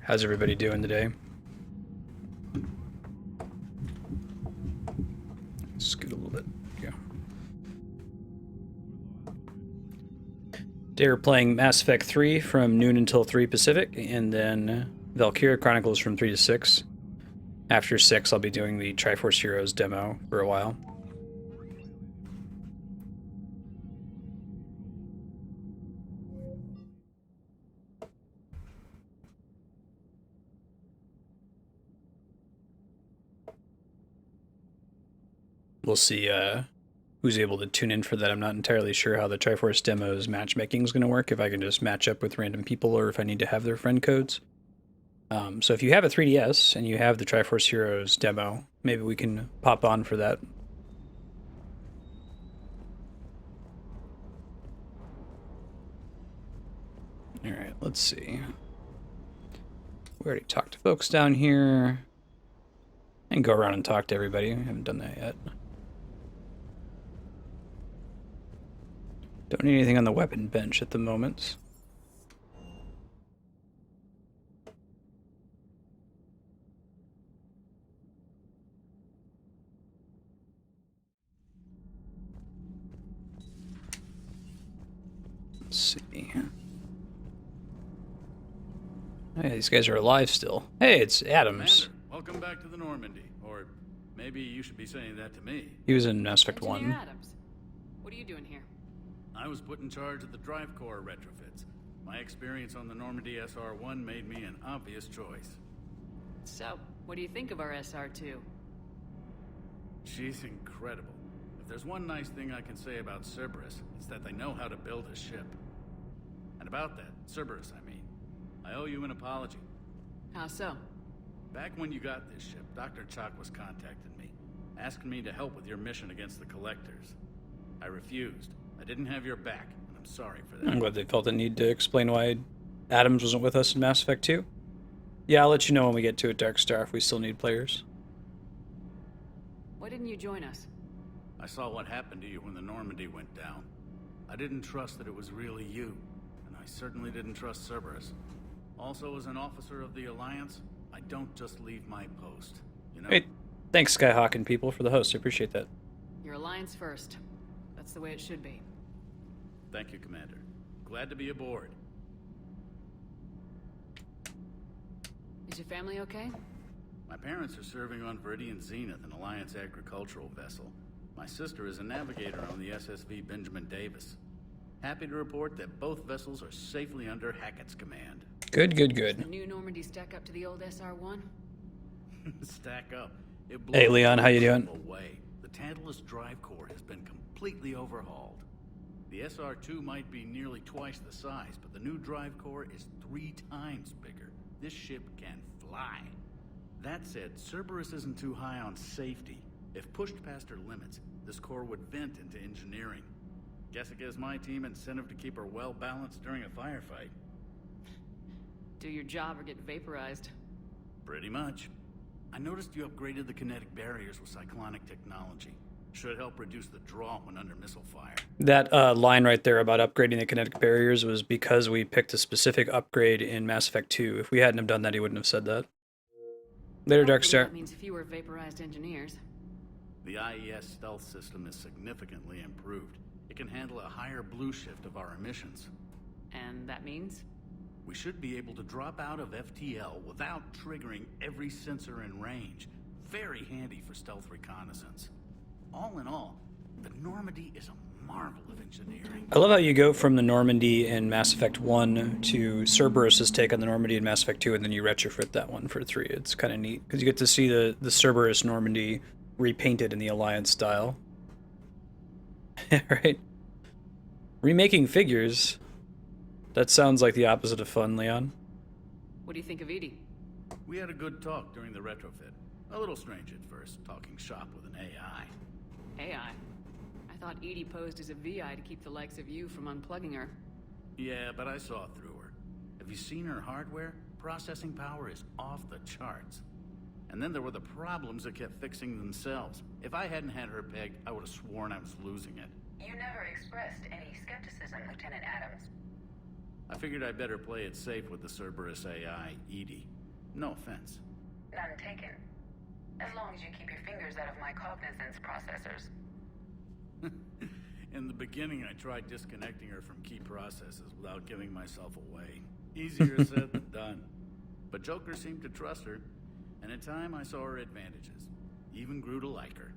How's everybody doing today? Scoot a little bit. Yeah. Today we're playing Mass Effect 3 from noon until 3 Pacific, and then Valkyria Chronicles from 3 to 6. After 6, I'll be doing the Triforce Heroes demo for a while. We'll see who's able to tune in for that. I'm not entirely sure how the Triforce demo's matchmaking is going to work, if I can just match up with random people or if I need to have their friend codes. So if you have a 3DS and you have the Triforce Heroes demo, maybe we can pop on for that. Alright, let's see. We already talked to folks down here. And go around and talk to everybody. I haven't done that yet. Don't need anything on the weapon bench at the moment. Let's see. Hey, these guys are alive still. Hey, it's Adams. Commander, welcome back to the Normandy. Or maybe you should be saying that to me. He was in Mass Effect Engineer 1. Adams, what are you doing here? I was put in charge of the drive core retrofits. My experience on the Normandy SR-1 made me an obvious choice. So, what do you think of our SR-2? She's incredible. If there's one nice thing I can say about Cerberus, it's that they know how to build a ship. And about that, Cerberus, I mean, I owe you an apology. How so? Back when you got this ship, Dr. Chalk was contacting me, asking me to help with your mission against the Collectors. I refused. I didn't have your back, and I'm sorry for that. I'm glad they felt the need to explain why Adams wasn't with us in Mass Effect 2. Yeah, I'll let you know when we get to it, Darkstar, if we still need players. Why didn't you join us? I saw what happened to you when the Normandy went down. I didn't trust that it was really you, and I certainly didn't trust Cerberus. Also, as an officer of the Alliance, I don't just leave my post, you know? Hey, thanks Skyhawk and people for the host. I appreciate that. Your Alliance first. That's the way it should be. Thank you, Commander. Glad to be aboard. Is your family okay? My parents are serving on Viridian Zenith, an Alliance agricultural vessel. My sister is a navigator on the SSV Benjamin Davis. Happy to report that both vessels are safely under Hackett's command. Good, good, Does the good. new Normandy stack up to the old SR-1? Stack up. It Hey, Leon, how you doing? Away. The Tantalus drive core has been completely overhauled. The SR-2 might be nearly twice the size, but the new drive core is 3 times bigger. This ship can fly. That said, Cerberus isn't too high on safety. If pushed past her limits, this core would vent into engineering. Guess it gives my team incentive to keep her well balanced during a firefight. Do your job or get vaporized. Pretty much. I noticed you upgraded the kinetic barriers with cyclonic technology. Should help reduce the draw when under missile fire. That line right there about upgrading the kinetic barriers was because we picked a specific upgrade in Mass Effect 2. If we hadn't have done that, he wouldn't have said that. Later, Hopefully Darkstar. That means fewer vaporized engineers. The IES stealth system is significantly improved. It can handle a higher blue shift of our emissions. And that means? We should be able to drop out of FTL without triggering every sensor in range. Very handy for stealth reconnaissance. All in all, the Normandy is a marvel of engineering. I love how you go from the Normandy in Mass Effect 1 to Cerberus's take on the Normandy in Mass Effect 2, and then you retrofit that one for 3. It's kind of neat, because you get to see the Cerberus Normandy repainted in the Alliance style. Right? Remaking figures. That sounds like the opposite of fun, Leon. What do you think of Edie? We had a good talk during the retrofit. A little strange at first, talking shop with an AI. AI? I thought Edie posed as a VI to keep the likes of you from unplugging her. Yeah, but I saw through her. Have you seen her hardware? Processing power is off the charts. And then there were the problems that kept fixing themselves. If I hadn't had her pegged, I would have sworn I was losing it. You never expressed any skepticism, Lieutenant Adams. I figured I'd better play it safe with the Cerberus AI, Edie. No offense. None taken. As long as you keep your fingers out of my cognizance processors. In the beginning, I tried disconnecting her from key processes without giving myself away. Easier said than done. But Joker seemed to trust her, and in time I saw her advantages. Even grew to like her.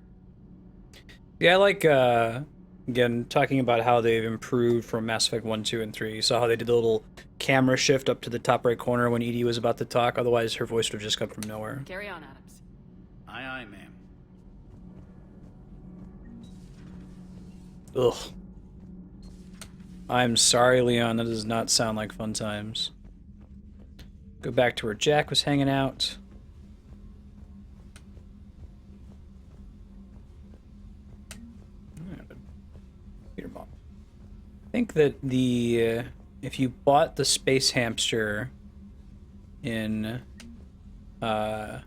Yeah, I like, again, talking about how they've improved from Mass Effect 1, 2, and 3. You saw how they did the little camera shift up to the top right corner when Edie was about to talk, otherwise her voice would have just come from nowhere. Carry on, Adams. Aye, aye, ma'am. Ugh. I'm sorry, Leon, that does not sound like fun times. Go back to where Jack was hanging out. Peter Ball. I think that the if you bought the space hamster in Mass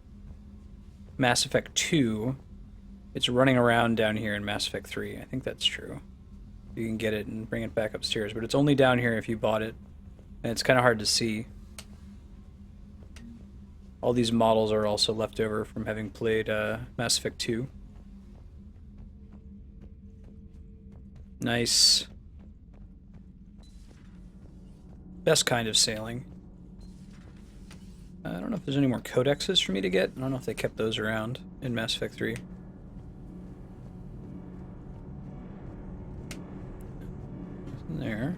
Effect 2, it's running around down here in Mass Effect 3. I think that's true. You can get it and bring it back upstairs, but it's only down here if you bought it, and it's kind of hard to see. All these models are also left over from having played Mass Effect 2. Nice. Best kind of sailing. I don't know if there's any more codexes for me to get. I don't know if they kept those around in Mass Effect 3. Nothing there.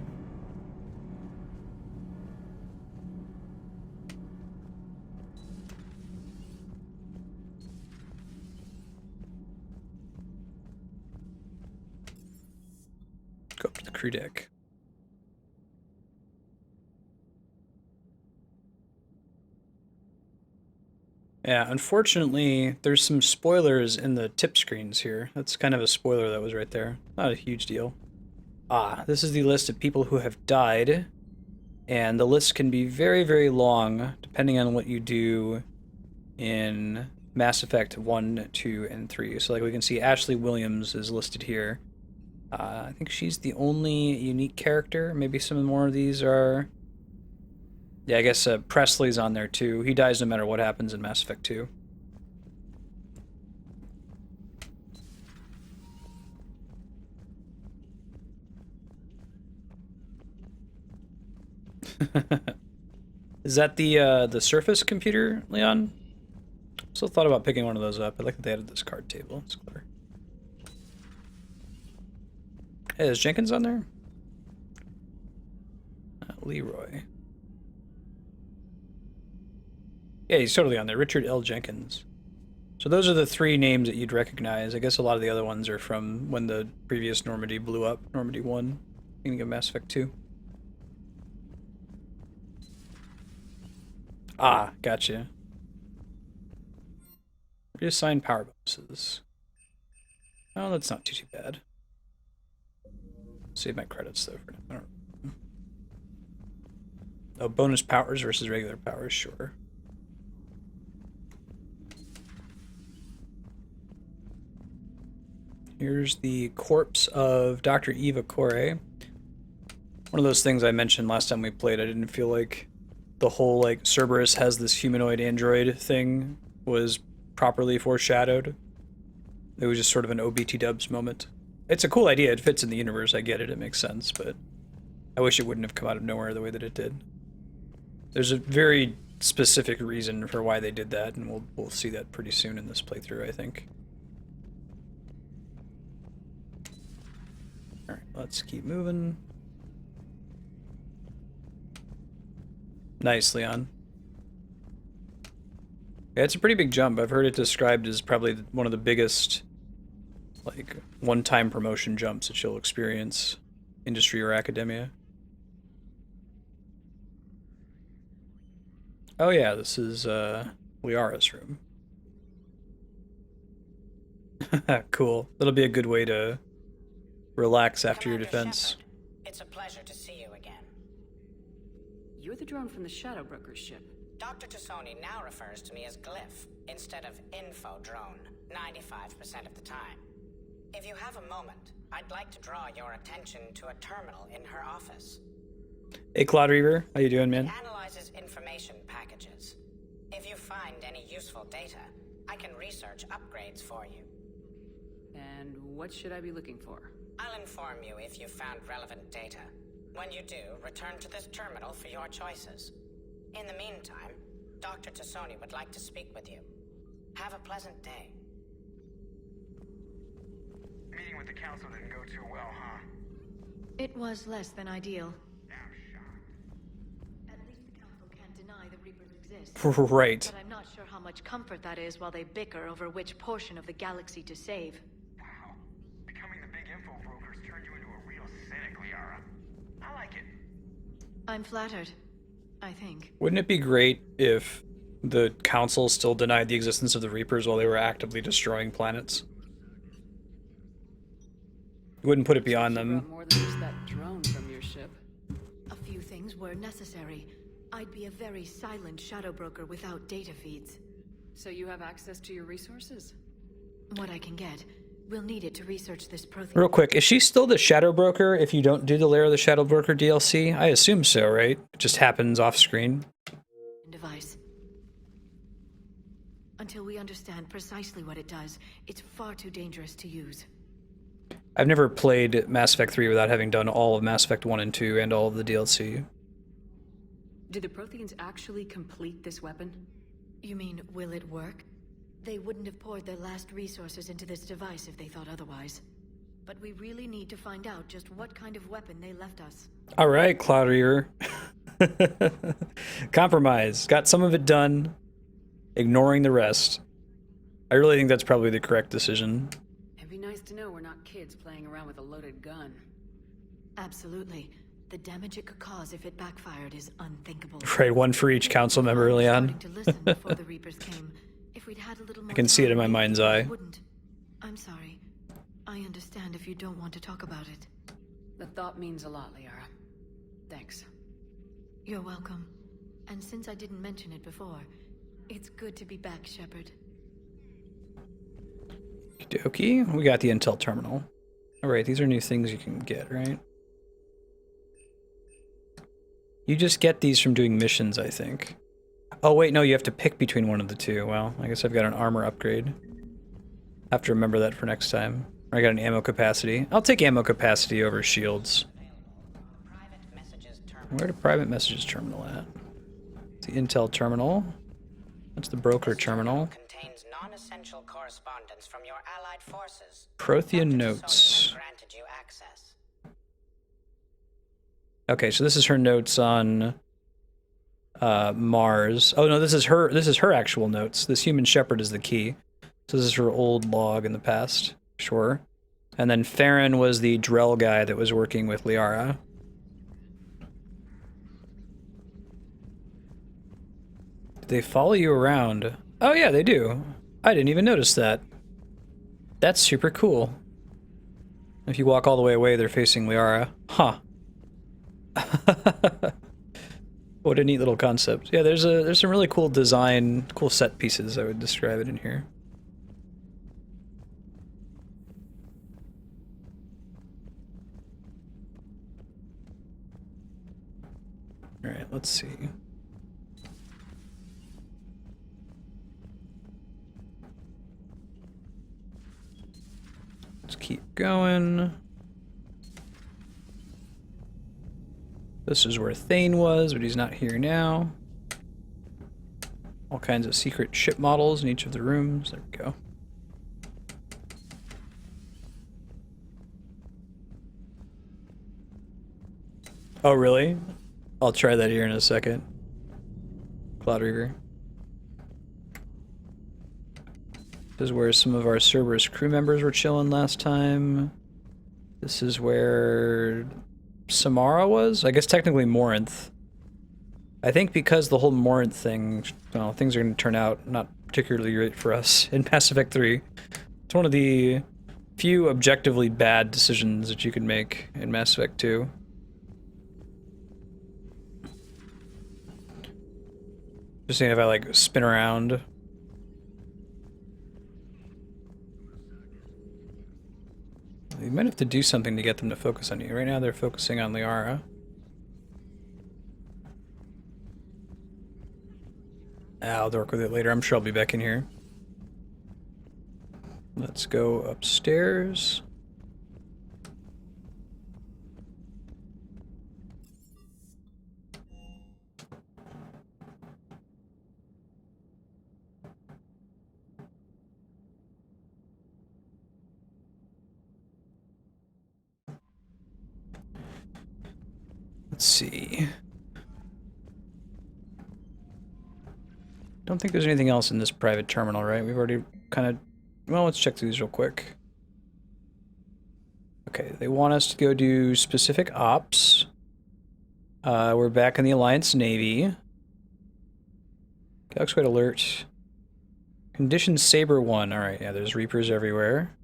Go up to the crew deck. Yeah, unfortunately, there's some spoilers in the tip screens here. That's kind of a spoiler that was right there. Not a huge deal. Ah, this is the list of people who have died, and the list can be very, very long, depending on what you do in Mass Effect 1, 2, and 3. So like we can see Ashley Williams is listed here. I think she's the only unique character. Maybe some more of these are... Yeah, I guess Presley's on there too. He dies no matter what happens in Mass Effect 2. Is that the Surface computer, Leon? Still thought about picking one of those up. I like that they added this card table. It's clever. Hey, is Jenkins on there? Leroy. Yeah, he's totally on there. Richard L. Jenkins. So those are the three names that you'd recognize. I guess a lot of the other ones are from when the previous Normandy blew up. Normandy 1. Beginning of Mass Effect 2. Ah, gotcha. Reassign power bonuses. Oh, that's not too bad. Save my credits though for now. I don't know. Oh, bonus powers versus regular powers, sure. Here's the corpse of Dr. Eva Corey. One of those things I mentioned last time we played. I didn't feel like the whole like Cerberus has this humanoid android thing was properly foreshadowed. It was just sort of an OBT dubs moment. It's a cool idea. It fits in the universe. I get it. It makes sense, but I wish it wouldn't have come out of nowhere the way that it did. There's a very specific reason for why they did that, and we'll see that pretty soon in this playthrough, I think. All right, let's keep moving. Nice, Leon. Yeah, it's a pretty big jump. I've heard it described as probably one of the biggest, like, one-time promotion jumps that you'll experience, industry or academia. Oh yeah, this is Liara's room. Cool. That'll be a good way to relax after your defense. Shepard, it's a pleasure to see you again. You're the drone from the Shadow Broker's ship. Dr. Tassoni now refers to me as Glyph instead of Info Drone 95% of the time. If you have a moment, I'd like to draw your attention to a terminal in her office. Hey, Cloud Reaver. How you doing, man? It analyzes information packages. If you find any useful data, I can research upgrades for you. And what should I be looking for? I'll inform you if you've found relevant data. When you do, return to this terminal for your choices. In the meantime, Dr. Tassoni would like to speak with you. Have a pleasant day. Meeting with the council didn't go too well, huh? It was less than ideal. I'm shocked. At least the council can't deny the Reapers exist. Right. But I'm not sure how much comfort that is while they bicker over which portion of the galaxy to save. Wow. Becoming the big info brokers turned you into a real cynic, Liara. I like it. I'm flattered. I think. Wouldn't it be great if the council still denied the existence of the Reapers while they were actively destroying planets? You wouldn't put it beyond You them. brought more than just that drone from your ship. A few things were necessary. I'd be a very silent shadow broker without data feeds. So you have access to your resources? What I can get. We'll need it to research this Prothean. Real quick, is she still the Shadow Broker if you don't do the Lair of the Shadow Broker DLC? I assume so, right? It just happens off screen. Device. Until we understand precisely what it does, it's far too dangerous to use. I've never played Mass Effect 3 without having done all of Mass Effect 1 and 2 and all of the DLC. Did the Protheans actually complete this weapon? You mean, will it work? They wouldn't have poured their last resources into this device if they thought otherwise. But we really need to find out just what kind of weapon they left us. All right, Cloud Reaver. Compromise. Got some of it done, ignoring the rest. I really think that's probably the correct decision. It'd be nice to know we're not kids playing around with a loaded gun. Absolutely. The damage it could cause if it backfired is unthinkable. Right, one for each council member early on. Starting to listen before the Reapers came. If we'd had a little more I can see it in my time, mind's we eye. Wouldn't. I'm sorry. I understand if you don't want to talk about it. The thought means a lot, Liara. Thanks. You're welcome. And since I didn't mention it before, it's good to be back, Shepard. Okie dokie. We got the Intel terminal. Alright, these are new things you can get, right? You just get these from doing missions, I think. Oh wait, no, you have to pick between one of the two. Well, I guess I've got an armor upgrade. Have to remember that for next time. I got an ammo capacity. I'll take ammo capacity over shields. Private messages terminal. Where the private messages terminal at? It's the Intel terminal. That's the broker terminal. Contains non-essential correspondence from your allied forces. Prothean Dr. Tassoni notes. has granted you access. Okay, so this is her notes on Mars. Oh no, this is her actual notes. This human shepherd is the key. So this is her old log in the past. Sure. And then Farron was the Drell guy that was working with Liara. Did they follow you around? Oh yeah, they do. I didn't even notice that. That's super cool. If you walk all the way away, they're facing Liara. Huh. What a neat little concept. Yeah, there's some really cool design, cool set pieces, I would describe it in here. Alright, let's see. Let's keep going. This is where Thane was, but he's not here now. All kinds of secret ship models in each of the rooms. There we go. Oh, really? I'll try that here in a second. Cloud Reaver. This is where some of our Cerberus crew members were chilling last time. This is where Samara was? I guess technically Morinth. I think because the whole Morinth thing, well, things are going to turn out not particularly great for us in Mass Effect 3. It's one of the few objectively bad decisions that you can make in Mass Effect 2. Just saying, if I like spin around. You might have to do something to get them to focus on you. Right now they're focusing on Liara. I'll work with it later. I'm sure I'll be back in here. Let's go upstairs. Let's see. Don't think there's anything else in this private terminal, right? We've already kind of... Well, let's check through these real quick. Okay, they want us to go do specific ops. We're back in the Alliance Navy. Galaxy alert. Condition Saber 1. Alright, yeah, there's Reapers everywhere.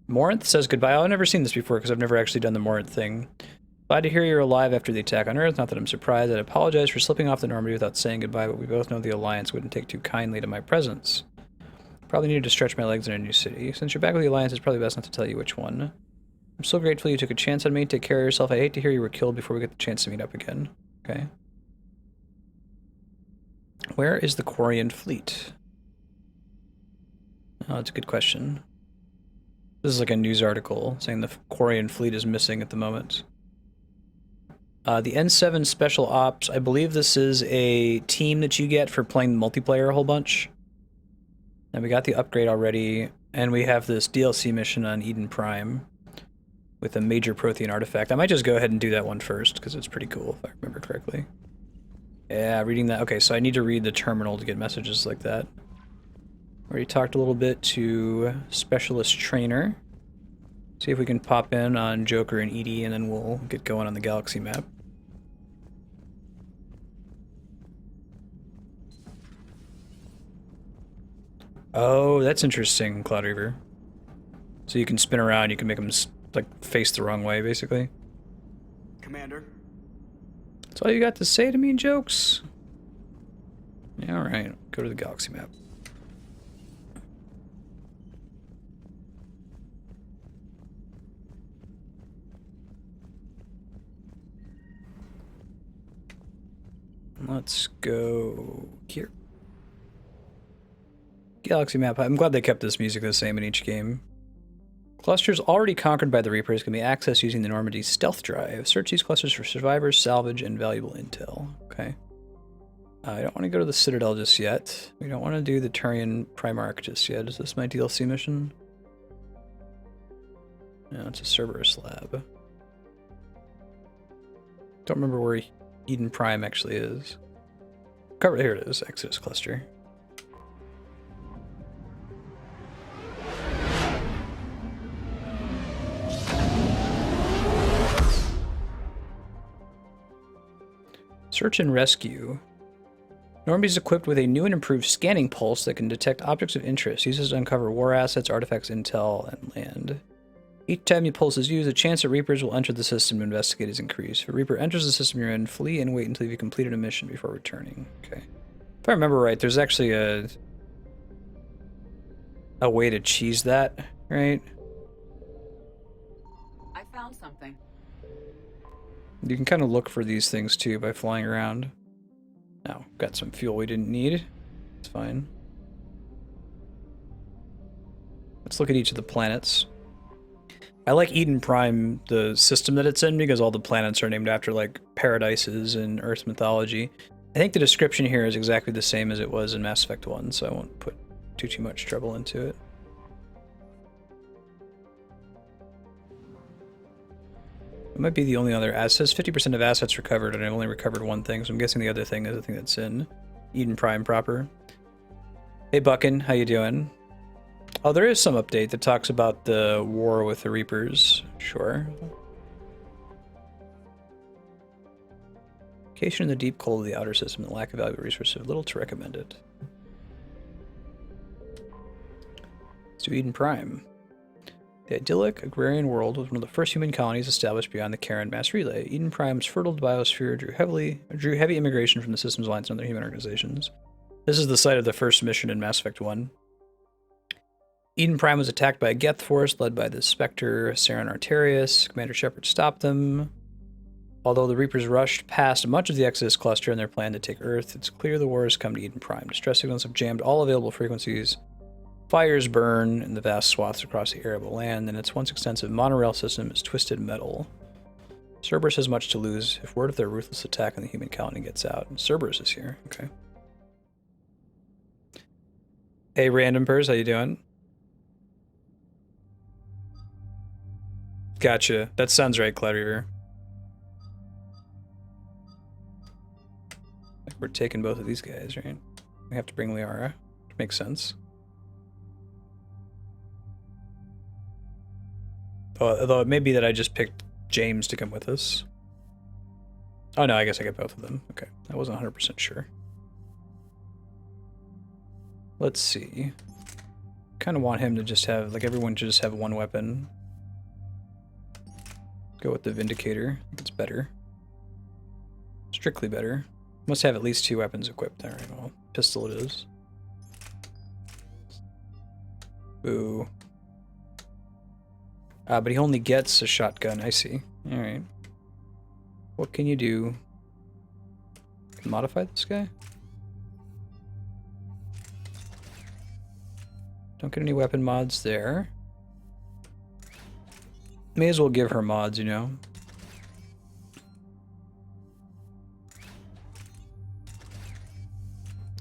Morinth says goodbye. I've never seen this before because I've never actually done the Morinth thing. Glad to hear you're alive after the attack on Earth. Not that I'm surprised. I'd apologize for slipping off the Normandy without saying goodbye, but we both know the Alliance wouldn't take too kindly to my presence. Probably needed to stretch my legs in a new city. Since you're back with the Alliance, it's probably best not to tell you which one. I'm so grateful you took a chance on me. Take care of yourself. I hate to hear you were killed before we get the chance to meet up again. Okay. Where is the Quarian fleet? Oh, that's a good question. This is like a news article saying the Quarian fleet is missing at the moment. The N7 Special Ops, I believe this is a team that you get for playing multiplayer a whole bunch. And we got the upgrade already, and we have this DLC mission on Eden Prime with a major Prothean artifact. I might just go ahead and do that one first, because it's pretty cool, if I remember correctly. Yeah, reading that. Okay, so I need to read the terminal to get messages like that. Already talked a little bit to Specialist Trainer. See if we can pop in on Joker and Edie, and then we'll get going on the galaxy map. Oh, that's interesting, Cloud Reaver. So you can spin around, you can make them like face the wrong way, basically. Commander. That's all you got to say to me, Jokes? Yeah, alright, go to the galaxy map. Let's go here. Galaxy map. I'm glad they kept this music the same in each game. Clusters already conquered by the Reapers can be accessed using the Normandy stealth drive. Search these clusters for survivors, salvage, and valuable intel. Okay. I don't want to go to the Citadel just yet. We don't want to do the Turian Primarch just yet. Is this my DLC mission? No, it's a Cerberus lab. Don't remember where Eden Prime actually is. Cover, here it is, Exodus Cluster. Search and rescue. Normandy is equipped with a new and improved scanning pulse that can detect objects of interest. Uses to uncover war assets, artifacts, intel, and land. Each time the pulse is used, the chance that Reapers will enter the system to investigate is increased. If a Reaper enters the system you're in, flee and wait until you've completed a mission before returning. Okay. If I remember right, there's actually a way to cheese that, right? I found something. You can kind of look for these things too by flying around. Now, got some fuel we didn't need. It's fine. Let's look at each of the planets. I like Eden Prime, the system that it's in, because all the planets are named after like paradises in Earth mythology. I think the description here is exactly the same as it was in Mass Effect 1, so I won't put too much trouble into it. It might be the only other assets. 50% of assets recovered, and I only recovered one thing, so I'm guessing the other thing is the thing that's in Eden Prime proper. Hey Buckin, how you doing? Oh, there is some update that talks about the war with the Reapers. Sure. Location in the deep cold of the outer system and the lack of valuable resources have little to recommend it. Let's do Eden Prime. The idyllic agrarian world was one of the first human colonies established beyond the Karen mass relay. Eden Prime's fertile biosphere drew heavy immigration from the system's alliance and other human organizations. This is the site of the first mission in Mass Effect 1. Eden Prime was attacked by a Geth force led by the Spectre Saren Arterius. Commander Shepard stopped them. Although the Reapers rushed past much of the Exodus cluster in their plan to take Earth, it's clear the war has come to Eden Prime. Distress signals have jammed all available frequencies. Fires burn in the vast swaths across the arable land, and its once extensive monorail system is twisted metal. Cerberus has much to lose if word of their ruthless attack on the human colony gets out. Cerberus is here. Okay. Hey, Random Purse, how you doing? Gotcha. That sounds right, Cloud Reaver. We're taking both of these guys, right? We have to bring Liara, which makes sense. Although it may be that I just picked James to come with us. Oh no, I guess I got both of them. Okay, I wasn't 100% sure. Let's see. Kind of want him to just have, like, everyone to just have one weapon. Go with the Vindicator. I think it's better. Strictly better. Must have at least 2 weapons equipped. Alright, well, pistol it is. Boo. But he only gets a shotgun, I see. Alright. What can you do? Can modify this guy? Don't get any weapon mods there. May as well give her mods, you know?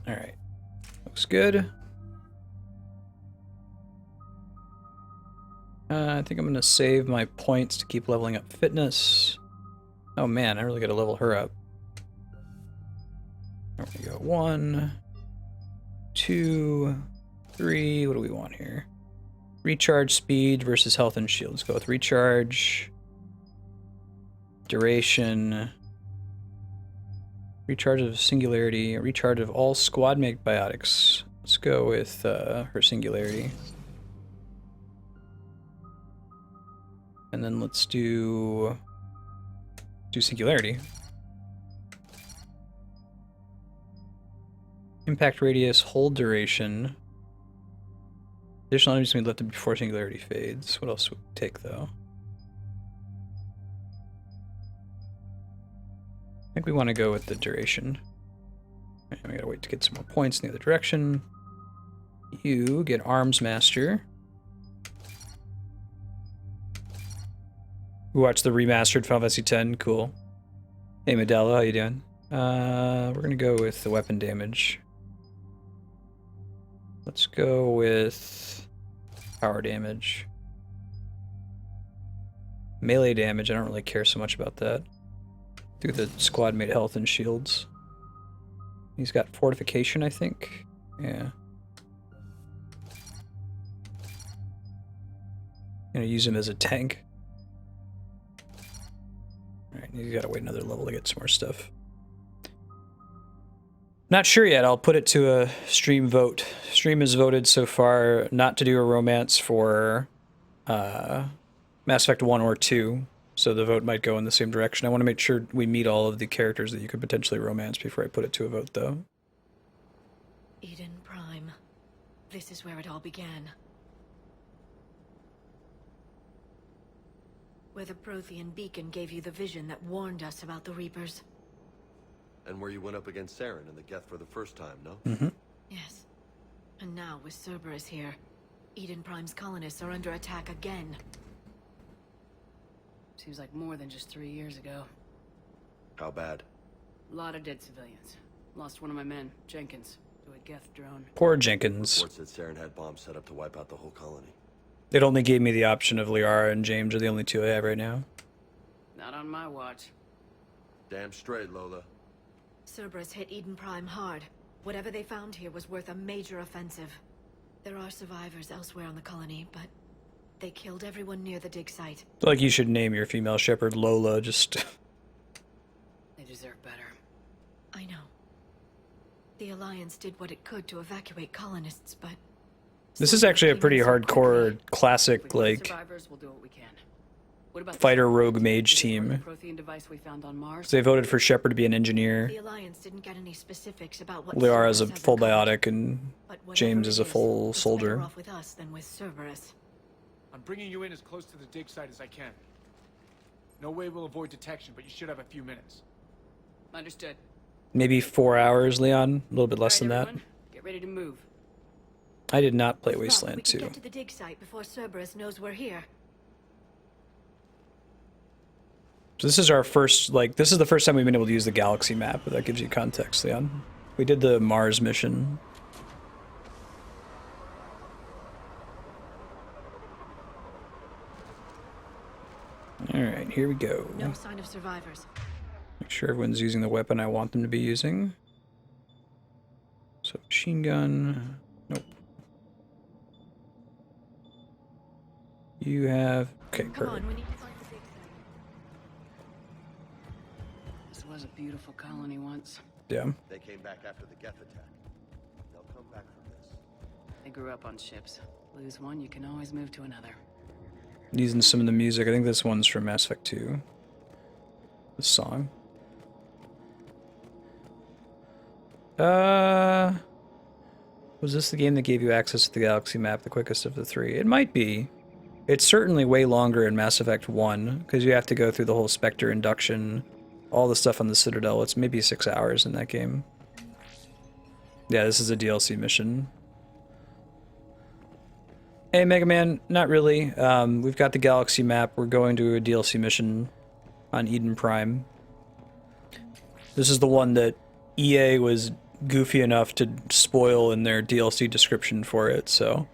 Alright. Looks good. I think I'm going to save my points to keep leveling up fitness. Oh man, I really got to level her up. There we go. 1, 2, 3. What do we want here? Recharge speed versus health and shield. Let's go with recharge. Duration. Recharge of singularity. Recharge of all squad mate biotics. Let's go with her singularity. And then let's do singularity. Impact radius, hold duration. Additional enemies can be lifted before singularity fades. What else would we take though? I think we want to go with the duration. Right, we gotta wait to get some more points in the other direction. You get Arms Master. We watched the remastered Final Fantasy X. Cool. Hey, Medella, how you doing? We're gonna go with the weapon damage. Let's go with power damage. Melee damage, I don't really care so much about that. Do the squad mate health and shields. He's got fortification, I think. Yeah. Gonna use him as a tank. Alright, you gotta wait another level to get some more stuff. Not sure yet. I'll put it to a stream vote. Stream has voted so far not to do a romance for Mass Effect 1 or 2, so the vote might go in the same direction. I want to make sure we meet all of the characters that you could potentially romance before I put it to a vote, though. Eden Prime. This is where it all began. Where the Prothean beacon gave you the vision that warned us about the Reapers. And where you went up against Saren and the Geth for the first time, no? Mm-hmm. Yes. And now, with Cerberus here, Eden Prime's colonists are under attack again. Seems like more than just 3 years ago. How bad? A lot of dead civilians. Lost one of my men, Jenkins, to a Geth drone. Poor Jenkins. Reports said Saren had bombs set up to wipe out the whole colony. It only gave me the option of Liara and James are the only 2 I have right now. Not on my watch. Damn straight, Lola. Cerberus hit Eden Prime hard. Whatever they found here was worth a major offensive. There are survivors elsewhere on the colony, but they killed everyone near the dig site. Like you should name your female shepherd Lola, just... They deserve better. I know. The Alliance did what it could to evacuate colonists, but... This is actually a pretty hardcore, classic, If we like, get survivors, we'll do what we can. What about fighter rogue mage team. the Prothean device we found on Mars? So they voted for Shepard to be an engineer. The Alliance didn't get any specifics about what Liara is a Cerberus has full uncovered. biotic, and But whatever James it is a full it's soldier. better off with us than with Cerberus. I'm bringing you in as close to the dig site as I can. No way we'll avoid detection, but you should have a few minutes. Understood. Maybe 4 hours, Leon. A little bit less All than right, that. everyone, get ready to move. I did not play Thought we Wasteland could 2. get to the dig site before Cerberus knows we're here. So this is our first, like, this is the first time we've been able to use the galaxy map, if that gives you context, Leon. We did the Mars mission. Alright, here we go. No sign of survivors. Make sure everyone's using the weapon I want them to be using. So, machine gun. Nope. You have... Okay, Come perfect. on, we need to find the dig site. This was a beautiful colony once. Yeah. They came back after the Geth attack. They'll come back from this. They grew up on ships. Lose one, you can always move to another. Using some of the music. I think this one's from Mass Effect 2. This song. Was this the game that gave you access to the galaxy map, the quickest of the three? It might be. It's certainly way longer in Mass Effect 1, because you have to go through the whole Spectre induction, all the stuff on the Citadel. It's maybe 6 hours in that game. Yeah, this is a DLC mission. Hey, Mega Man, not really. We've got the galaxy map. We're going to a DLC mission on Eden Prime. This is the one that EA was goofy enough to spoil in their DLC description for it, so...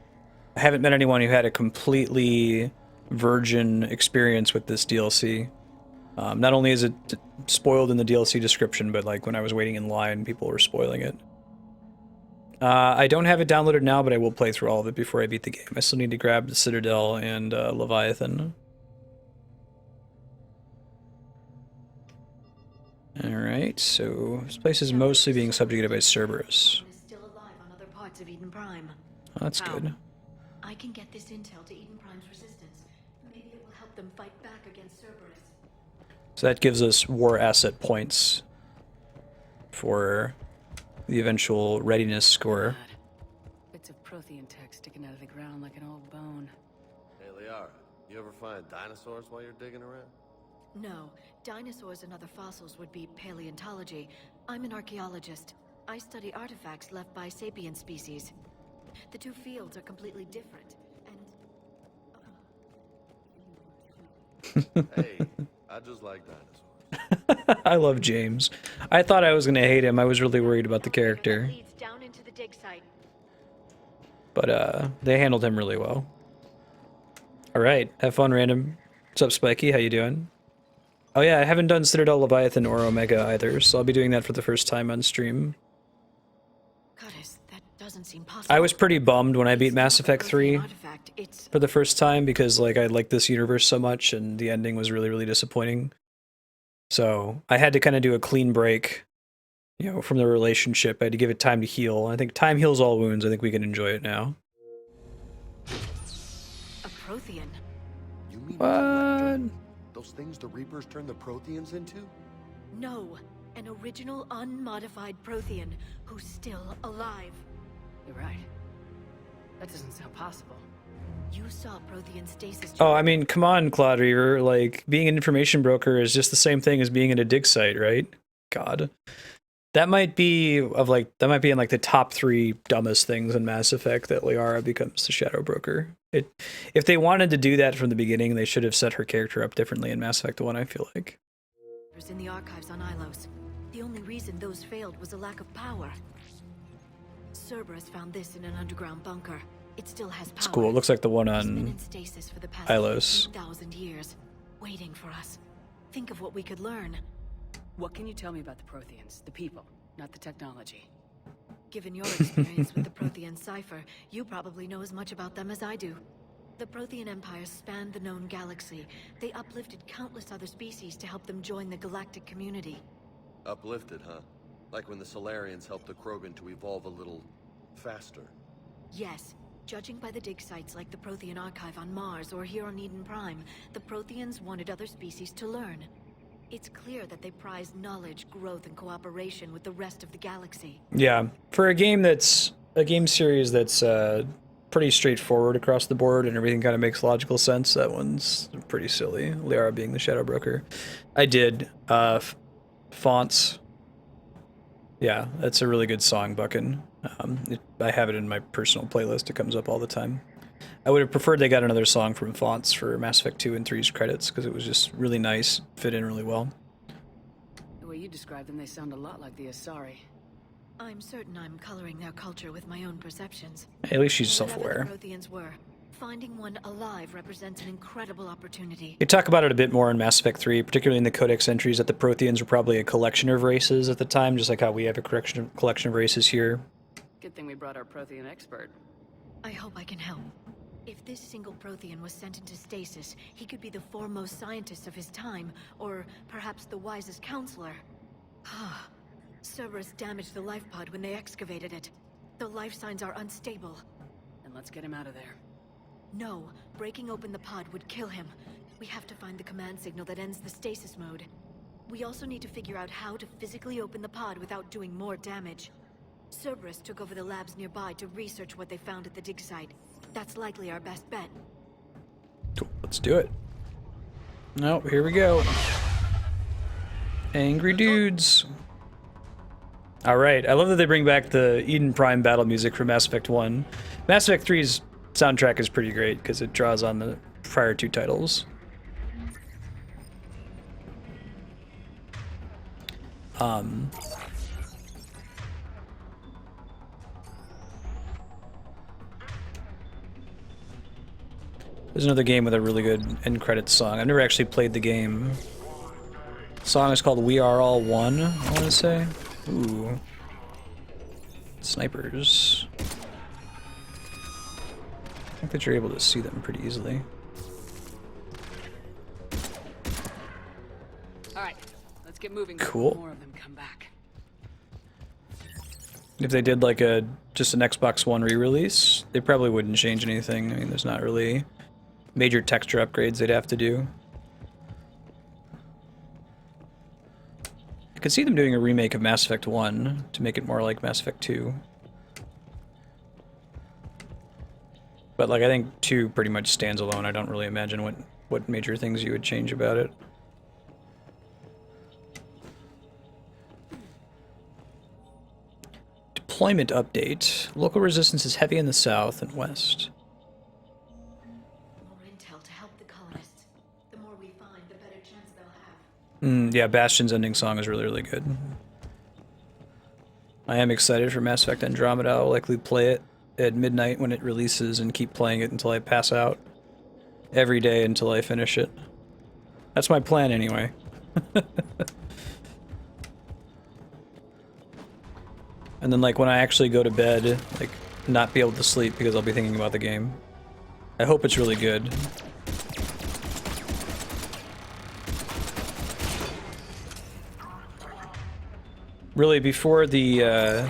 I haven't met anyone who had a completely virgin experience with this DLC. Not only is it spoiled in the DLC description, but like when I was waiting in line, people were spoiling it. I don't have it downloaded now, but I will play through all of it before I beat the game. I still need to grab the Citadel and Leviathan. Alright, so this place is mostly being subjugated by Cerberus. Is still alive on other parts of Eden Prime. Oh, that's good. I can get this intel to Eden Prime's resistance. Maybe it will help them fight back against Cerberus. So that gives us war asset points for the eventual readiness score. Bits of Prothean tech sticking out of the ground like an old bone. Hey, Liara, you ever find dinosaurs while you're digging around? No, dinosaurs and other fossils would be paleontology. I'm an archaeologist. I study artifacts left by sapient species. The two fields are completely different, and... Hey, I just like dinosaurs. I love James. I thought I was going to hate him. I was really worried about the character. leads down into the dig site. But they handled him really well. Alright, have fun, Random. What's up, Spiky? How you doing? Oh yeah, I haven't done Citadel, Leviathan, or Omega either, so I'll be doing that for the first time on stream. Goddess, that doesn't seem possible. I was pretty bummed when I beat Mass Effect 3 Artifact. It's... for the first time, because like I liked this universe so much, and the ending was really, really disappointing. So I had to kind of do a clean break, you know, from the relationship. I had to give it time to heal. I think time heals all wounds. I think we can enjoy it now. a Prothean. You mean What? those things the Reapers turned the Protheans into? No, an original unmodified Prothean who's still alive. You're right. That doesn't sound possible. You saw Prothean stasis... Oh, I mean, come on, Claude Reaver. Like, being an information broker is just the same thing as being in a dig site, right? God. That might be in like the top 3 dumbest things in Mass Effect, that Liara becomes the Shadow Broker. If they wanted to do that from the beginning, they should have set her character up differently in Mass Effect 1, I feel like. in the archives on Ilos. The only reason those failed was a lack of power. Cerberus found this in an underground bunker. It still has power. It's cool. It looks like the one It's been on in stasis for the past Ilos. 15,000 years, waiting for us. Think of what we could learn. What can you tell me about the Protheans? The people, not the technology. Given your experience with the Prothean cipher, you probably know as much about them as I do. The Prothean Empire spanned the known galaxy. They uplifted countless other species to help them join the galactic community. Uplifted, huh? Like when the Solarians helped the Krogan to evolve a little faster. Yes. Judging by the dig sites like the Prothean Archive on Mars or here on Eden Prime, the Protheans wanted other species to learn. It's clear that they prize knowledge, growth, and cooperation with the rest of the galaxy. Yeah, for a game series that's pretty straightforward across the board, and everything kind of makes logical sense. That one's pretty silly. Liara being the Shadow Broker. I did. Fonts. Yeah, that's a really good song, Buckin. I have it in my personal playlist. It comes up all the time. I would have preferred they got another song from Fonts for Mass Effect 2 and 3's credits, because it was just really nice, fit in really well. The way you describe them, they sound a lot like the Asari. I'm certain I'm coloring their culture with my own perceptions. At least she's Whatever self-aware. the Protheans were, finding one alive represents an incredible opportunity. You talk about it a bit more in Mass Effect 3, particularly in the Codex entries, that the Protheans were probably a collection of races at the time, just like how we have a collection of races here. Good thing we brought our Prothean expert. I hope I can help. If this single Prothean was sent into stasis, he could be the foremost scientist of his time, or perhaps the wisest counselor. Cerberus damaged the life pod when they excavated it. The life signs are unstable. Then let's get him out of there. No, breaking open the pod would kill him. We have to find the command signal that ends the stasis mode. We also need to figure out how to physically open the pod without doing more damage. Cerberus took over the labs nearby to research what they found at the dig site. That's likely our best bet. Cool, let's do it. Oh, here we go. Angry dudes. Alright, I love that they bring back the Eden Prime battle music from Mass Effect 1. Mass Effect 3's soundtrack is pretty great because it draws on the prior two titles. There's another game with a really good end credits song. I've never actually played the game. The song is called We Are All One, I want to say. Ooh. Snipers. I think that you're able to see them pretty easily. Alright, let's get moving. Cool. More of them come back. If they did like just an Xbox One re-release, they probably wouldn't change anything. I mean, there's not really major texture upgrades they'd have to do. I could see them doing a remake of Mass Effect 1 to make it more like Mass Effect 2. But like I think 2 pretty much stands alone. I don't really imagine what major things you would change about it. Deployment update. Local resistance is heavy in the south and west. More intel to help the colonists. The more we find, the better chance they'll have. Yeah, Bastion's ending song is really, really good. I am excited for Mass Effect Andromeda. I'll likely play it at midnight when it releases and keep playing it until I pass out. Every day until I finish it. That's my plan anyway. And then like when I actually go to bed, like not be able to sleep because I'll be thinking about the game. I hope it's really good. Really, before the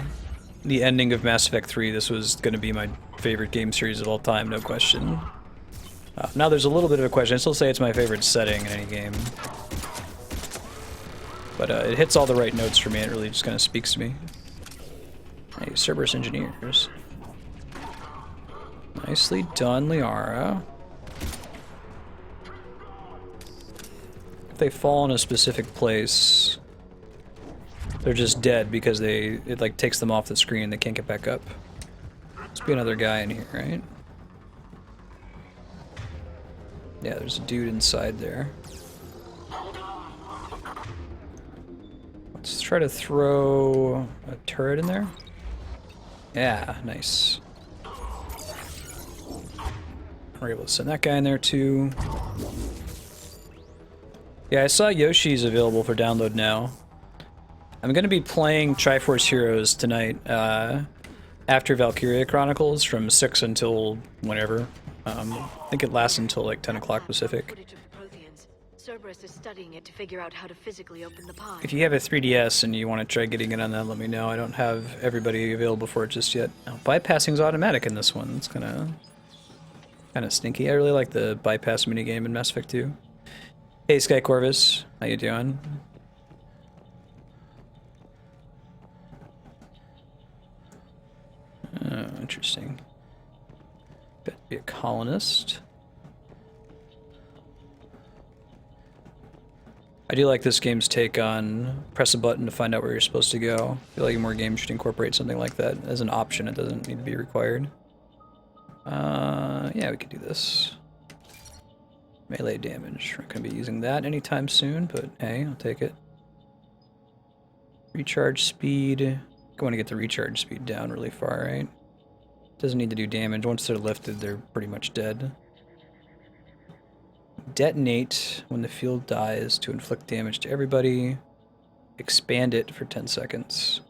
ending of Mass Effect 3, this was going to be my favorite game series of all time, no question. Now there's a little bit of a question. I still say it's my favorite setting in any game. But it hits all the right notes for me. It really just kind of speaks to me. Hey, Cerberus engineers. Nicely done, Liara. If they fall in a specific place, they're just dead because it like takes them off the screen. They can't get back up. Must be another guy in here, right? Yeah, there's a dude inside there. Let's try to throw a turret in there. Yeah, nice. We're able to send that guy in there too. Yeah, I saw Yoshi's available for download now. I'm going to be playing Triforce Heroes tonight after Valkyria Chronicles from 6 until whenever. I think it lasts until like 10 o'clock Pacific. Footage of the Protheans. Cerberus is studying it to figure out how to physically open the pod. If you have a 3DS and you want to try getting it on that, let me know. I don't have everybody available for it just yet. Oh, bypassing's automatic in this one. It's kind of stinky. I really like the bypass minigame in Mass Effect 2. Hey, Sky Corvus. How you doing? Oh, interesting. Be a colonist. I do like this game's take on press a button to find out where you're supposed to go. I feel like more games should incorporate something like that as an option. It doesn't need to be required. Yeah, we could do this. Melee damage. We're not going to be using that anytime soon, but hey, I'll take it. Recharge speed. I want to get the recharge speed down really far, right? Doesn't need to do damage. Once they're lifted, they're pretty much dead. Detonate when the field dies to inflict damage to everybody. Expand it for 10 seconds.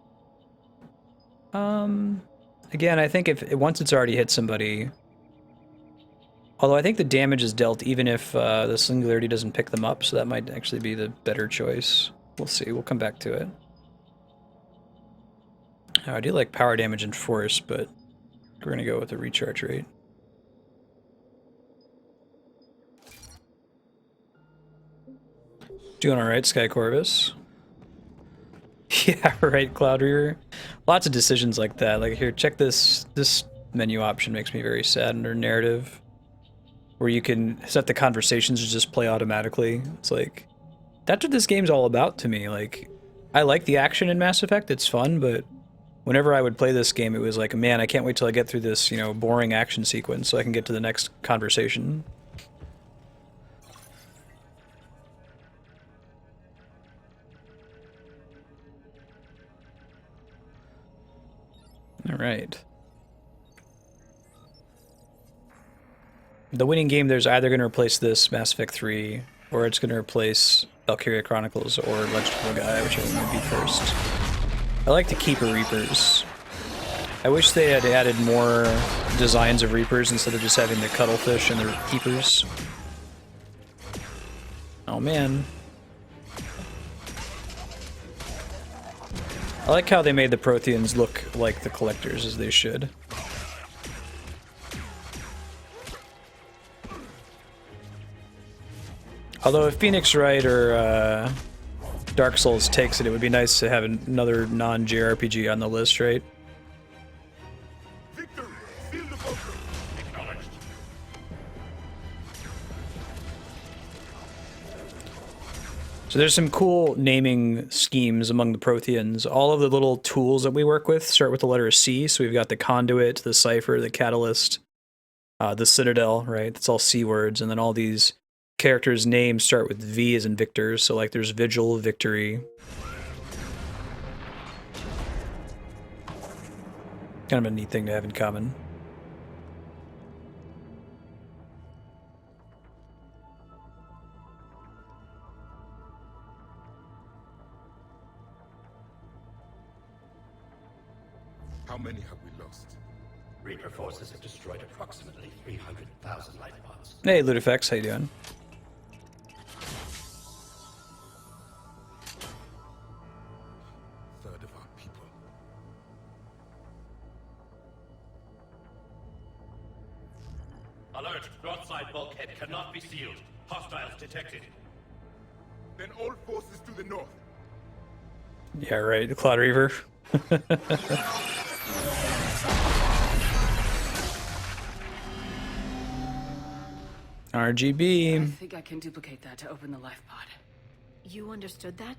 Again, I think if once it's already hit somebody, although I think the damage is dealt even if the singularity doesn't pick them up, so that might actually be the better choice. We'll see. We'll come back to it. Oh, I do like power damage and force, but we're gonna go with the recharge rate. Doing alright, Sky Corvus. Yeah, right, Cloud Reaver. Lots of decisions like that. Like here, check this. This menu option makes me very sad under narrative. Where you can set the conversations to just play automatically. It's like, that's what this game's all about to me. Like, I like the action in Mass Effect, it's fun, but whenever I would play this game, it was like, man, I can't wait till I get through this, you know, boring action sequence so I can get to the next conversation. All right. The winning game there's either going to replace this Mass Effect 3, or it's going to replace Valkyria Chronicles or Legend of the Guy, whichever one would be first. I like the Keeper Reapers. I wish they had added more designs of Reapers instead of just having the Cuttlefish and the Keepers. Oh man. I like how they made the Protheans look like the Collectors, as they should. Although if Phoenix Wright or Dark Souls takes it, it would be nice to have another non-JRPG on the list, right? So there's some cool naming schemes among the Protheans. All of the little tools that we work with start with the letter C. So we've got the Conduit, the Cipher, the Catalyst, the Citadel, right? That's all C words. And then all these characters' names start with V as in Victor. So like there's Vigil, Victory. Kind of a neat thing to have in common. How many have we lost? Reaper forces have destroyed approximately 300,000 life pods. Hey, Ludifex, how you doing? Third of our people. Alert! Broadside bulkhead cannot be sealed. Hostiles detected. Then all forces to the north. Yeah, right, the Cloud Reaver. RGB. I think I can duplicate that to open the life pod. You understood that?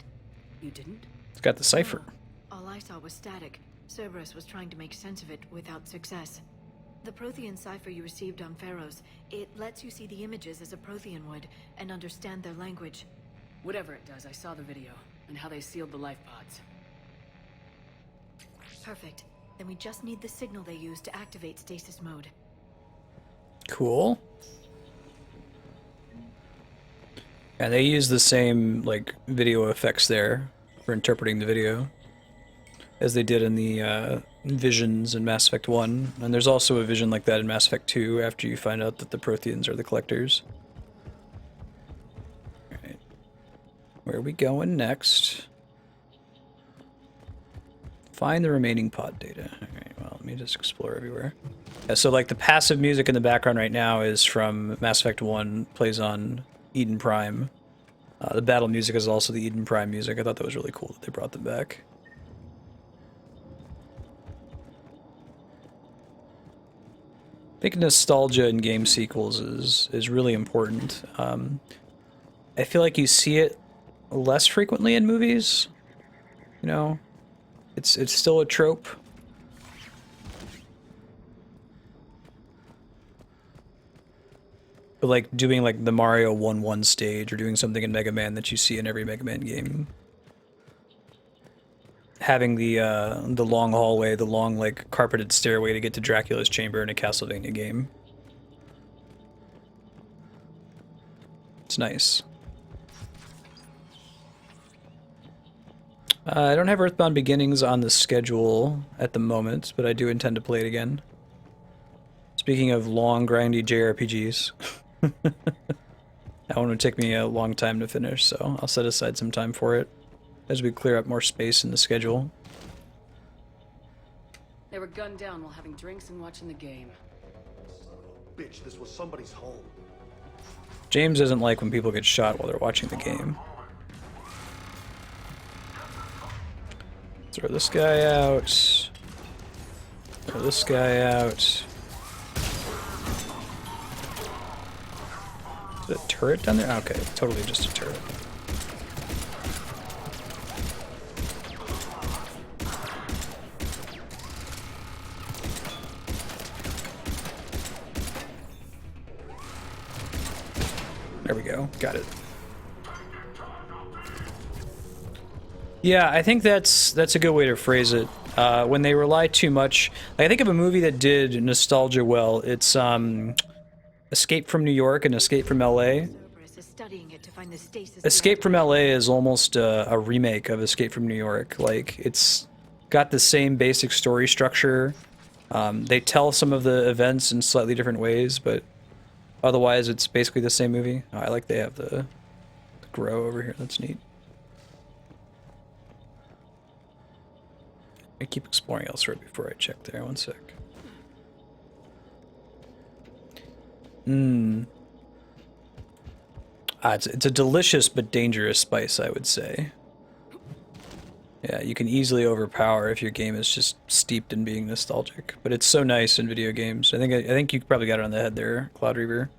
You didn't? It's got the cipher. No. All I saw was static. Cerberus was trying to make sense of it without success. The Prothean cipher you received on Pharaohs, it lets you see the images as a Prothean would and understand their language. Whatever it does, I saw the video and how they sealed the life pods. Perfect. Then we just need the signal they use to activate stasis mode. Cool. Yeah, they use the same like video effects there for interpreting the video as they did in the visions in Mass Effect 1. And there's also a vision like that in Mass Effect 2 after you find out that the Protheans are the Collectors. Alright. Where are we going next? Find the remaining pod data. Alright, well, let me just explore everywhere. Yeah, so like the passive music in the background right now is from Mass Effect 1, plays on Eden Prime. The battle music is also the Eden Prime music. I thought that was really cool that they brought them back. think nostalgia in game sequels is really important. I feel like you see it less frequently in movies. You know, it's still a trope. But like doing like the Mario 1-1 stage or doing something in Mega Man that you see in every Mega Man game. Having the long hallway, the long like carpeted stairway to get to Dracula's chamber in a Castlevania game. It's nice. I don't have Earthbound Beginnings on the schedule at the moment, but I do intend to play it again. Speaking of long, grindy JRPGs, that one would take me a long time to finish, so I'll set aside some time for it as we clear up more space in the schedule. They were gunned down while having drinks and watching the game. Bitch, this was somebody's home. James doesn't like when people get shot while they're watching the game. Throw this guy out. Throw this guy out. Is it a turret down there? Okay, totally just a turret. There we go. Got it. Yeah, I think that's a good way to phrase it. When they rely too much, like, I think of a movie that did nostalgia well. It's Escape from New York and Escape from LA. Escape from LA is almost a remake of Escape from New York. Like, it's got the same basic story structure. They tell some of the events in slightly different ways, but otherwise it's basically the same movie. Oh, I like they have the grow over here. That's neat. I keep exploring elsewhere before I check there. One sec. It's a delicious but dangerous spice, I would say. Yeah, you can easily overpower if your game is just steeped in being nostalgic. But it's so nice in video games. I think you probably got it on the head there, Cloud Reaver.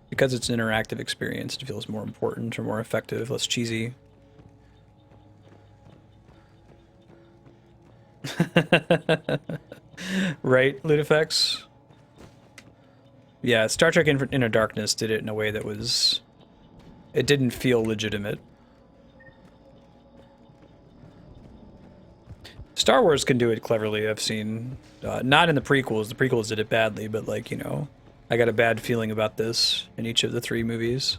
Because it's an interactive experience, it feels more important or more effective, less cheesy. Right, Ludifex? Yeah, Star Trek Inner Darkness did it in a way that was... It didn't feel legitimate. Star Wars can do it cleverly, I've seen. Not in the prequels. The prequels did it badly, but, like, you know, I got a bad feeling about this in each of the 3 movies.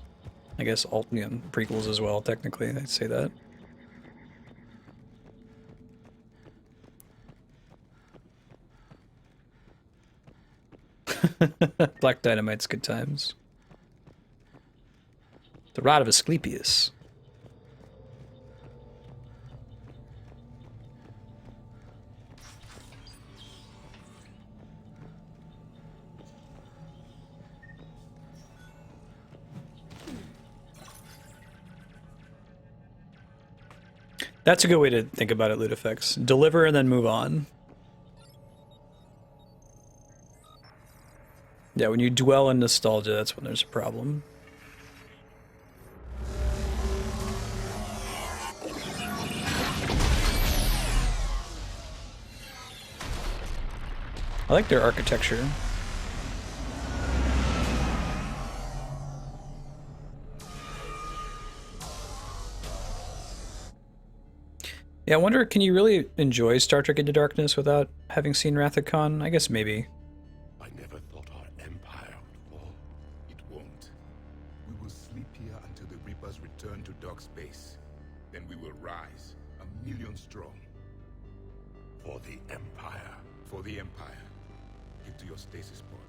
I guess prequels as well, technically, I'd say that. Black Dynamite's good times. The Rod of Asclepius. That's a good way to think about it, Ludifex. Deliver and then move on. Yeah, when you dwell in nostalgia, that's when there's a problem. I like their architecture. Yeah, I wonder, can you really enjoy Star Trek Into Darkness without having seen Wrath of Khan? I guess maybe. I never thought our empire would fall. It won't. We will sleep here until the Reapers return to dark space. Then we will rise, 1,000,000 strong. For the Empire. For the Empire. Get to your stasis pod.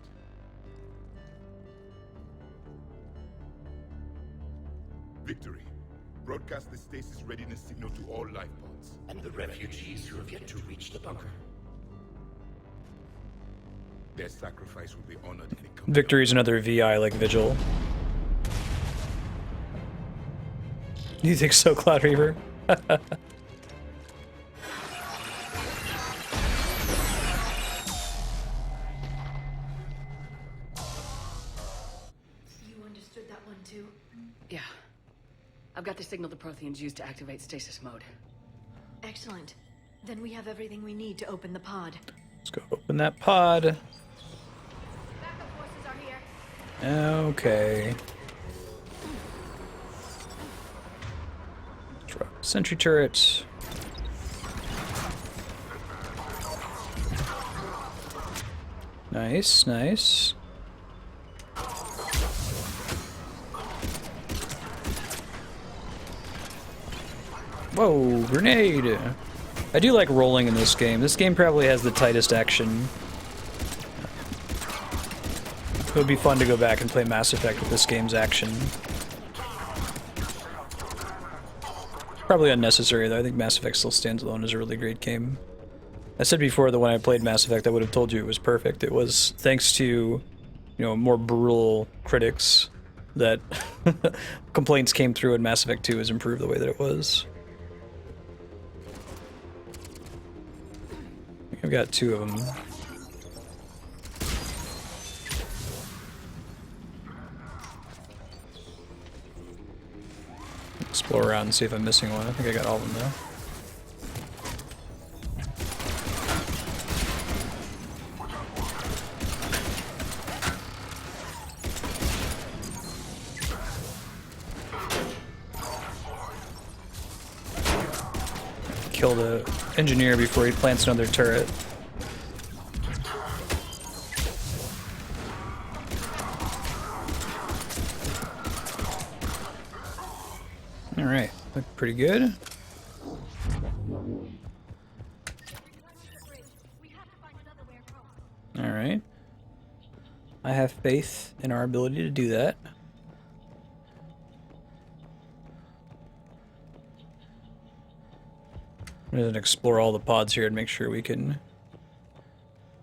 Victory. Broadcast the stasis readiness signal to all life pods. And the refugees who have yet to reach the bunker. Their sacrifice will be honored in the coming. Victory's another VI like Vigil. You think so, Cloud Reaver? Yeah. I've got the signal the Protheans use to activate stasis mode. Excellent. Then we have everything we need to open the pod. Let's go open that pod. Backup forces are here. Okay. Drop sentry turret. Nice, nice. Whoa, grenade! I do like rolling in this game. This game probably has the tightest action. It would be fun to go back and play Mass Effect with this game's action. Probably unnecessary though. I think Mass Effect still stands alone as a really great game. I said before that when I played Mass Effect I would have told you it was perfect. It was thanks to, you know, more brutal critics that complaints came through, and Mass Effect 2 has improved the way that it was. I've got 2 of them. Explore around and see if I'm missing one. I think I got all of them though. Kill the engineer before he plants another turret. Alright, look pretty good. Alright. I have faith in our ability to do that. I'm going to explore all the pods here and make sure we can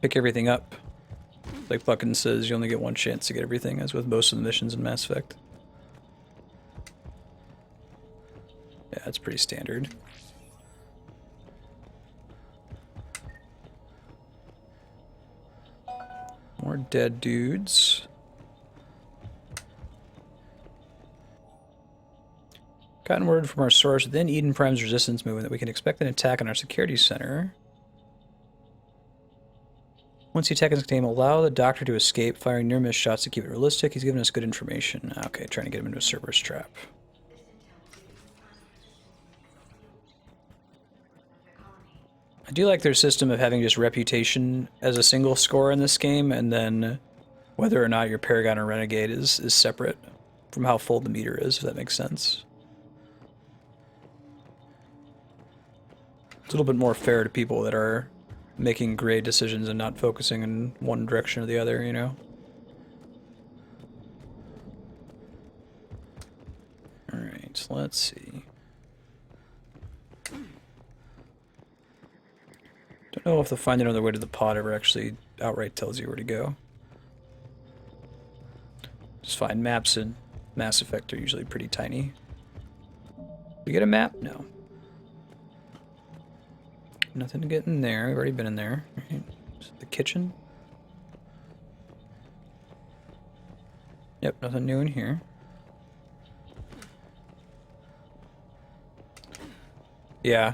pick everything up. Like Buckin says, you only get one chance to get everything, as with most of the missions in Mass Effect. Yeah, that's pretty standard. More dead dudes. Gotten word from our source within Eden Prime's resistance movement that we can expect an attack on our security center. Once the attack is contained, allow the doctor to escape, firing near-miss shots to keep it realistic. He's given us good information. Okay, trying to get him into a Cerberus trap. I do like their system of having just reputation as a single score in this game, and then whether or not you're Paragon or Renegade is separate from how full the meter is, if that makes sense. It's a little bit more fair to people that are making gray decisions and not focusing in one direction or the other, you know? Alright, let's see. Don't know if the find another way to the pod ever actually outright tells you where to go. Just find maps in Mass Effect are usually pretty tiny. We get a map? No. Nothing to get in there. We've already been in there. Right. The kitchen? Yep, nothing new in here. Yeah.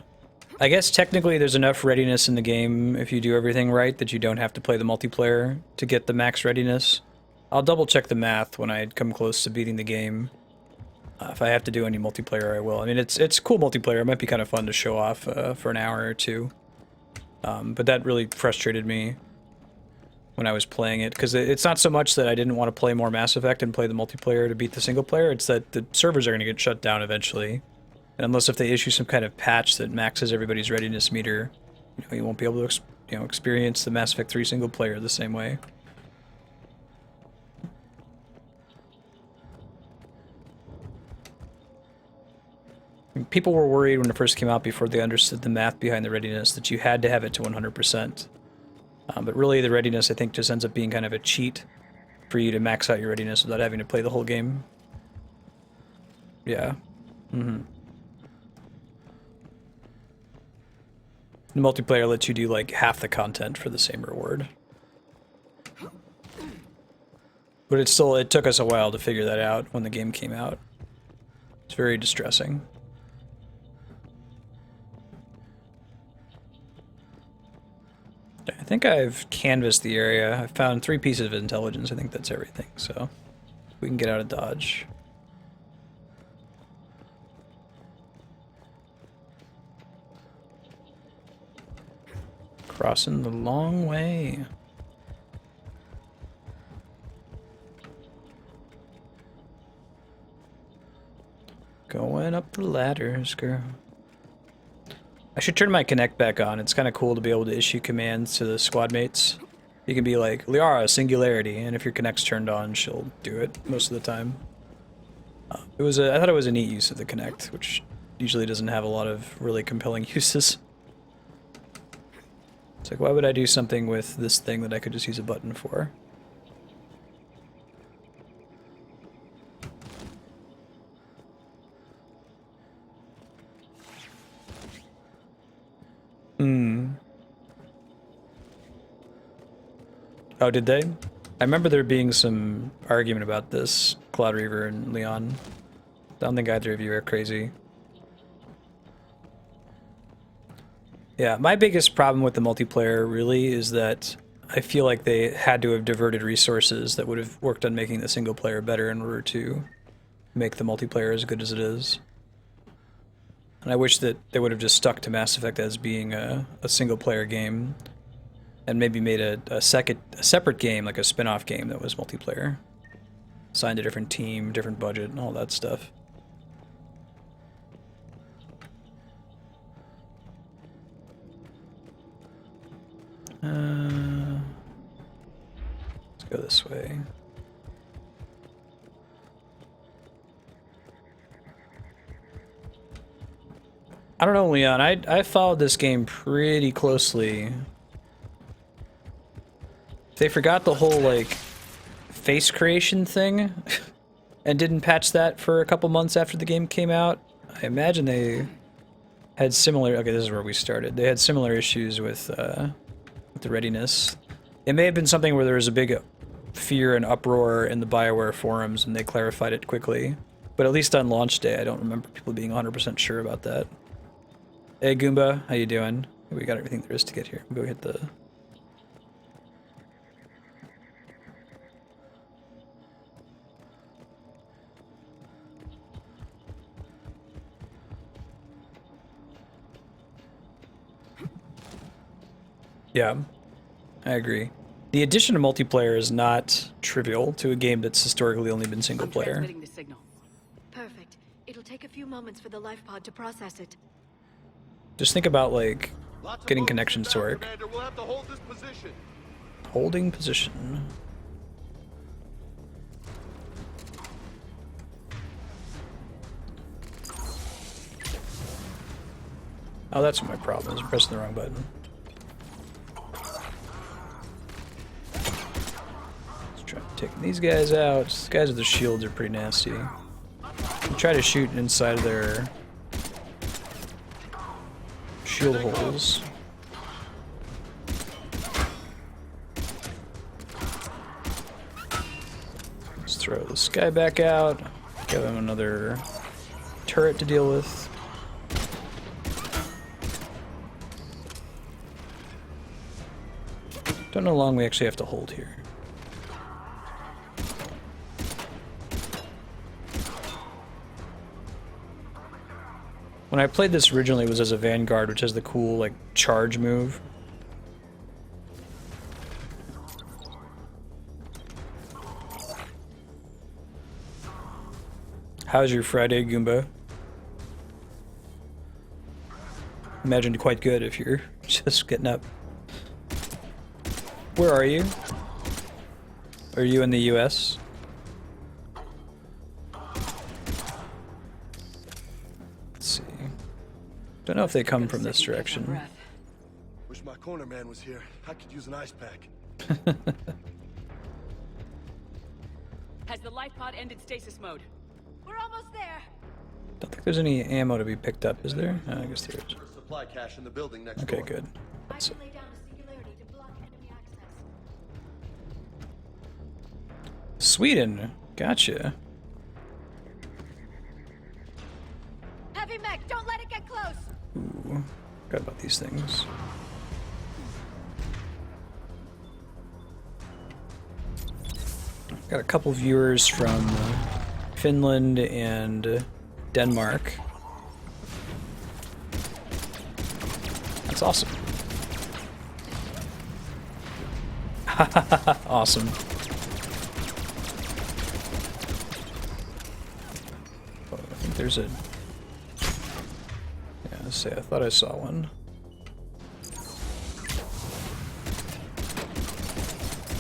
I guess technically there's enough readiness in the game if you do everything right that you don't have to play the multiplayer to get the max readiness. I'll double check the math when I come close to beating the game. If I have to do any multiplayer, I will. I mean, it's cool multiplayer. It might be kind of fun to show off for an hour or two. But that really frustrated me when I was playing it, because it's not so much that I didn't want to play more Mass Effect and play the multiplayer to beat the single player. It's that the servers are going to get shut down eventually. And unless if they issue some kind of patch that maxes everybody's readiness meter, you won't be able to experience the Mass Effect 3 single player the same way. People were worried when it first came out before they understood the math behind the readiness that you had to have it to 100%. But really the readiness I think just ends up being kind of a cheat for you to max out your readiness without having to play the whole game. Yeah. The multiplayer lets you do like half the content for the same reward. But it took us a while to figure that out when the game came out. It's very distressing. I think I've canvassed the area. I've found 3 pieces of intelligence. I think that's everything, so we can get out of Dodge. Crossing the long way. Going up the ladders, girl. I should turn my connect back on. It's kind of cool to be able to issue commands to the squad mates. You can be like, Liara, singularity, and if your connect's turned on, she'll do it most of the time. I thought it was a neat use of the connect, which usually doesn't have a lot of really compelling uses. It's like, why would I do something with this thing that I could just use a button for? Oh, did they? I remember there being some argument about this, Cloud Reaver and Leon. I don't think either of you are crazy. Yeah, my biggest problem with the multiplayer really is that I feel like they had to have diverted resources that would have worked on making the single player better in order to make the multiplayer as good as it is. And I wish that they would have just stuck to Mass Effect as being a single player game and maybe made a separate game, like a spin-off game that was multiplayer. Assigned a different team, different budget, and all that stuff. Let's go this way. I don't know, Leon. I followed this game pretty closely. They forgot the whole, like, face creation thing and didn't patch that for a couple months after the game came out. I imagine they had similar... Okay, this is where we started. They had similar issues with the readiness. It may have been something where there was a big fear and uproar in the BioWare forums and they clarified it quickly. But at least on launch day, I don't remember people being 100% sure about that. Hey, Goomba, how you doing? We got everything there is to get here. We'll go hit the... Yeah, I agree. The addition of multiplayer is not trivial to a game that's historically only been single player. Transmitting the signal. Perfect. It'll take a few moments for the life pod to process it. Just think about, like, getting connections to work. We'll have to hold this position. Holding position. Oh, that's my problem, is pressing the wrong button. Let's try taking these guys out. These guys with the shields are pretty nasty. Try to shoot inside of their shield holes. Let's throw this guy back out. Give him another turret to deal with. Don't know how long we actually have to hold here. When I played this originally, it was as a Vanguard, which has the cool, like, charge move. How's your Friday, Goomba? Imagine quite good if you're just getting up. Where are you? Are you in the US? Let's see. Don't know if they come from this direction. Wish my corner man was here. I could use an ice pack. Has the life pod ended stasis mode? We're almost there. Don't think there's any ammo to be picked up, is there? Oh, I guess there is. Supply cache in the building next Okay, door. good. I can lay down a singularity to block enemy access. Sweden. Gotcha. close. Ooh, forgot about these things. Got a couple viewers from Finland and Denmark. That's awesome. Awesome. Oh, I think there's a... Yeah, let's see, I thought I saw one.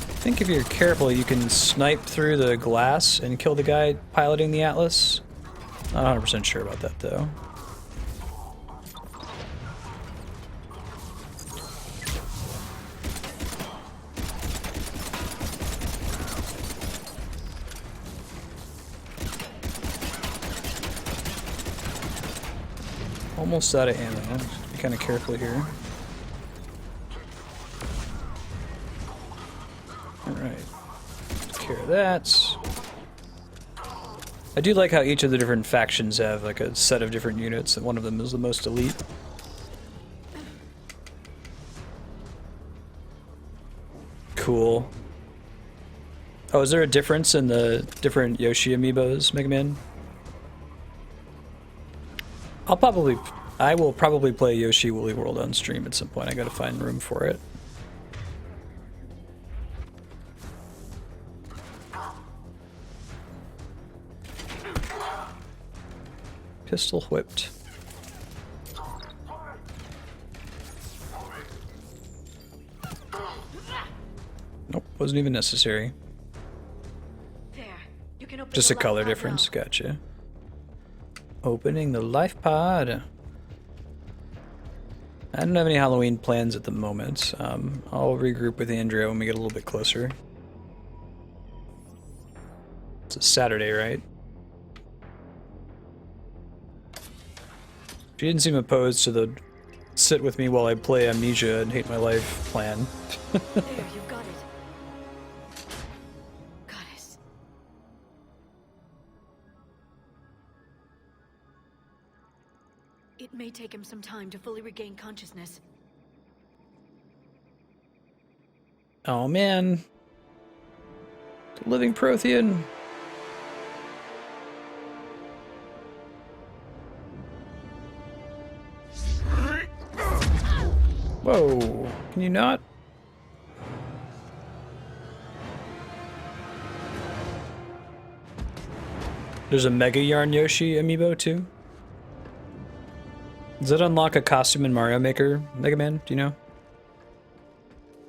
I think if you're careful, you can snipe through the glass and kill the guy piloting the Atlas. Not 100% sure about that, though. Almost out of ammo. Be kind of careful here. Alright. Take care of that. I do like how each of the different factions have like a set of different units, and one of them is the most elite. Cool. Oh, is there a difference in the different Yoshi amiibos, Mega Man? I will probably play Yoshi Woolly World on stream at some point. I gotta find room for it. Pistol whipped. Nope, wasn't even necessary. There. You can open Just the a color light pod difference, now. gotcha. Opening the life pod. I don't have any Halloween plans at the moment. I'll regroup with Andrea when we get a little bit closer. It's a Saturday, right? She didn't seem opposed to the sit with me while I play Amnesia and hate my life plan. There, you've got it. Goddess. It may take him some time to fully regain consciousness. Oh man. The living Prothean. Whoa, can you not? There's a Mega Yarn Yoshi amiibo too. Does it unlock a costume in Mario Maker, Mega Man? Do you know?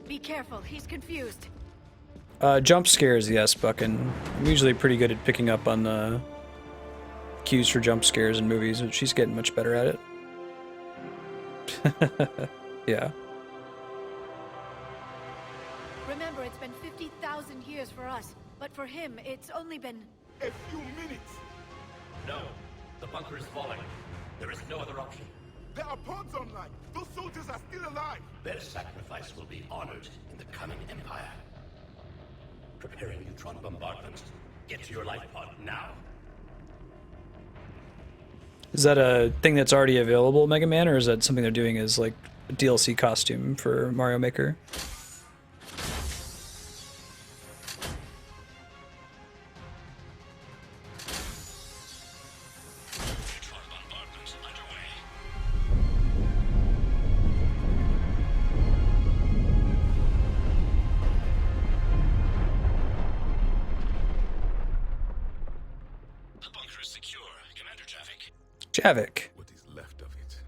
Be careful, he's confused. Jump scares, yes, Buckin. I'm usually pretty good at picking up on the cues for jump scares in movies, but she's getting much better at it. Yeah. Remember, it's been 50,000 years for us, but for him, it's only been... A few minutes. No, the bunker is falling. There is no other option. There are pods online. Those soldiers are still alive. Their sacrifice will be honored in the coming Empire. Preparing neutron bombardment. Get to your life pod now. Is that a thing that's already available, Mega Man, or is that something they're doing as like a DLC costume for Mario Maker? Neutron bombardment underway. The bunker is secure, Commander Javik. Javik. What is left of it?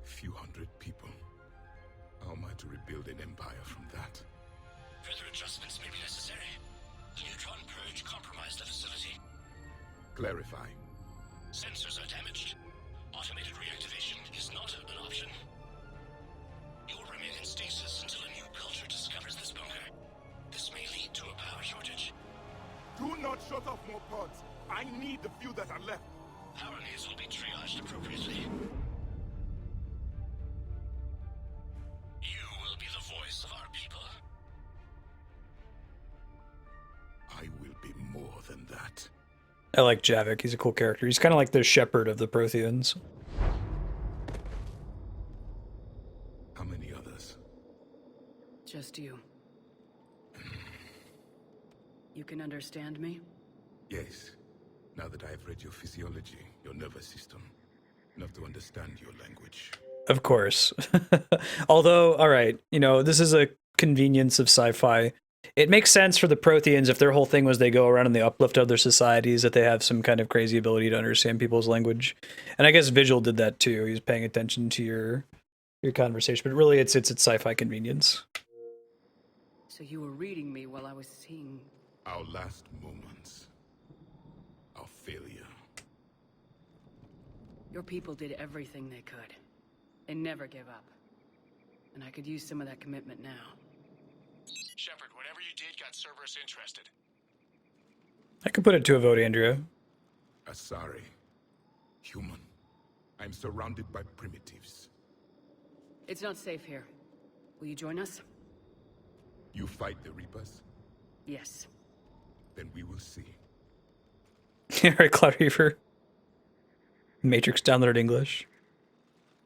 A few hundred people. How am I to rebuild an empire from that? Further adjustments may be necessary. The neutron purge compromised the facility. Clarify. Sensors are damaged. Automated reactivation is not an option. You will remain in stasis until a new culture discovers this bunker. This may lead to a power shortage. Do not shut off more pods. I need the few that are left. Power needs will be triaged appropriately. You will be the voice of our people. I will be more than that. I like Javik. He's a cool character. He's kind of like the shepherd of the Protheans. others? Just you. You can understand me? Yes. Now that I have read your physiology, your nervous system, enough to understand your language. Of course. Although, all right, you know, this is a convenience of sci-fi. It makes sense for the Protheans if their whole thing was they go around and they uplift other societies, that they have some kind of crazy ability to understand people's language. And I guess Vigil did that too. He was paying attention to your conversation, but really it's sci-fi convenience. So you were reading me while I was seeing... Our last moments. Our failure. Your people did everything they could. They never gave up. And I could use some of that commitment now. Shepard, whatever you did got Cerberus interested. I could put it to a vote, Andrea. Asari. Human. I'm surrounded by primitives. It's not safe here. Will you join us? You fight the Reapers? Yes. Then we will see. Alright, Cloud Reaver. Matrix downloaded English.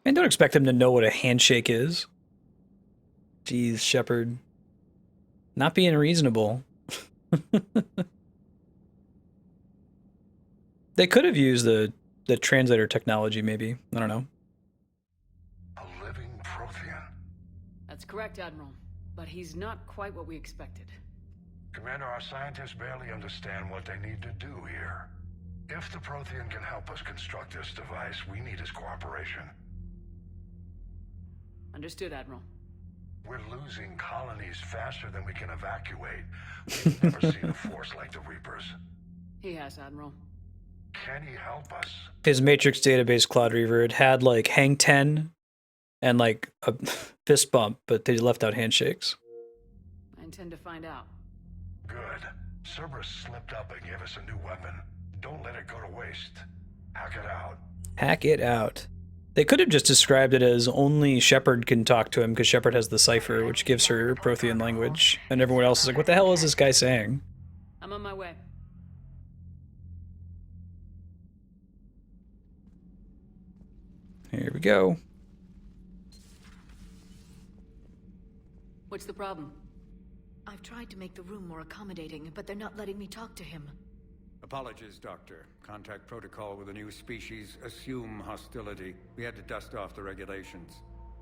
Man, don't expect him to know what a handshake is. Jeez, Shepard. Not being reasonable. They could have used the translator technology, maybe. I don't know. A living Prothean. That's correct, Admiral. But he's not quite what we expected. Commander, our scientists barely understand what they need to do here. If the Prothean can help us construct this device, we need his cooperation. Understood, Admiral. We're losing colonies faster than we can evacuate. We've never seen a force like the Reapers. He has, Admiral. Can he help us? His Matrix database, Cloud Reaver, it had like hang 10 and like a fist bump, but they left out handshakes. I intend to find out. Good. Cerberus slipped up and gave us a new weapon. Don't let it go to waste. Hack it out. Hack it out. They could have just described it as only Shepard can talk to him because Shepard has the cipher, which gives her Prothean language. And everyone else is like, what the hell is this guy saying? I'm on my way. Here we go. What's the problem? I've tried to make the room more accommodating, but they're not letting me talk to him. Apologies, Doctor. Contact protocol with a new species. Assume hostility. We had to dust off the regulations.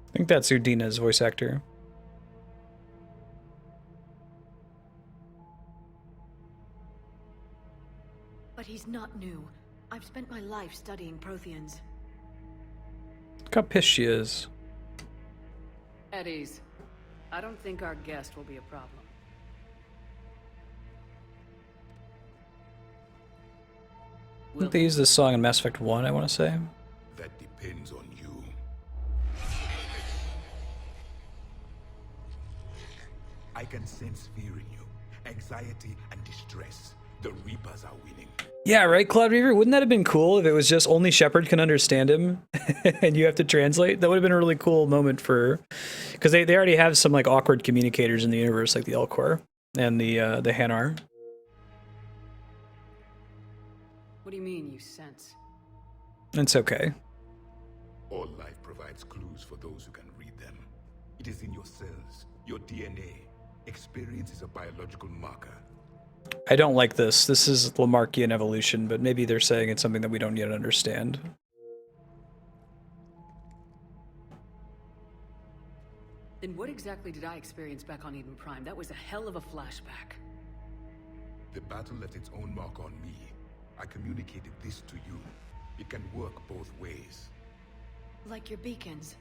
I think that's Udina's voice actor. But he's not new. I've spent my life studying Protheans. Look how pissed she is. At ease. I don't think our guest will be a problem. I think they used this song in Mass Effect 1, I want to say. That depends on you. I can sense fear in you, anxiety and distress. The Reapers are winning. Yeah, right, Cloud Reaver? Wouldn't that have been cool if it was just only Shepard can understand him and you have to translate? That would have been a really cool moment for... Because they already have some like awkward communicators in the universe, like the Elcor and the Hanar. What do you mean, you sense? It's okay. All life provides clues for those who can read them. It is in your cells, your DNA. Experience is a biological marker. I don't like this. This is Lamarckian evolution, but maybe they're saying it's something that we don't yet understand. Then what exactly did I experience back on Eden Prime? That was a hell of a flashback. The battle left its own mark on me. I communicated this to you. It can work both ways. Like your beacons.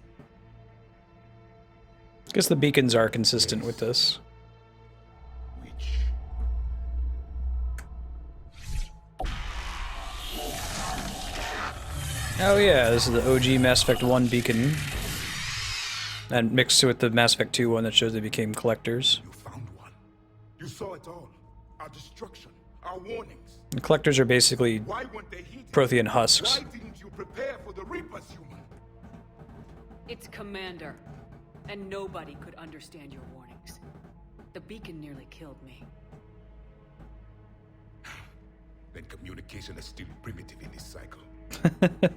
I guess the beacons are consistent with this. Which? Oh yeah, this is the OG Mass Effect 1 beacon. And mixed with the Mass Effect 2 one that shows they became collectors. You found one. You saw it all. Our destruction, our warnings. The collectors are basically Why weren't they heated? Prothean husks. Why didn't you prepare for the Reapers, human? It's Commander. And nobody could understand your warnings. The beacon nearly killed me. Then communication is still primitive in this cycle.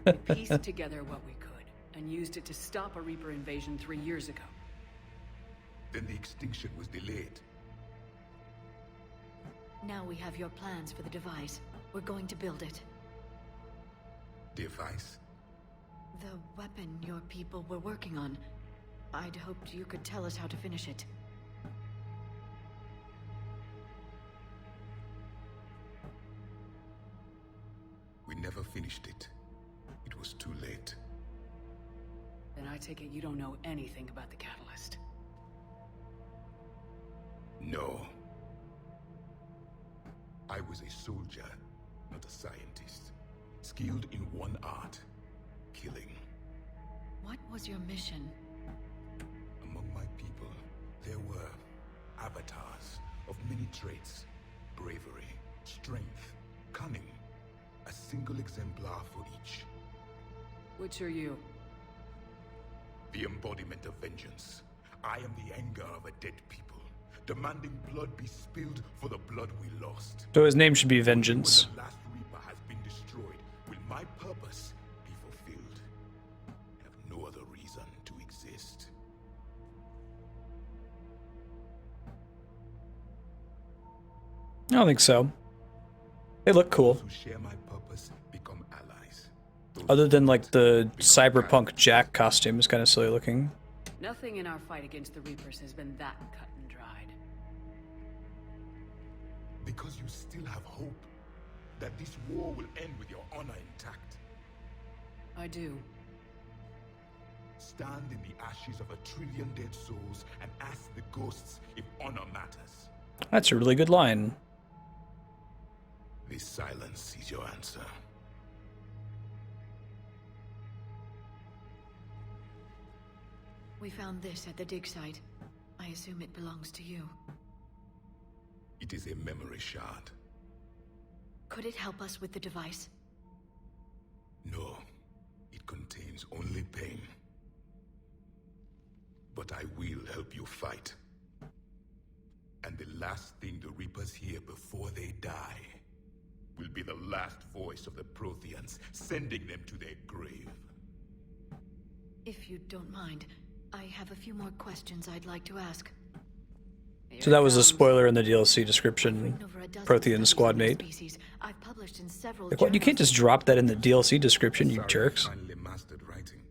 We pieced together what we could, and used it to stop a Reaper invasion 3 years ago. Then the extinction was delayed. Now we have your plans for the device. We're going to build it. Device? The weapon your people were working on. I'd hoped you could tell us how to finish it. We never finished it. It was too late. Then I take it you don't know anything about the catalyst. No. I was a soldier, not a scientist. Skilled in one art, killing. What was your mission? Among my people, there were avatars of many traits. Bravery, strength, cunning. A single exemplar for each. Which are you? The embodiment of vengeance. I am the anger of a dead people, demanding blood be spilled for the blood we lost. So his name should be Vengeance. When the last Reaper has been destroyed, will my purpose be fulfilled? I have no other reason to exist. I don't think so. They look cool. Those who share my purpose become allies. Those Other than who like fight the become cyberpunk allies. Jack costume is kind of silly looking. Nothing in our fight against the Reapers has been that cut and dried. Because you still have hope that this war will end with your honor intact. I do. Stand in the ashes of 1 trillion dead souls and ask the ghosts if honor matters. That's a really good line. This silence is your answer. We found this at the dig site. I assume it belongs to you. It is a memory shard. Could it help us with the device? No, it contains only pain. But I will help you fight. And the last thing the Reapers hear before they die will be the last voice of the Protheans, sending them to their grave. If you don't mind, I have a few more questions I'd like to ask. So that was a spoiler in the DLC description. Prothean squad mate. I've published in several Like, what? You can't just drop that in the DLC description, you jerks. Finally mastered writing.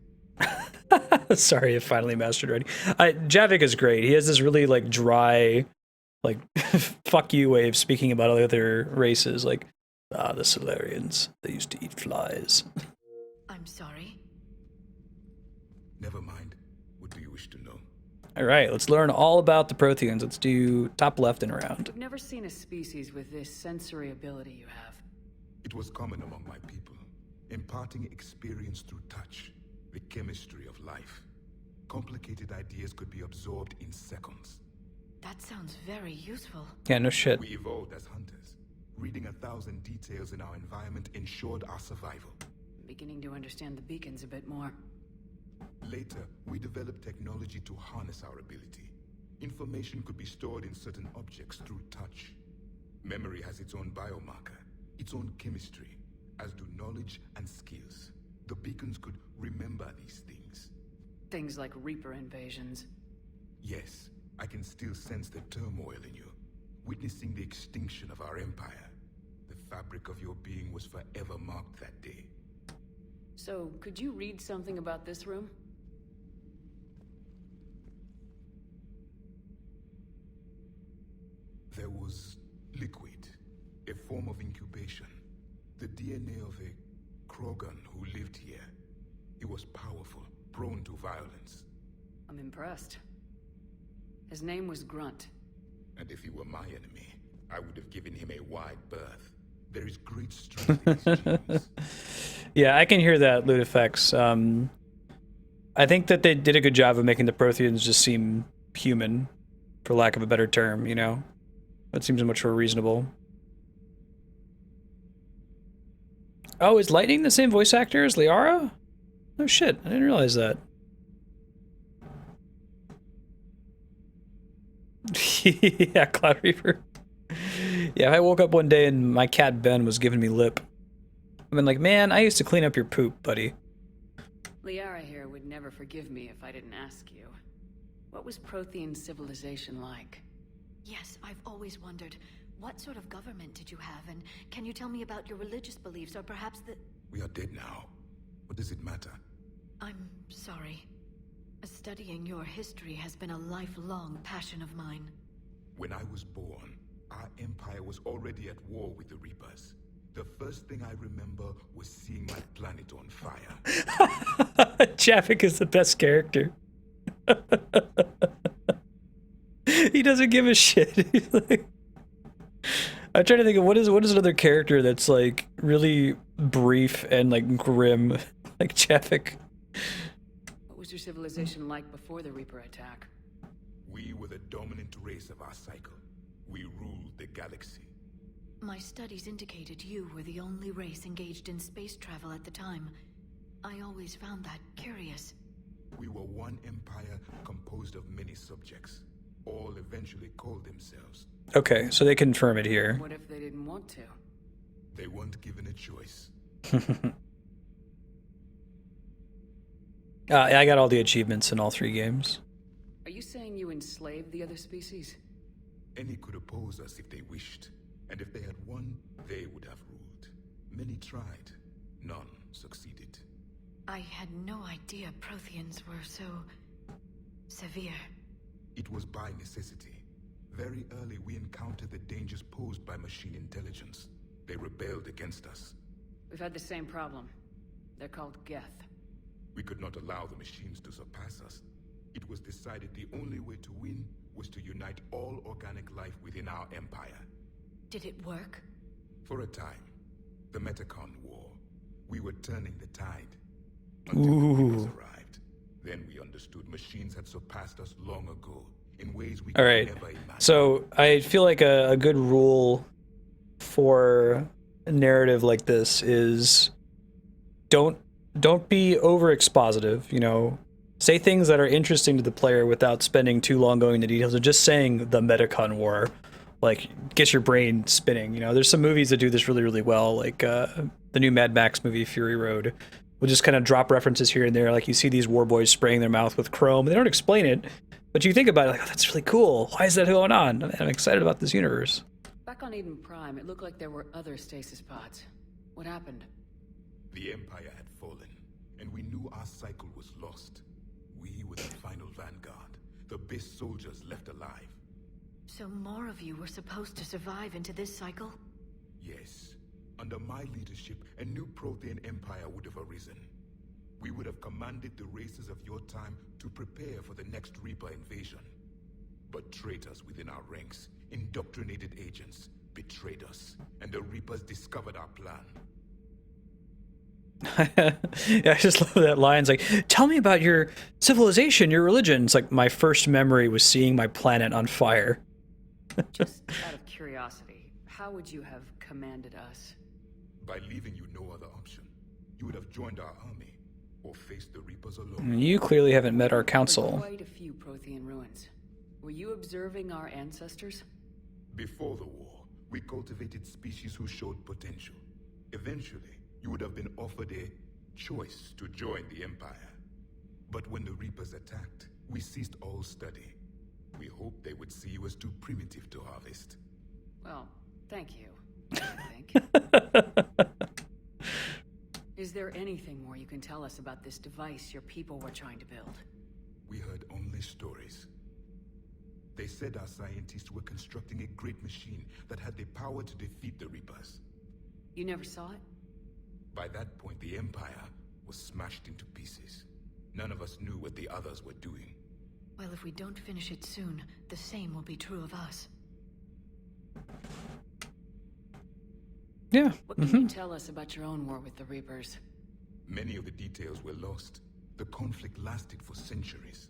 Sorry, I finally mastered writing. Javik is great. He has this really like dry, like fuck you way of speaking about all the other races. Like, the Solarians. They used to eat flies. I'm sorry. Never mind. What do you wish to know? All right, let's learn all about the Protheans. Let's do top left and around. I've never seen a species with this sensory ability you have. It was common among my people, imparting experience through touch, the chemistry of life. Complicated ideas could be absorbed in seconds. That sounds very useful. Yeah, no shit. We evolved as hunters. Reading 1,000 details in our environment ensured our survival. I'm beginning to understand the beacons a bit more. Later, we developed technology to harness our ability. Information could be stored in certain objects through touch. Memory has its own biomarker, its own chemistry, as do knowledge and skills. The beacons could remember these things. Things like Reaper invasions. Yes, I can still sense the turmoil in you, witnessing the extinction of our empire. The fabric of your being was forever marked that day. So, could you read something about this room? There was liquid, a form of incubation. The DNA of a Krogan who lived here. He was powerful, prone to violence. I'm impressed. His name was Grunt. And if he were my enemy, I would have given him a wide berth. There is great strength in his genes. Yeah, I can hear that, Ludifex. I think that they did a good job of making the Protheans just seem human, for lack of a better term, you know? That seems much more reasonable. Oh, is Lightning the same voice actor as Liara? Oh shit, I didn't realize that. Yeah, Cloud Reaper. Yeah, if I woke up one day and my cat Ben was giving me lip, I've been like, man, I used to clean up your poop, buddy. Liara here would never forgive me if I didn't ask you. What was Prothean civilization like? Yes, I've always wondered, what sort of government did you have, and can you tell me about your religious beliefs, or perhaps the... We are dead now. What does it matter? I'm sorry. Studying your history has been a lifelong passion of mine. When I was born, our empire was already at war with the Reapers. The first thing I remember was seeing my planet on fire. Javik is the best character. He doesn't give a shit. He's like... I'm trying to think of what is another character that's like really brief and like grim, like Javik. What was your civilization like before the Reaper attack? We were the dominant race of our cycle. We ruled the galaxy. My studies indicated you were the only race engaged in space travel at the time. I always found that curious. We were one empire composed of many subjects. All eventually called themselves. Okay, so they confirm it here. What if they didn't want to? They weren't given a choice. I got all the achievements in all 3 games. Are you saying you enslaved the other species? Any could oppose us if they wished. And if they had won, they would have ruled. Many tried. None succeeded. I had no idea Protheans were so... severe. It was by necessity. Very early we encountered the dangers posed by machine intelligence. They rebelled against us. We've had the same problem. They're called Geth. We could not allow the machines to surpass us. It was decided the only way to win was to unite all organic life within our empire. Did it work? For a time. The Metacon War. We were turning the tide. Until the Reapers arrived. Then we understood machines had surpassed us long ago. In ways we could never imagine. So I feel like a good rule for a narrative like this is don't be over expositive, you know. Say things that are interesting to the player without spending too long going into details, or just saying the Metacon War. Like, get your brain spinning, you know. There's some movies that do this really, really well, like the new Mad Max movie, Fury Road. We'll just kind of drop references here and there, like you see these war boys spraying their mouth with chrome. They don't explain it, but you think about it like, oh, that's really cool. Why is that going on? I'm excited about this universe. Back on Eden Prime, it looked like there were other stasis pods. What happened? The Empire had fallen, and we knew our cycle was lost. We were the final vanguard, the best soldiers left alive. So more of you were supposed to survive into this cycle? Yes. Under my leadership, a new Prothean empire would have arisen. We would have commanded the races of your time to prepare for the next Reaper invasion. But traitors within our ranks, indoctrinated agents, betrayed us, and the Reapers discovered our plan. Yeah, I just love that line. It's like, tell me about your civilization, your religion. It's like my first memory was seeing my planet on fire. Just out of curiosity, how would you have commanded us? By leaving you no other option. You would have joined our army, or faced the Reapers alone. You clearly haven't met our council. Quite a few Prothean ruins. Were you observing our ancestors? Before the war, we cultivated species who showed potential. Eventually, you would have been offered a choice to join the Empire. But when the Reapers attacked, we ceased all study. We hoped they would see you as too primitive to harvest. Well, thank you, I think. Is there anything more you can tell us about this device your people were trying to build? We heard only stories. They said our scientists were constructing a great machine that had the power to defeat the Reapers. You never saw it? By that point, the Empire was smashed into pieces. None of us knew what the others were doing. Well, if we don't finish it soon, the same will be true of us. Yeah. What can you tell us about your own war with the Reapers? Many of the details were lost. The conflict lasted for centuries.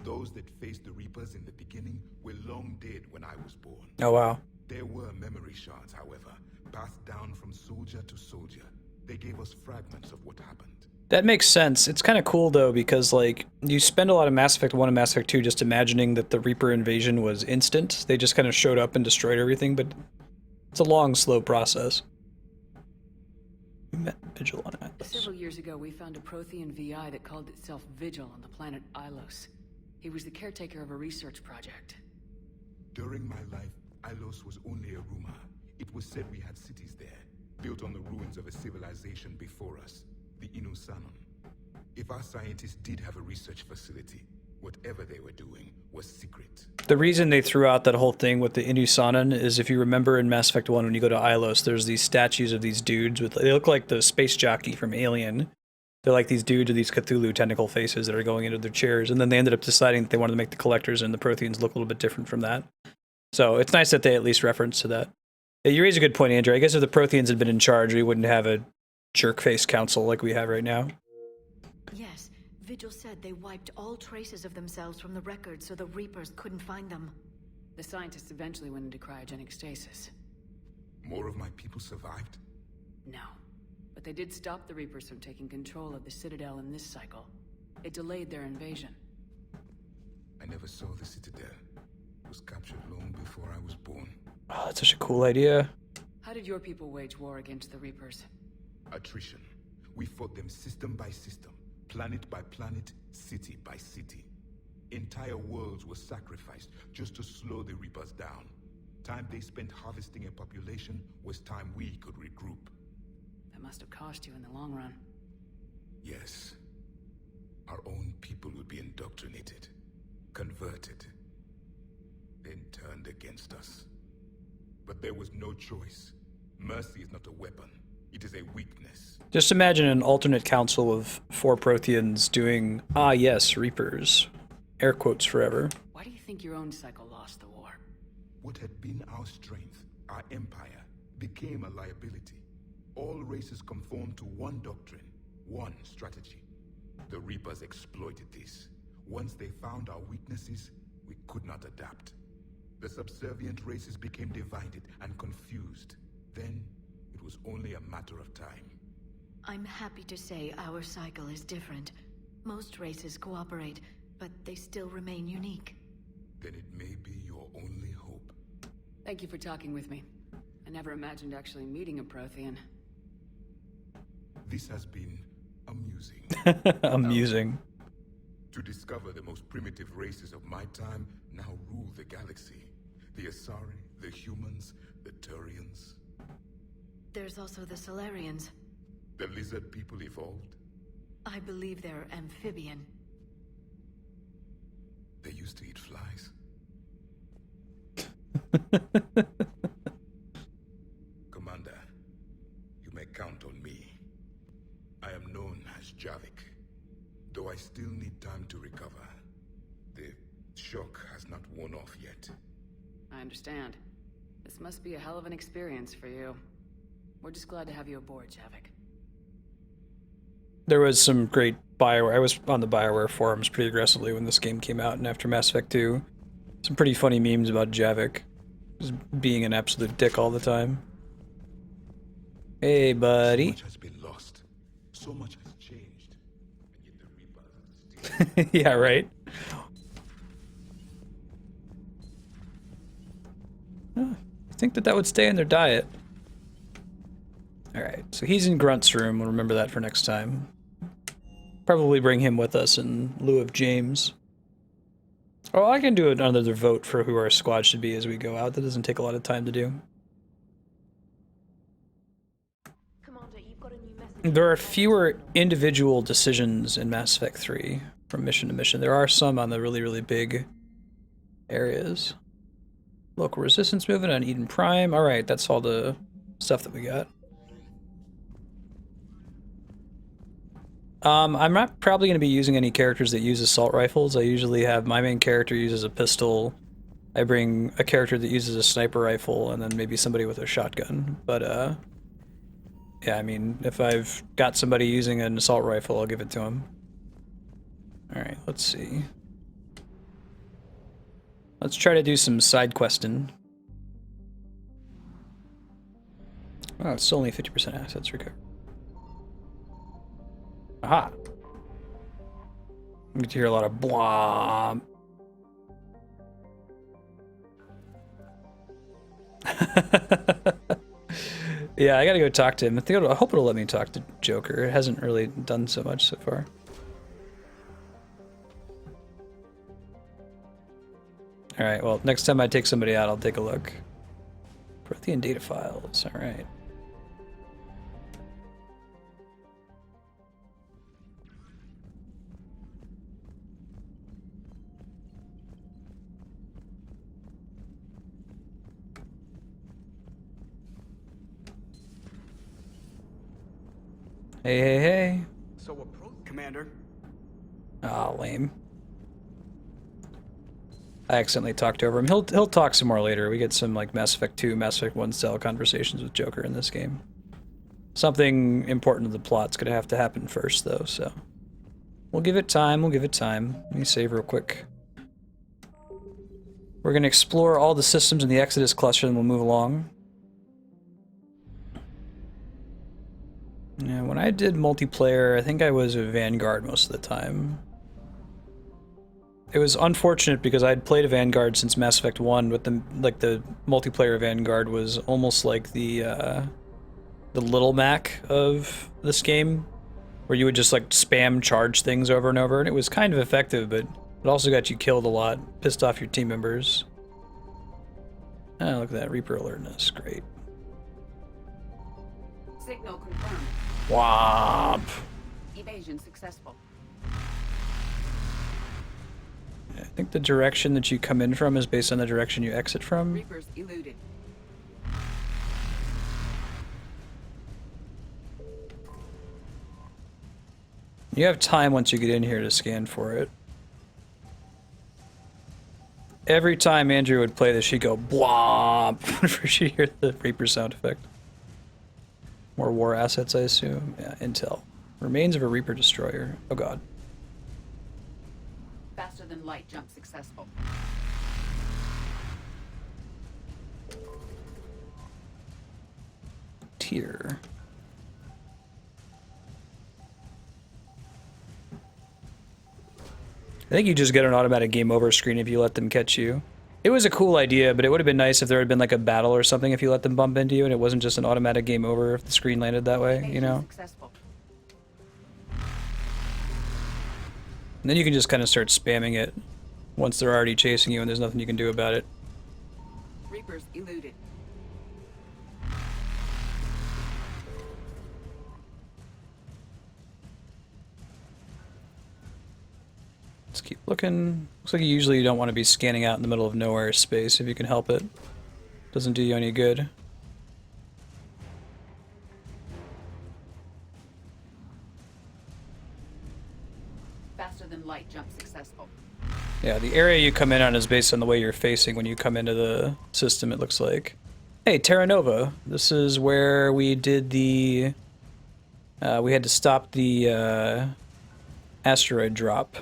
Those that faced the Reapers in the beginning were long dead when I was born. Oh, wow. There were memory shards, however, passed down from soldier to soldier. They gave us fragments of what happened. That makes sense. It's kind of cool, though, because, like, you spend a lot of Mass Effect 1 and Mass Effect 2 just imagining that the Reaper invasion was instant. They just kind of showed up and destroyed everything, but it's a long, slow process. We met Vigil on Atlas. Several years ago, we found a Prothean VI that called itself Vigil on the planet Ilos. He was the caretaker of a research project. During my life, Ilos was only a rumor. It was said we had cities there, built on the ruins of a civilization before us, the Inusanon. If our scientists did have a research facility, whatever they were doing was secret. The reason they threw out that whole thing with the Inusanon is, if you remember in Mass Effect 1, when you go to Ilos, there's these statues of these dudes with, they look like the space jockey from Alien. They're like these dudes with these Cthulhu tentacle faces that are going into their chairs, and then they ended up deciding that they wanted to make the collectors and the Protheans look a little bit different from that. So it's nice that they at least reference to that. Yeah, you raise a good point, Andrew. I guess if the Protheans had been in charge, we wouldn't have a jerk-face council like we have right now. Yes, Vigil said they wiped all traces of themselves from the records so the Reapers couldn't find them. The scientists eventually went into cryogenic stasis. More of my people survived? No. But they did stop the Reapers from taking control of the Citadel in this cycle. It delayed their invasion. I never saw the Citadel. It was captured long before I was born. Oh, that's such a cool idea. How did your people wage war against the Reapers? Attrition. We fought them system by system, planet by planet, city by city. Entire worlds were sacrificed just to slow the Reapers down. Time they spent harvesting a population was time we could regroup. That must have cost you in the long run. Yes. Our own people would be indoctrinated, converted, then turned against us. But there was no choice. Mercy is not a weapon. It is a weakness. Just imagine an alternate council of 4 Protheans doing, ah yes, Reapers. Air quotes forever. Why do you think your own cycle lost the war? What had been our strength, our empire, became a liability. All races conformed to one doctrine, one strategy. The Reapers exploited this. Once they found our weaknesses, we could not adapt. The subservient races became divided and confused. Then, it was only a matter of time. I'm happy to say our cycle is different. Most races cooperate, but they still remain unique. Then it may be your only hope. Thank you for talking with me. I never imagined actually meeting a Prothean. This has been amusing. Amusing. To discover the most primitive races of my time now rule the galaxy. The Asari, the humans, the Turians. There's also the Solarians. The lizard people evolved. I believe they're amphibian. They used to eat flies. Commander, you may count on me. I am known as Javik, though I still need time to recover. The shock has not worn off yet. I understand. This must be a hell of an experience for you. We're just glad to have you aboard, Javik. There was some great BioWare. I was on the BioWare forums pretty aggressively when this game came out, and after Mass Effect 2, some pretty funny memes about Javik just being an absolute dick all the time. Hey, buddy. So much has been lost. So much has changed. And yet the Reapers still... Yeah, right? I think that would stay in their diet. Alright, so he's in Grunt's room. We'll remember that for next time. Probably bring him with us in lieu of James. Oh, I can do another vote for who our squad should be as we go out. That doesn't take a lot of time to do. Commander, you've got a new message. There are fewer individual decisions in Mass Effect 3 from mission to mission. There are some on the really, really big areas. Local resistance movement on Eden Prime. Alright, that's all the stuff that we got. I'm not probably going to be using any characters that use assault rifles. I usually have my main character uses a pistol. I bring a character that uses a sniper rifle, and then maybe somebody with a shotgun. But, yeah, I mean, if I've got somebody using an assault rifle, I'll give it to him. Alright, let's see. Let's try to do some side questing. Oh, it's only 50% assets recovered. Aha! You get to hear a lot of blah. Yeah, I gotta go talk to him. I hope it'll let me talk to Joker. It hasn't really done so much so far. Alright, well, next time I take somebody out, I'll take a look. Prothean data files, alright. Hey, hey, hey. So Commander. Ah, lame. I accidentally talked over him. He'll talk some more later. We get some like Mass Effect 2, Mass Effect 1 style conversations with Joker in this game. Something important to the plot's gonna have to happen first though, so we'll give it time, we'll give it time. Let me save real quick. We're gonna explore all the systems in the Exodus cluster and we'll move along. Yeah, when I did multiplayer, I think I was a Vanguard most of the time. It was unfortunate because I'd played a Vanguard since Mass Effect 1, but the multiplayer Vanguard was almost like the Little Mac of this game, where you would just like spam charge things over and over, and it was kind of effective, but it also got you killed a lot, pissed off your team members. Ah, look at that Reaper alertness, great. Signal confirmed. Womp. Evasion successful. I think the direction that you come in from is based on the direction you exit from. Reapers eluded. You have time once you get in here to scan for it. Every time Andrew would play this, she'd go blomp whenever she hear the Reaper sound effect. More war assets, I assume. Yeah, intel. Remains of a Reaper destroyer. Oh god. Faster than light jump successful. Tier. I think you just get an automatic game over screen if you let them catch you. It was a cool idea, but it would have been nice if there had been like a battle or something if you let them bump into you and it wasn't just an automatic game over if the screen landed that way, you know? And then you can just kind of start spamming it once they're already chasing you and there's nothing you can do about it. Reapers eluded. Let's keep looking. Looks like you usually don't want to be scanning out in the middle of nowhere space if you can help it. Doesn't do you any good. Faster than light jump successful. Yeah, the area you come in on is based on the way you're facing when you come into the system, it looks like. Hey, Terra Nova. This is where we did the... we had to stop the asteroid drop.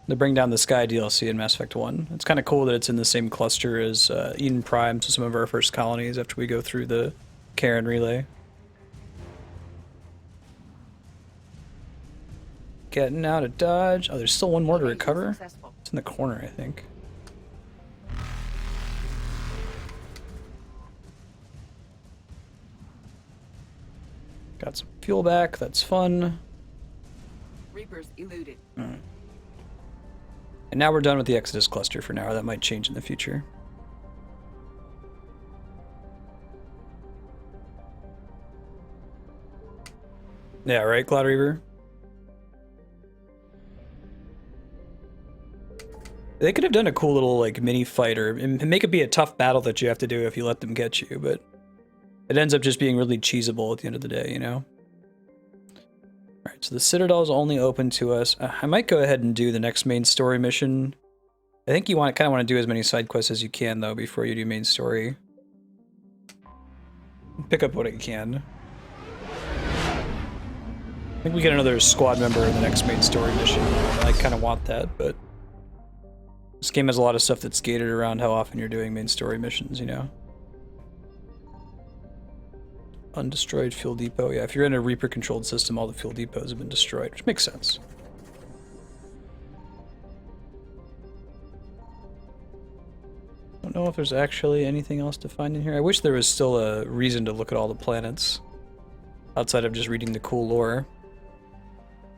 The Bring Down the Sky DLC in Mass Effect 1. It's kind of cool that it's in the same cluster as Eden Prime, so some of our first colonies after we go through the Karen relay. Getting out of dodge. Oh, there's still one more to recover? It's in the corner, I think. Got some fuel back, that's fun. Reapers eluded. Alright. And now we're done with the Exodus cluster for now, or that might change in the future. Yeah, right, Cloud Reaver? They could have done a cool little like mini fighter and make it be a tough battle that you have to do if you let them get you, but it ends up just being really cheesable at the end of the day, you know? Alright, so the Citadel is only open to us. I might go ahead and do the next main story mission. I think you kind of want to do as many side quests as you can, though, before you do main story. Pick up what I can. I think we get another squad member in the next main story mission. I kind of want that, but... This game has a lot of stuff that's gated around how often you're doing main story missions, you know? Undestroyed fuel depot. Yeah, if you're in a Reaper-controlled system, all the fuel depots have been destroyed, which makes sense. Don't know if there's actually anything else to find in here. I wish there was still a reason to look at all the planets outside of just reading the cool lore.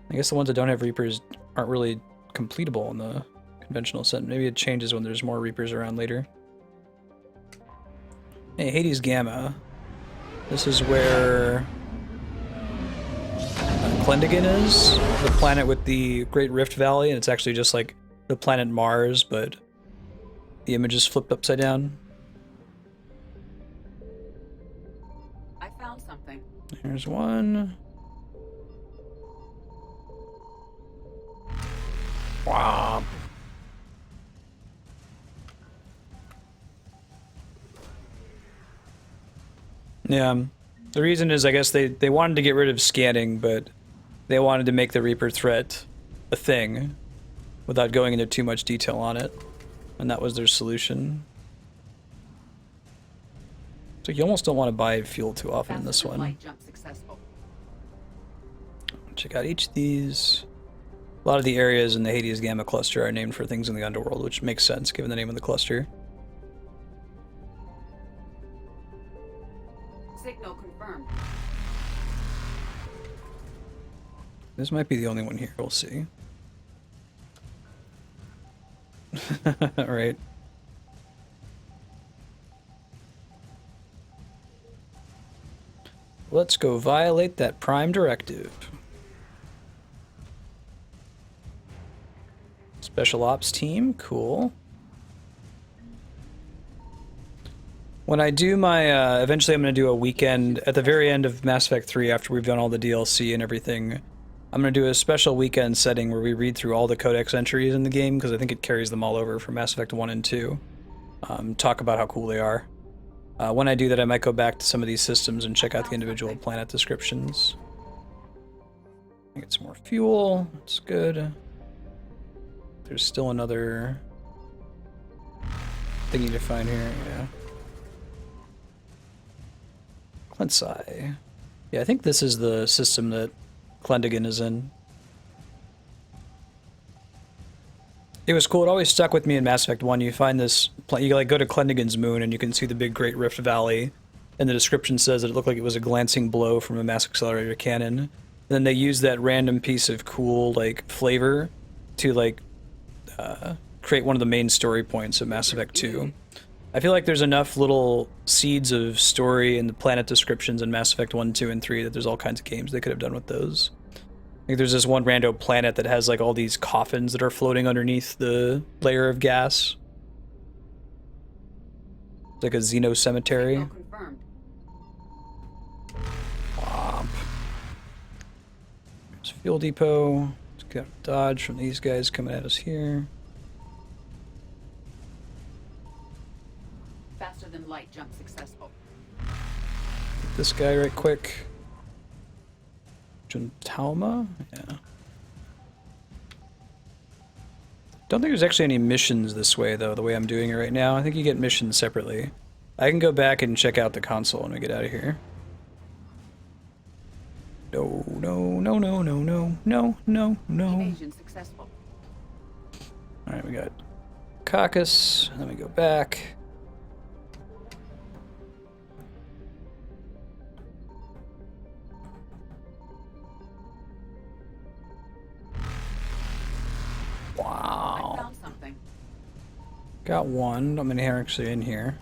I guess the ones that don't have Reapers aren't really completable in the conventional set. Maybe it changes when there's more Reapers around later. Hey, Hades Gamma. This is where Clendigan is, the planet with the Great Rift Valley, and it's actually just like the planet Mars, but the image is flipped upside down. I found something. Here's one. Wow. Yeah. The reason is, I guess, they wanted to get rid of scanning, but they wanted to make the Reaper threat a thing without going into too much detail on it. And that was their solution. So you almost don't want to buy fuel too often in this one. Check out each of these. A lot of the areas in the Hades Gamma cluster are named for things in the underworld, which makes sense given the name of the cluster. Signal confirmed. This might be the only one here, we'll see. Alright. Let's go violate that Prime Directive. Special Ops team, cool. When I do my, eventually I'm going to do a weekend, at the very end of Mass Effect 3, after we've done all the DLC and everything, I'm going to do a special weekend setting where we read through all the codex entries in the game, because I think it carries them all over from Mass Effect 1 and 2. Talk about how cool they are. When I do that, I might go back to some of these systems and check out the individual planet descriptions. Get some more fuel, that's good. There's still another thingy to find here, yeah. Clensai. Yeah, I think this is the system that Clendigan is in. It was cool. It always stuck with me in Mass Effect 1. You find this, you like go to Clendigan's moon and you can see the big Great Rift Valley, and the description says that it looked like it was a glancing blow from a mass accelerator cannon. And then they use that random piece of cool like flavor to like create one of the main story points of Mass Effect 2. I feel like there's enough little seeds of story in the planet descriptions in Mass Effect 1, 2, and 3 that there's all kinds of games they could have done with those. I think there's this one rando planet that has like all these coffins that are floating underneath the layer of gas. It's like a Xeno cemetery. Womp. There's a fuel depot. Let's get a dodge from these guys coming at us here. Faster than light jump successful. Get this guy right quick. Juntalma? Yeah. Don't think there's actually any missions this way, though, the way I'm doing it right now. I think you get missions separately. I can go back and check out the console when we get out of here. No, no, no, no, no, no, no, no, no. Evasion successful. Alright, we got Caucus, and then we go back. Wow. I found something. Got one. How many are actually in here?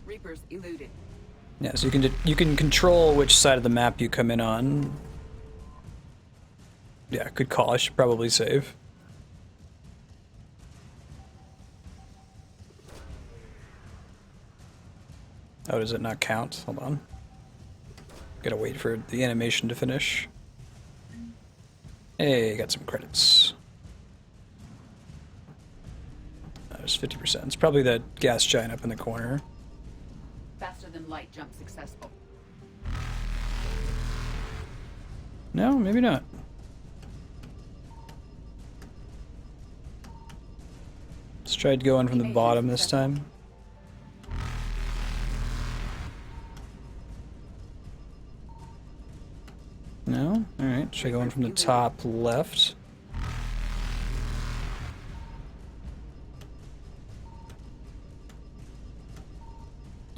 Reapers eluded. Yeah, so you can control which side of the map you come in on. Yeah, good call. I should probably save. Oh, does it not count? Hold on. Gotta wait for the animation to finish. Hey, got some credits. There's 50%. It's probably that gas giant up in the corner. Faster than light jump successful. No, maybe not. Let's try going from the bottom this time. No? Alright, try going from the top left.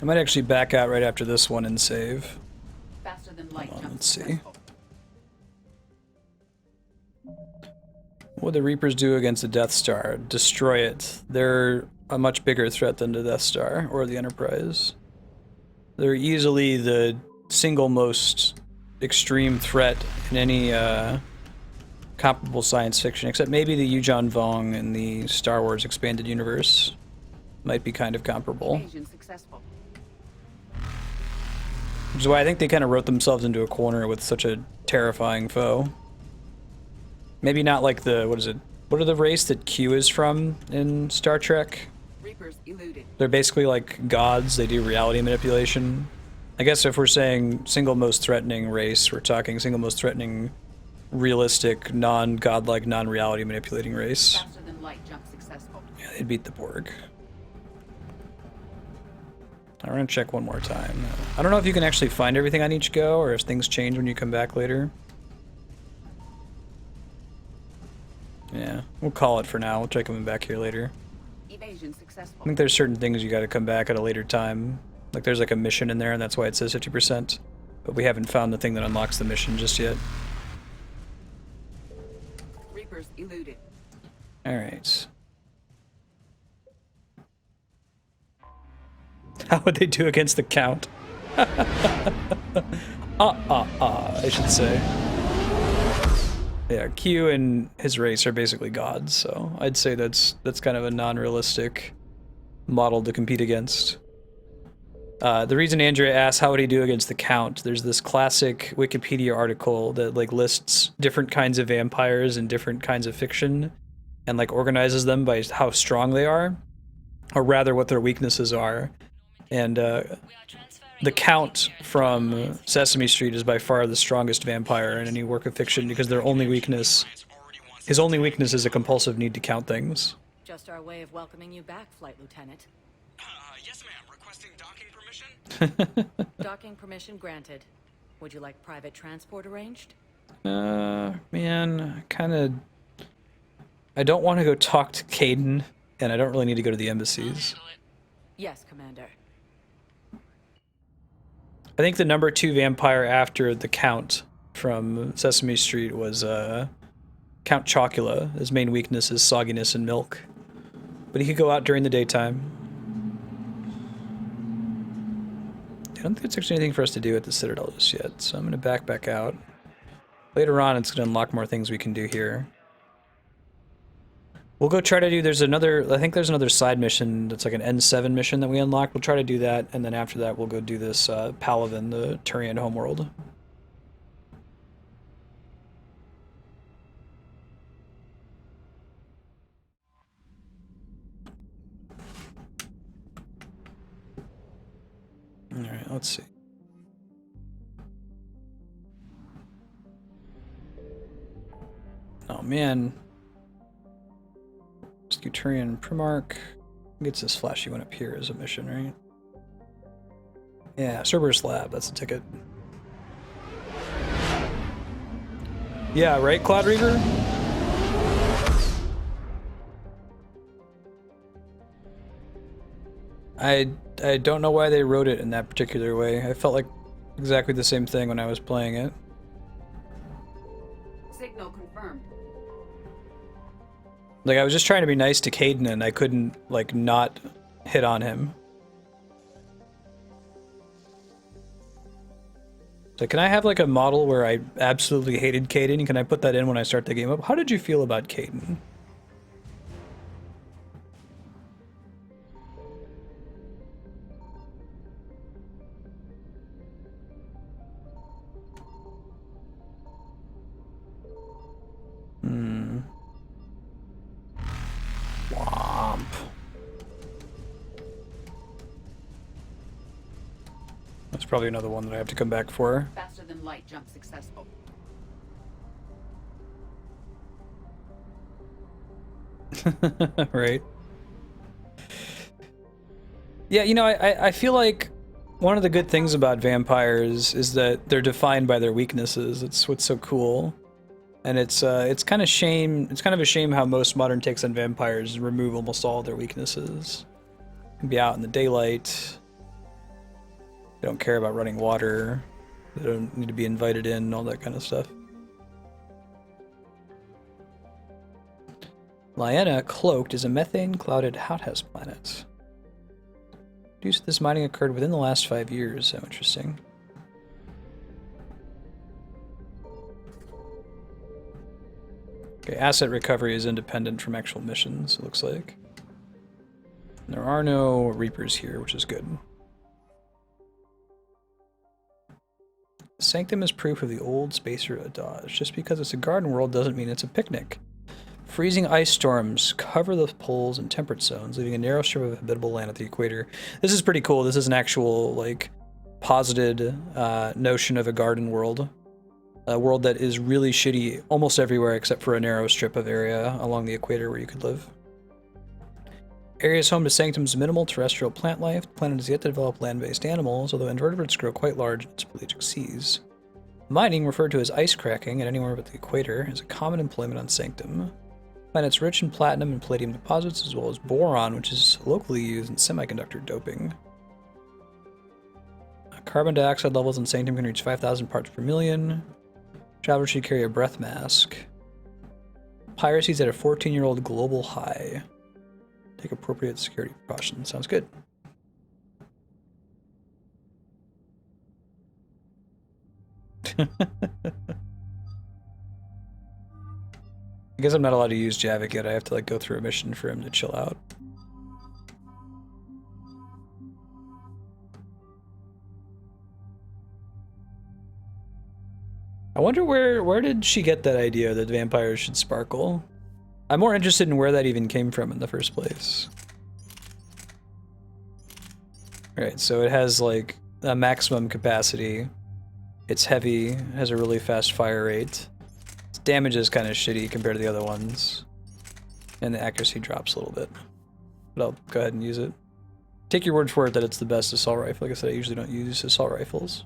I might actually back out right after this one and save. Faster than light Hold on, jump let's see. What would the Reapers do against the Death Star? Destroy it. They're a much bigger threat than the Death Star or the Enterprise. They're easily the single most extreme threat in any comparable science fiction, except maybe the Yuuzhan Vong in the Star Wars Expanded Universe might be kind of comparable. Which is why I think they kind of wrote themselves into a corner with such a terrifying foe. Maybe not like the, what is it? What are the race that Q is from in Star Trek? Reapers eluded. They're basically like gods, they do reality manipulation. I guess if we're saying single most threatening race, we're talking single most threatening, realistic, non-godlike, non-reality manipulating race. Faster than light jump successful. Yeah, they'd beat the Borg. I'm gonna check one more time. I don't know if you can actually find everything on each go, or if things change when you come back later. Yeah, we'll call it for now. We'll try coming back here later. Evasion successful. I think there's certain things you gotta come back at a later time. Like there's like a mission in there, and that's why it says 50%. But we haven't found the thing that unlocks the mission just yet. Reapers eluded. Alright. How would they do against the Count? I should say. Yeah, Q and his race are basically gods, so I'd say that's kind of a non-realistic model to compete against. The reason Andrea asks how would he do against the Count, there's this classic Wikipedia article that like lists different kinds of vampires and different kinds of fiction and like organizes them by how strong they are, or rather what their weaknesses are. And the Count from Sesame Street is by far the strongest vampire in any work of fiction because their only weakness, his only weakness is a compulsive need to count things. Just our way of welcoming you back, Flight Lieutenant. Yes, ma'am. Requesting docking permission? Docking permission granted. Would you like private transport arranged? Man, I don't want to go talk to Caden, and I don't really need to go to the embassies. Yes, Commander. I think the number 2 vampire after the Count from Sesame Street was Count Chocula. His main weakness is sogginess and milk. But he could go out during the daytime. I don't think there's anything for us to do at the Citadel just yet, so I'm going to back out. Later on, it's going to unlock more things we can do here. We'll go try to do, I think there's another side mission that's like an N7 mission that we unlocked. We'll try to do that, and then after that we'll go do this Palaven, the Turian homeworld. Alright, let's see. Oh man. Turian Primarch gets this flashy one up here as a mission, right? Yeah, Cerberus Lab, that's the ticket. Yeah, right, Cloud Reaver? I don't know why they wrote it in that particular way. I felt like exactly the same thing when I was playing it. Signal confirmed. Like, I was just trying to be nice to Caden and I couldn't, like, not hit on him. So can I have, like, a model where I absolutely hated Caden? Can I put that in when I start the game up? How did you feel about Caden? Womp. That's probably another one that I have to come back for. Faster than light jump successful. Right. Yeah, you know, I feel like one of the good things about vampires is that they're defined by their weaknesses. It's what's so cool. And it's kind of a shame how most modern takes on vampires remove almost all their weaknesses. They can be out in the daylight. They don't care about running water. They don't need to be invited in, all that kind of stuff. Liana, cloaked, is a methane-clouded hothouse planet. Use of this mining occurred within the last 5 years. So interesting. Okay, asset recovery is independent from actual missions, it looks like. And there are no Reapers here, which is good. Sanctum is proof of the old spacer adage. Just because it's a garden world doesn't mean it's a picnic. Freezing ice storms cover the poles and temperate zones, leaving a narrow strip of habitable land at the equator. This is pretty cool. This is an actual, like, posited notion of a garden world. A world that is really shitty almost everywhere except for a narrow strip of area along the equator where you could live. Area is home to Sanctum's minimal terrestrial plant life. The planet has yet to develop land-based animals, although invertebrates grow quite large in its pelagic seas. Mining, referred to as ice cracking at anywhere but the equator, is a common employment on Sanctum. The planet's rich in platinum and palladium deposits, as well as boron, which is locally used in semiconductor doping. Carbon dioxide levels in Sanctum can reach 5,000 parts per million. Travelers should carry a breath mask. Piracy is at a 14-year-old global high. Take appropriate security precautions. Sounds good. I guess I'm not allowed to use Javik yet. I have to like go through a mission for him to chill out. I wonder where did she get that idea that vampires should sparkle? I'm more interested in where that even came from in the first place. Alright, so it has like a maximum capacity. It's heavy, has a really fast fire rate. Its damage is kind of shitty compared to the other ones. And the accuracy drops a little bit. But I'll go ahead and use it. Take your word for it that it's the best assault rifle. Like I said, I usually don't use assault rifles.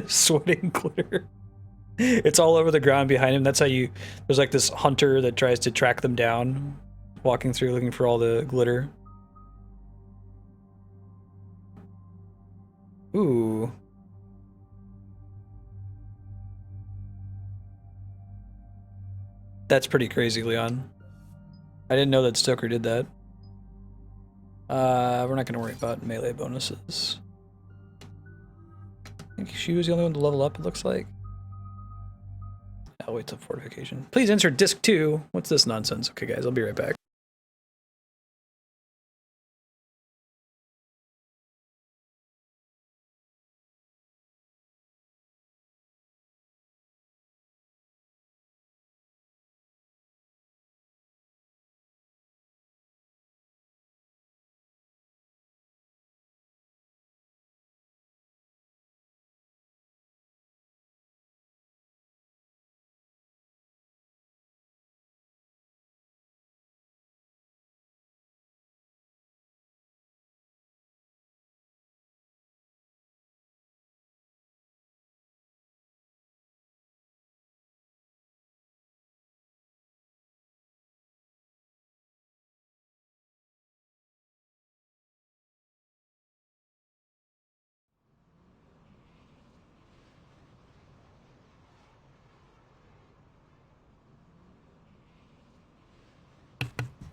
Sweating glitter. It's all over the ground behind him. That's how you... There's like this hunter that tries to track them down, walking through looking for all the glitter. Ooh. That's pretty crazy, Leon. I didn't know that Stoker did that. We're not going to worry about melee bonuses. I think she was the only one to level up, it looks like. I'll wait till fortification. Please insert disc 2. What's this nonsense? Okay, guys, I'll be right back.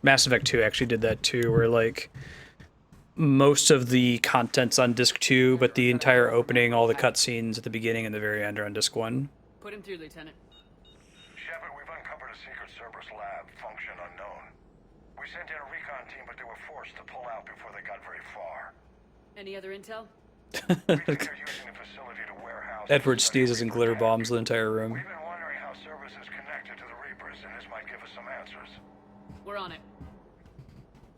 Mass Effect 2 actually did that too, where like most of the content's on disc 2, but the entire opening, all the cutscenes at the beginning and the very end are on disc 1. Put him through, Lieutenant. Shepard, we've uncovered a secret Cerberus lab, function unknown. We sent in a recon team, but they were forced to pull out before they got very far. Any other intel? We think they're using the facility to warehouse... Edward sneezes and glitter bombs the entire room. We've been wondering how Cerberus is connected to the Reapers, and this might give us some answers. We're on it.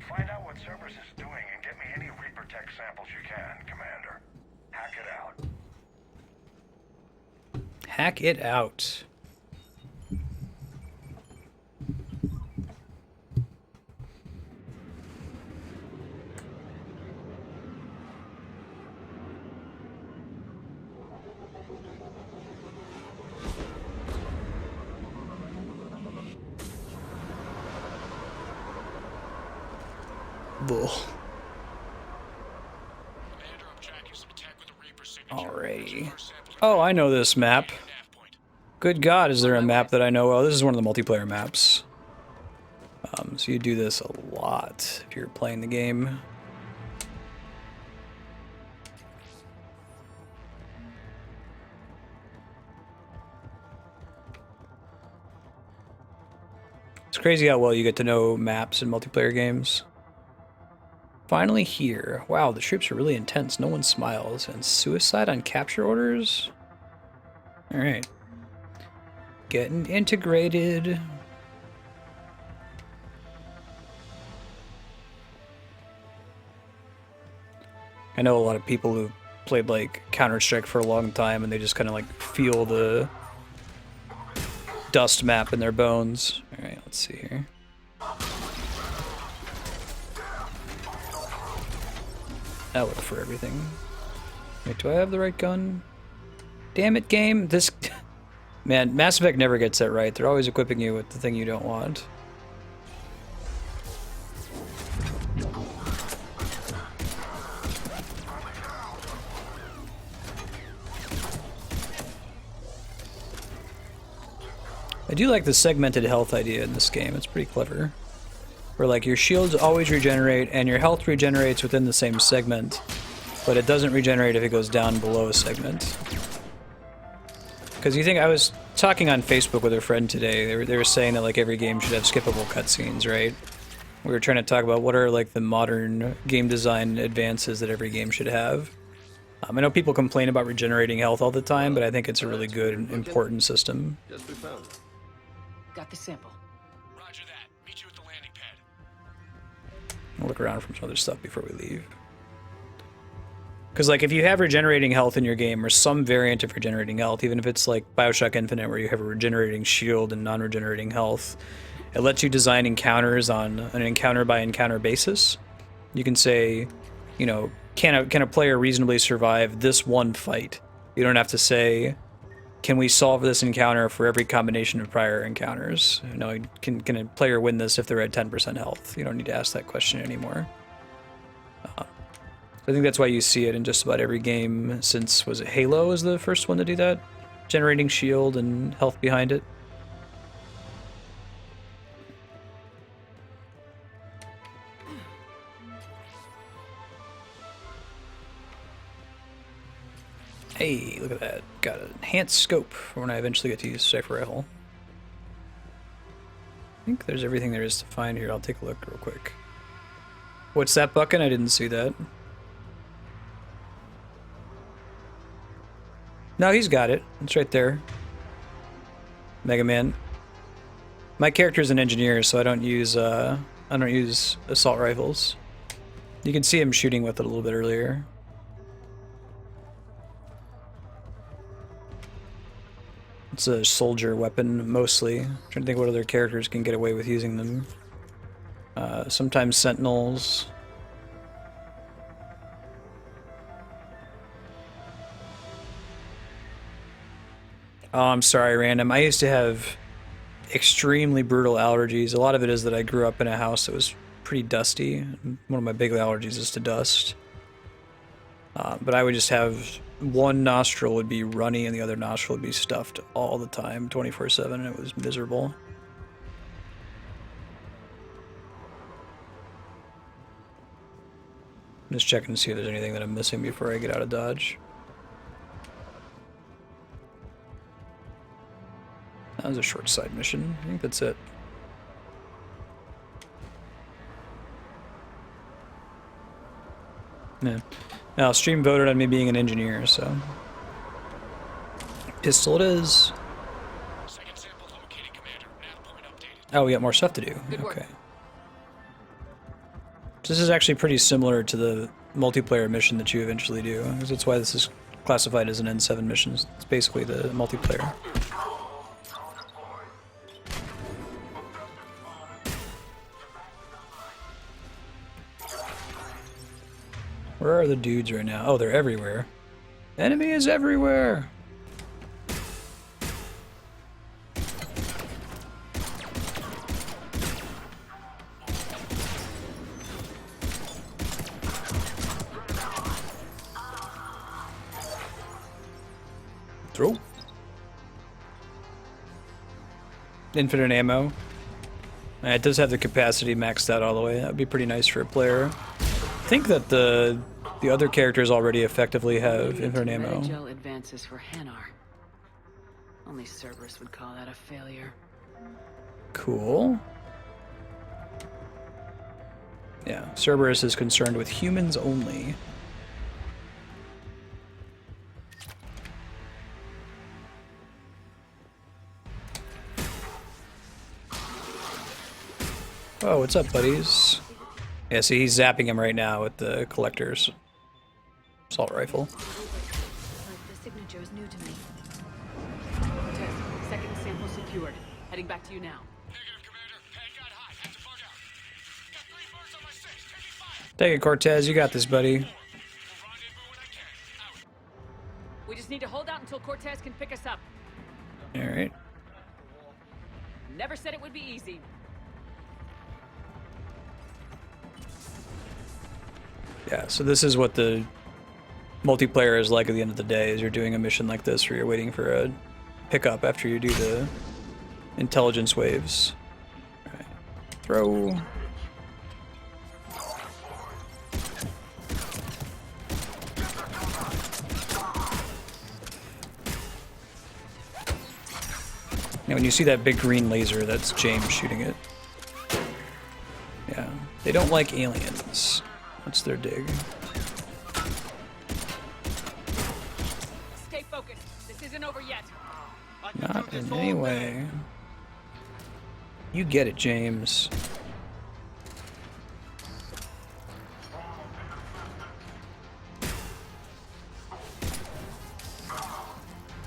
Find out what Cerberus is doing and get me any Reaper tech samples you can, Commander. Hack it out. Hack it out. Bull. Commander, I'm tracking some attack with a Reaper signature. Alright. Hey. Oh, I know this map. Good God, is there a map that I know? Oh, this is one of the multiplayer maps. So you do this a lot if you're playing the game. It's crazy how well you get to know maps in multiplayer games. Finally here. Wow, the troops are really intense. No one smiles. And suicide on capture orders? Alright. Getting integrated. I know a lot of people who played like Counter-Strike for a long time and they just kind of like feel the dust map in their bones. Alright, let's see here. I'll look for everything. Wait, do I have the right gun? Damn it, game. This... Man, Mass Effect never gets that right. They're always equipping you with the thing you don't want. I do like the segmented health idea in this game. It's pretty clever. Where like your shields always regenerate and your health regenerates within the same segment, but it doesn't regenerate if it goes down below a segment. Because you think, I was talking on Facebook with a friend today, they were saying that like every game should have skippable cutscenes, right? We were trying to talk about what are like the modern game design advances that every game should have. I know people complain about regenerating health all the time, but I think it's a really good and important system. Guess we found it. Got the sample. Roger that. Meet you at the landing pad. I'll look around for some other stuff before we leave. Because like if you have regenerating health in your game, or some variant of regenerating health, even if it's like Bioshock Infinite where you have a regenerating shield and non-regenerating health, it lets you design encounters on an encounter by encounter basis. You can say, you know, can a player reasonably survive this one fight? You don't have to say, can we solve this encounter for every combination of prior encounters? You know, can a player win this if they're at 10% health? You don't need to ask that question anymore. I think that's why you see it in just about every game since, was it Halo was the first one to do that? Generating shield and health behind it. Hey, look at that. Got an enhanced scope for when I eventually get to use Cypher Rifle. I think there's everything there is to find here. I'll take a look real quick. What's that, Buckin? I didn't see that. No, he's got it. It's right there. Mega Man. My character's an engineer, so I don't use assault rifles. You can see him shooting with it a little bit earlier. It's a soldier weapon, mostly. I'm trying to think what other characters can get away with using them. Sometimes sentinels. Oh, I'm sorry, Random. I used to have extremely brutal allergies. A lot of it is that I grew up in a house that was pretty dusty. One of my big allergies is to dust. But I would just have one nostril would be runny and the other nostril would be stuffed all the time, 24/7, and it was miserable. I'm just checking to see if there's anything that I'm missing before I get out of Dodge. That was a short side mission. I think that's it. Yeah. Now, stream voted on me being an engineer, so... Pistol it is. Second sample located, Commander. Nav point updated. Oh, we got more stuff to do. Okay. This is actually pretty similar to the multiplayer mission that you eventually do. That's why this is classified as an N7 mission. It's basically the multiplayer. Where are the dudes right now? Oh, they're everywhere. Enemy is everywhere! Throw. Infinite ammo. It does have the capacity maxed out all the way. That would be pretty nice for a player. I think that the other characters already effectively have infinite ammo. Gel advances for Hanar. Only Cerberus would call that a failure. Cool. Yeah, Cerberus is concerned with humans only. Oh, what's up, buddies? Yeah, see, he's zapping him right now with the collector's assault rifle. The signature is new to me. Cortez, second sample secured. Heading back to you now. Take it, Cortez. You got this, buddy. We just need to hold out until Cortez can pick us up. All right. Never said it would be easy. Yeah, so this is what the multiplayer is like at the end of the day, is you're doing a mission like this where you're waiting for a pickup after you do the intelligence waves. All right. Throw. Now when you see that big green laser, that's James shooting it. Yeah, they don't like aliens. What's their dig? Stay focused. This isn't over yet. Not in any way. You get it, James.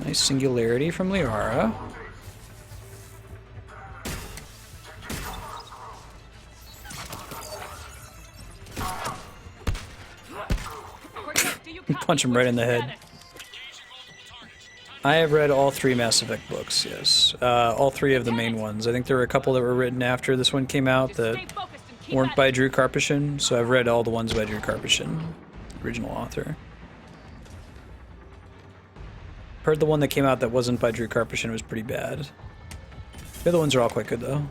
Nice singularity from Liara. Punch him right in the head. I have read all 3 Mass Effect books, yes. All 3 of the main ones. I think there were a couple that were written after this one came out that weren't by Drew Karpyshyn, so I've read all the ones by Drew Karpyshyn, original author. Heard the one that came out that wasn't by Drew Karpyshyn was pretty bad. The other ones are all quite good, though.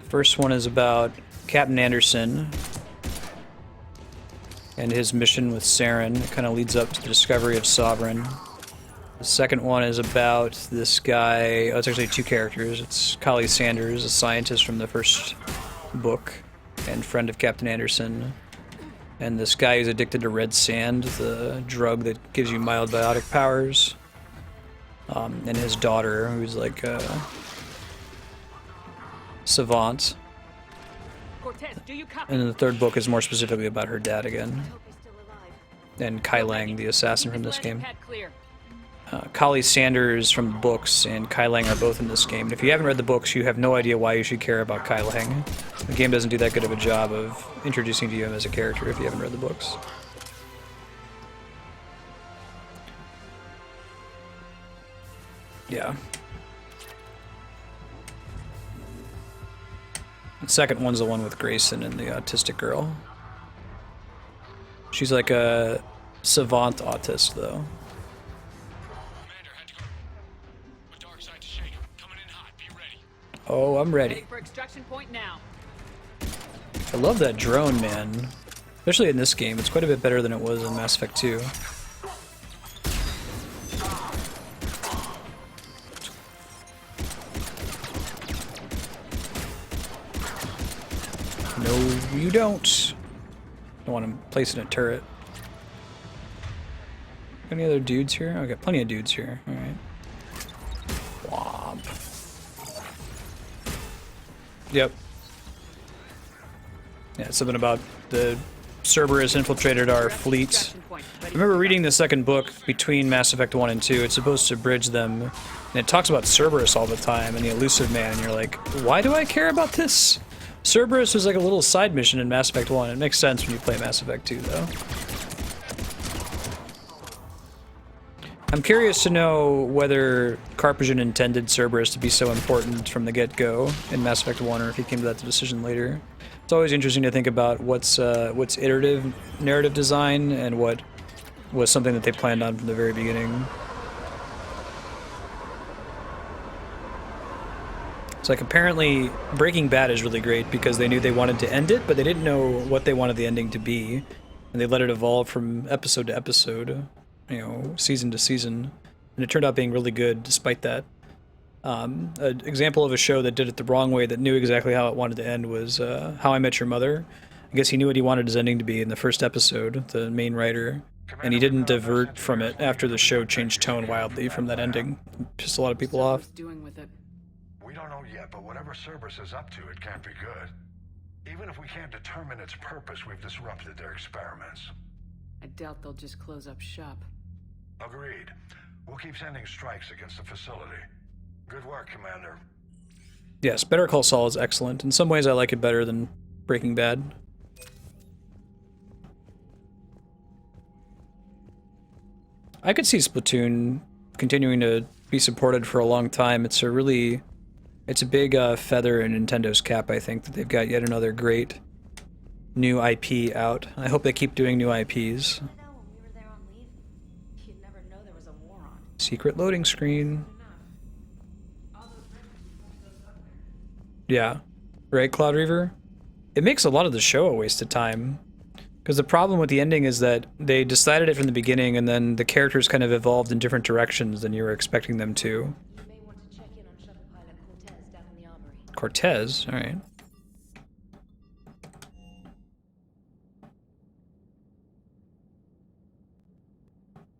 First one is about Captain Anderson and his mission with Saren. It kind of leads up to the discovery of Sovereign. The second one is about this guy. Oh, it's actually 2 characters. It's Kali Sanders, a scientist from the first book and friend of Captain Anderson. And this guy who's addicted to red sand, the drug that gives you mild biotic powers. And his daughter, who's like savant. And then the third book is more specifically about her dad again. And Kai Lang, the assassin from this game. Kali Sanders from the books and Kai Lang are both in this game. And if you haven't read the books, you have no idea why you should care about Kai Lang. The game doesn't do that good of a job of introducing to you him as a character if you haven't read the books. Yeah. The second one's the one with Grayson and the autistic girl. She's like a savant autist, though. Oh, I'm ready. For extraction point now. I love that drone, man. Especially in this game. It's quite a bit better than it was in Mass Effect 2. No, you don't. I want to place in a turret. Any other dudes here? I got plenty of dudes here. Alright. Womp. Yep. Yeah, something about the Cerberus infiltrated our fleet. I remember reading the second book between Mass Effect 1 and 2. It's supposed to bridge them. And it talks about Cerberus all the time and the Elusive Man. And you're like, why do I care about this? Cerberus was like a little side mission in Mass Effect 1. It makes sense when you play Mass Effect 2, though. I'm curious to know whether Karpyshyn intended Cerberus to be so important from the get-go in Mass Effect 1, or if he came to that decision later. It's always interesting to think about what's iterative narrative design and what was something that they planned on from the very beginning. It's like apparently Breaking Bad is really great because they knew they wanted to end it, but they didn't know what they wanted the ending to be, and they let it evolve from episode to episode, you know, season to season, and it turned out being really good despite that. An example of a show that did it the wrong way, that knew exactly how it wanted to end, was How I Met Your Mother. I guess he knew what he wanted his ending to be in the first episode, the main writer, and he didn't divert from it after the show changed tone wildly from that ending. Pissed a lot of people off. We don't know yet, but whatever Cerberus is up to, it can't be good. Even if we can't determine its purpose, we've disrupted their experiments. I doubt they'll just close up shop. Agreed. We'll keep sending strikes against the facility. Good work, Commander. Yes, Better Call Saul is excellent. In some ways I like it better than Breaking Bad. I could see Splatoon continuing to be supported for a long time. It's a big feather in Nintendo's cap, I think, that they've got yet another great new IP out. I hope they keep doing new IPs. Secret loading screen. Yeah. Right, Cloud Reaver? It makes a lot of the show a waste of time. Because the problem with the ending is that they decided it from the beginning, and then the characters kind of evolved in different directions than you were expecting them to. Cortez? Alright.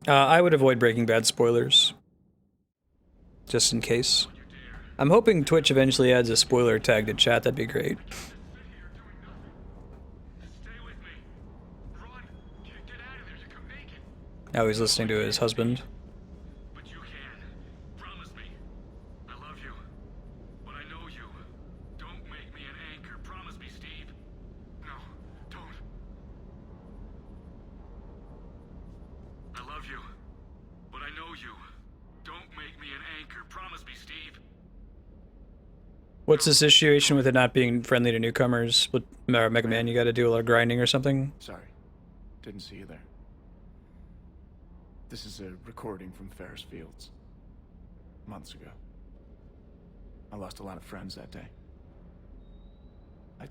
I would avoid Breaking Bad spoilers. Just in case. I'm hoping Twitch eventually adds a spoiler tag to chat, that'd be great. Now he's listening to his husband. But you can. Promise me. I love you. But I know you. Don't make me an anchor. Promise me, Steve. No, don't. I love you. But I know you. Don't make me an anchor. Promise me, Steve. What's the situation with it not being friendly to newcomers? With Mega Man, you gotta do a lot of grinding or something? Sorry. Didn't see you there. This is a recording from Ferris Fields. Months ago. I lost a lot of friends that day. I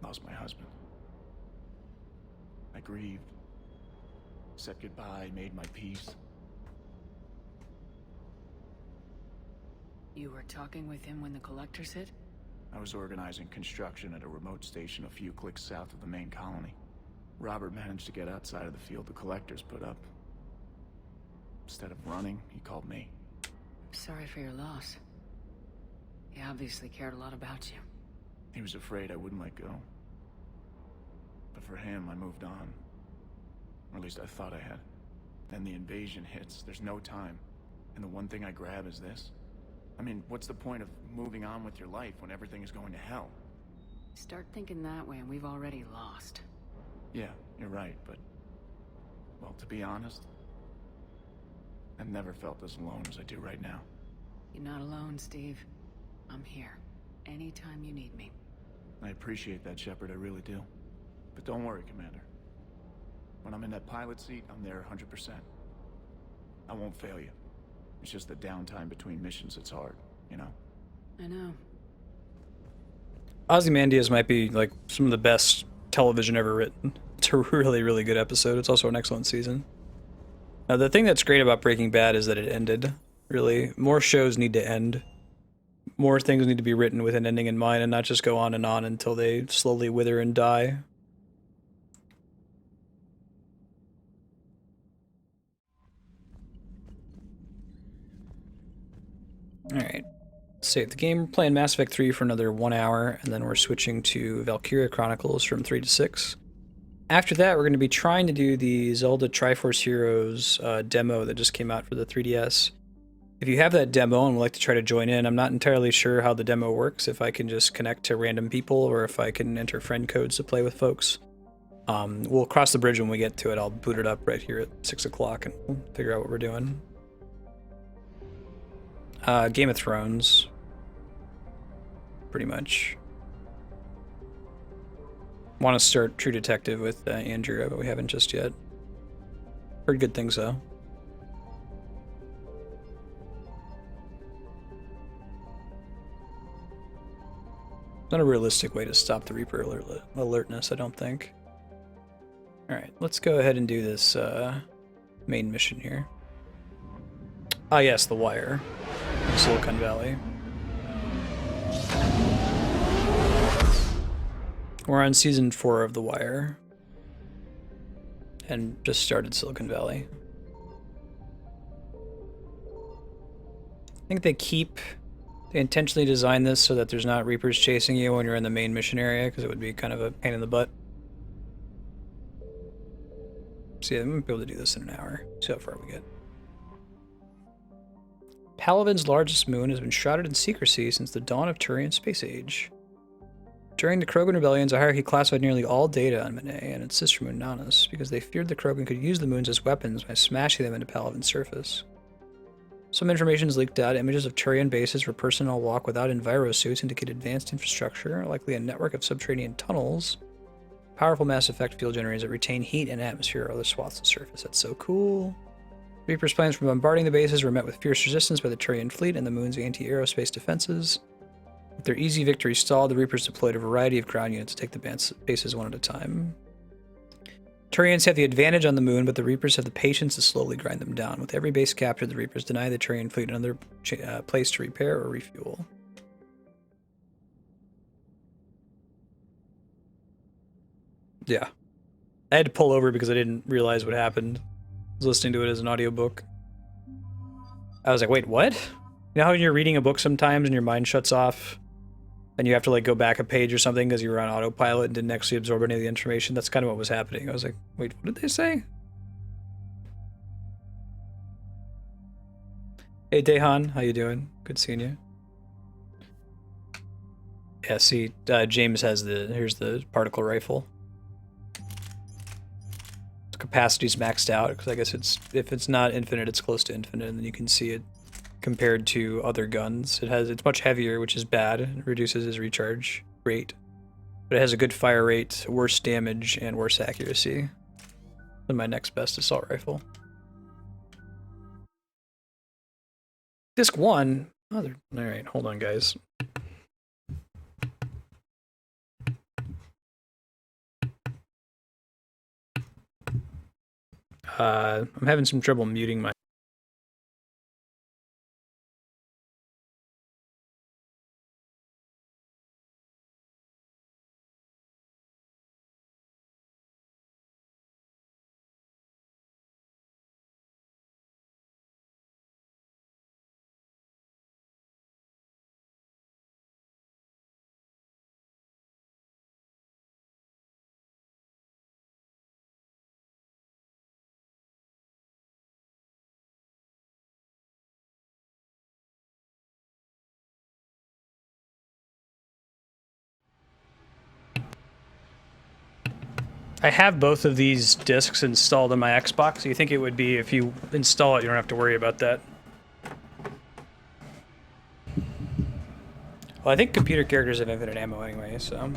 lost my husband. I grieved. Said goodbye, made my peace. You were talking with him when the collectors hit? I was organizing construction at a remote station a few clicks south of the main colony. Robert managed to get outside of the field the collectors put up. Instead of running, he called me. Sorry for your loss. He obviously cared a lot about you. He was afraid I wouldn't let go. But for him, I moved on. Or at least I thought I had. Then the invasion hits, there's no time. And the one thing I grab is this. I mean, what's the point of moving on with your life when everything is going to hell? Start thinking that way and we've already lost. Yeah, you're right, but... well, to be honest... I've never felt as alone as I do right now. You're not alone, Steve. I'm here. Anytime you need me. I appreciate that, Shepard, I really do. But don't worry, Commander. When I'm in that pilot seat, I'm there 100%. I won't fail you. It's just the downtime between missions that's hard, you know? I know. Ozymandias might be, like, some of the best television ever written. It's a really, really good episode. It's also an excellent season. Now, the thing that's great about Breaking Bad is that it ended, really. More shows need to end. More things need to be written with an ending in mind and not just go on and on until they slowly wither and die. Alright. Save the game. We're playing Mass Effect 3 for another 1 hour, and then we're switching to Valkyria Chronicles from 3 to 6. After that, we're going to be trying to do the Zelda Triforce Heroes demo that just came out for the 3DS. If you have that demo and would like to try to join in, I'm not entirely sure how the demo works, if I can just connect to random people or if I can enter friend codes to play with folks. We'll cross the bridge when we get to it. I'll boot it up right here at 6 o'clock and we'll figure out what we're doing. Game of Thrones. Pretty much. Want to start True Detective with Andrew, but we haven't just yet. Heard good things though. Not a realistic way to stop the Reaper alertness, I don't think. Alright, let's go ahead and do this main mission here. Ah yes, The Wire. Silicon Valley. We're on season 4 of The Wire. And just started Silicon Valley. I think they intentionally designed this so that there's not Reapers chasing you when you're in the main mission area, because it would be kind of a pain in the butt. So yeah, I'm going to be able to do this in an hour. See how far we get. Palaven's largest moon has been shrouded in secrecy since the dawn of Turian space age. During the Krogan rebellions, a hierarchy classified nearly all data on Menae and its sister moon Nanas, because they feared the Krogan could use the moons as weapons by smashing them into Palaven's surface. Some information is leaked out. Images of Turian bases where personnel walk without envirosuits indicate advanced infrastructure, likely a network of subterranean tunnels, powerful mass effect field generators that retain heat and atmosphere or other swaths of surface. That's so cool. Reaper's plans for bombarding the bases were met with fierce resistance by the Turian fleet and the moon's anti-aerospace defenses. With their easy victory stalled, the Reapers deployed a variety of ground units to take the bases one at a time. Turians have the advantage on the moon, but the Reapers have the patience to slowly grind them down. With every base captured, the Reapers deny the Turian fleet another place to repair or refuel. Yeah. I had to pull over because I didn't realize what happened. I was listening to it as an audiobook. I was like, wait, what? You know how when you're reading a book sometimes and your mind shuts off and you have to like go back a page or something because you were on autopilot and didn't actually absorb any of the information? That's kind of what was happening. I was like, wait, what did they say? Hey, Dehan, how you doing? Good seeing you. Yeah, see, James has here's the particle rifle. Capacity's maxed out because I guess if it's not infinite, it's close to infinite, and then you can see it compared to other guns. It's much heavier, which is bad. It reduces his recharge rate, but it has a good fire rate, worse damage, and worse accuracy than my next best assault rifle. Disc 1. Oh, all right, hold on, guys. I'm having some trouble muting my... I have both of these discs installed on my Xbox. You think it would be if you install it, you don't have to worry about that. Well, I think computer characters have infinite ammo anyway, so...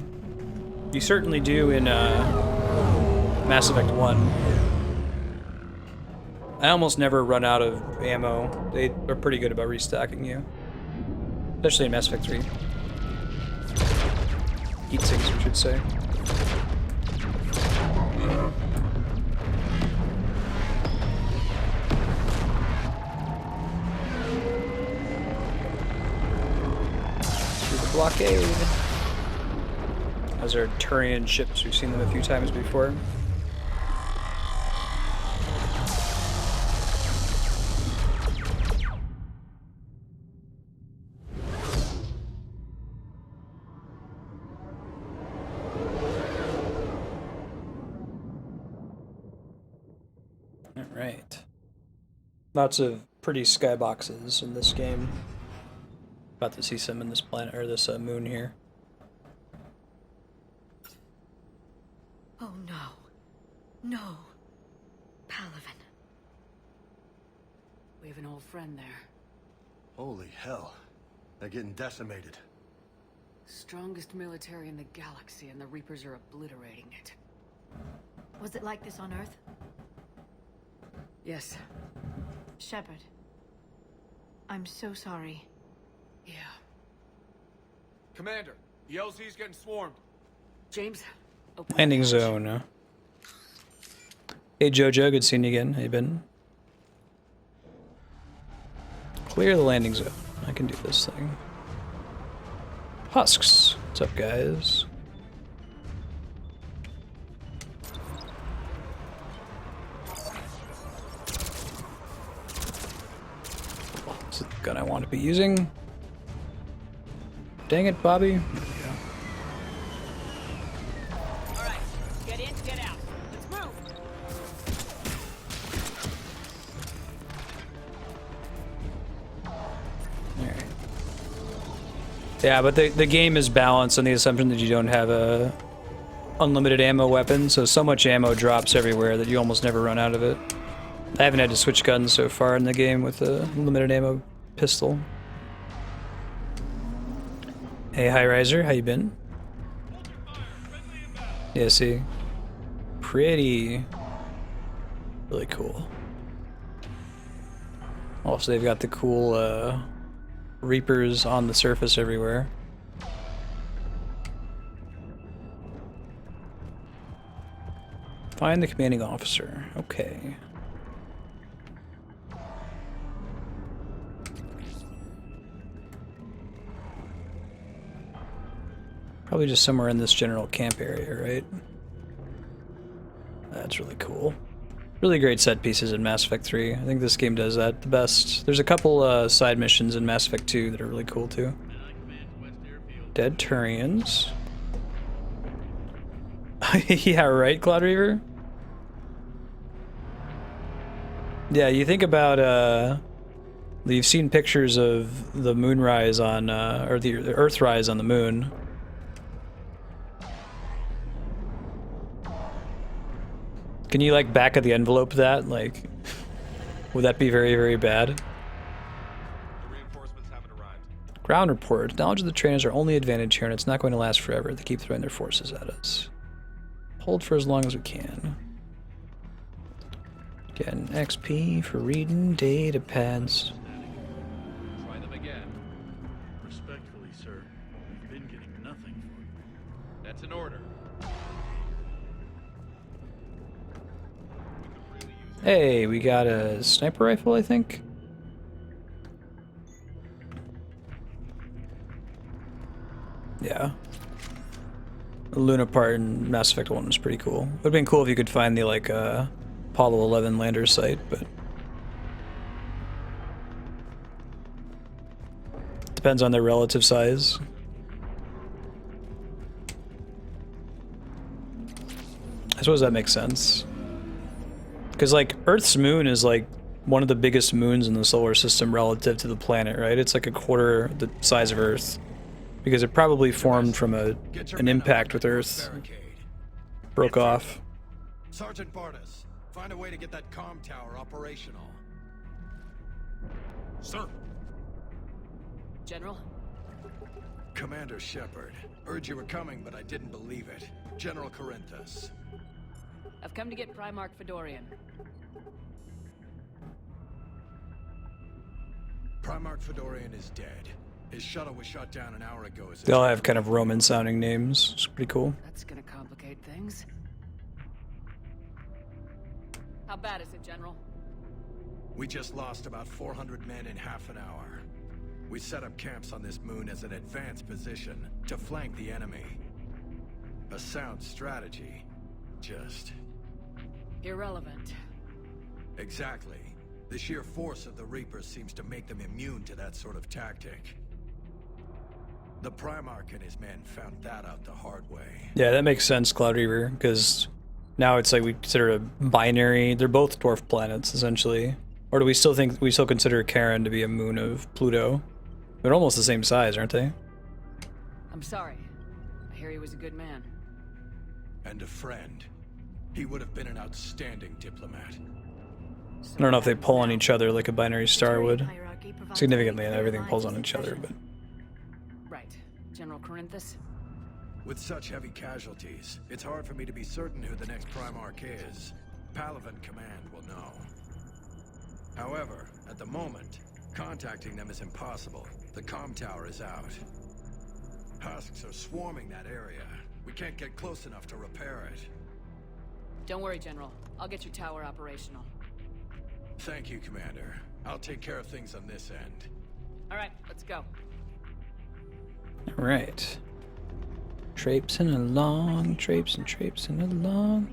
You certainly do in Mass Effect 1. I almost never run out of ammo. They are pretty good about restocking you. Especially in Mass Effect 3. Heat sinks, we should say. Blockade. Those are Turian ships. We've seen them a few times before. All right. Lots of pretty skyboxes in this game. About to see some in this planet, or this moon here. Oh no. No. Palaven. We have an old friend there. Holy hell. They're getting decimated. Strongest military in the galaxy, and the Reapers are obliterating it. Was it like this on Earth? Yes. Shepard. I'm so sorry. Yeah. Commander, the LZ's getting swarmed. James, open Landing zone. Hey Jojo, good seeing you again. How you been? Clear the landing zone. I can do this thing. Husks. What's up, guys? This is the gun I want to be using. Dang it, Bobby. There we go. Alright, get in, get out. Let's move! Alright. Yeah, but the game is balanced on the assumption that you don't have a unlimited ammo weapon, so much ammo drops everywhere that you almost never run out of it. I haven't had to switch guns so far in the game with a limited ammo pistol. Hey, High Riser, how you been? Yeah, see? Pretty... really cool. Also, they've got the cool, Reapers on the surface everywhere. Find the commanding officer. Okay. Probably just somewhere in this general camp area, right? That's really cool. Really great set pieces in Mass Effect 3. I think this game does that the best. There's a couple side missions in Mass Effect 2 that are really cool too. Dead Turians. Yeah, right, Cloud Reaver? Yeah, you think about, you've seen pictures of the moonrise on, or the Earthrise on the moon. Can you, like, back of the envelope that? Like, would that be very, very bad? The reinforcements haven't arrived. Ground report. Knowledge of the train is our only advantage here, and it's not going to last forever. They keep throwing their forces at us. Hold for as long as we can. Getting XP for reading data pads. Try them again. Respectfully, sir. We've been getting nothing for you. That's an order. Hey, we got a sniper rifle, I think. Yeah. The Luna part in Mass Effect 1 was pretty cool. Would have been cool if you could find the, like, Apollo 11 lander site, but... depends on their relative size. I suppose that makes sense. Because, like, Earth's moon is, like, one of the biggest moons in the solar system relative to the planet, right? It's like a quarter the size of Earth. Because it probably formed from an impact with Earth. Broke off. Sergeant Bartis, find a way to get that comm tower operational. Sir. General? Commander Shepard, heard you were coming, but I didn't believe it. General Corinthus. I've come to get Primarch Fedorian. Primarch Fedorian is dead. His shuttle was shut down an hour ago. They all have kind of Roman-sounding names. It's pretty cool. That's gonna complicate things. How bad is it, General? We just lost about 400 men in half an hour. We set up camps on this moon as an advanced position to flank the enemy. A sound strategy. Just... irrelevant. Exactly. The sheer force of the Reapers seems to make them immune to that sort of tactic. The Primarch and his men found that out the hard way. Yeah, that makes sense, Cloud Reaver, because now it's like we consider a binary. They're both dwarf planets, essentially. Or do we still consider Charon to be a moon of Pluto? They're almost the same size, aren't they? I'm sorry. I hear he was a good man. And a friend. He would have been an outstanding diplomat. I don't know if they pull on each other like a binary star would. Significantly, everything pulls on each other, but... Right. General Corinthus? With such heavy casualties, it's hard for me to be certain who the next Primarch is. Palaven Command will know. However, at the moment, contacting them is impossible. The comm tower is out. Husks are swarming that area. We can't get close enough to repair it. Don't worry, General. I'll get your tower operational. Thank you, Commander. I'll take care of things on this end. All right, let's go. All right. Traipsing along, traipsing along.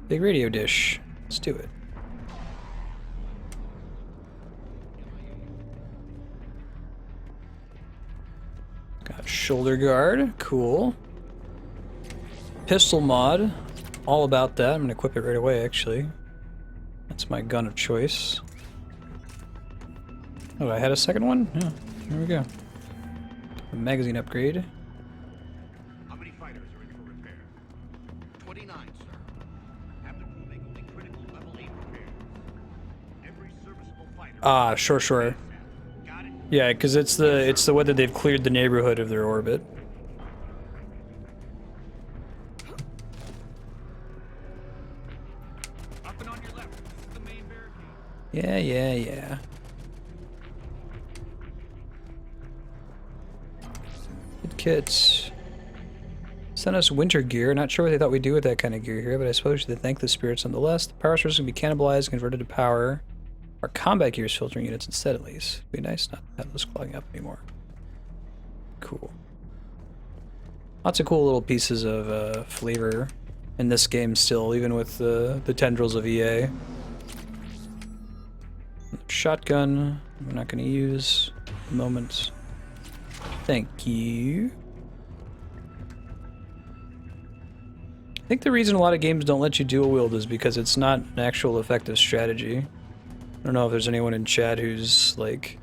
Big radio dish. Let's do it. Got shoulder guard. Cool. Pistol mod. All about that. I'm going to equip it right away, actually. That's my gun of choice. Oh, I had a second one? Yeah, there we go. A magazine upgrade. How many fighters are in for repair? 29, sir. Have the crew make only critical level 8 repairs. Every serviceable fighter... Ah, sure. Got it? Yeah, because it's the whether they've cleared the neighborhood of their orbit. Up and on your left. This is the main barricade. Yeah. Good kits. Sent us winter gear. Not sure what they thought we'd do with that kind of gear here, but I suppose we should thank the spirits nonetheless. The power source can be cannibalized, converted to power. Our combat gear is filtering units instead, at least. It'd be nice not to have this clogging up anymore. Cool. Lots of cool little pieces of flavor in this game still, even with the tendrils of EA. Shotgun, I'm not going to use at the moment. Thank you. I think the reason a lot of games don't let you dual wield is because it's not an actual effective strategy. I don't know if there's anyone in chat who's like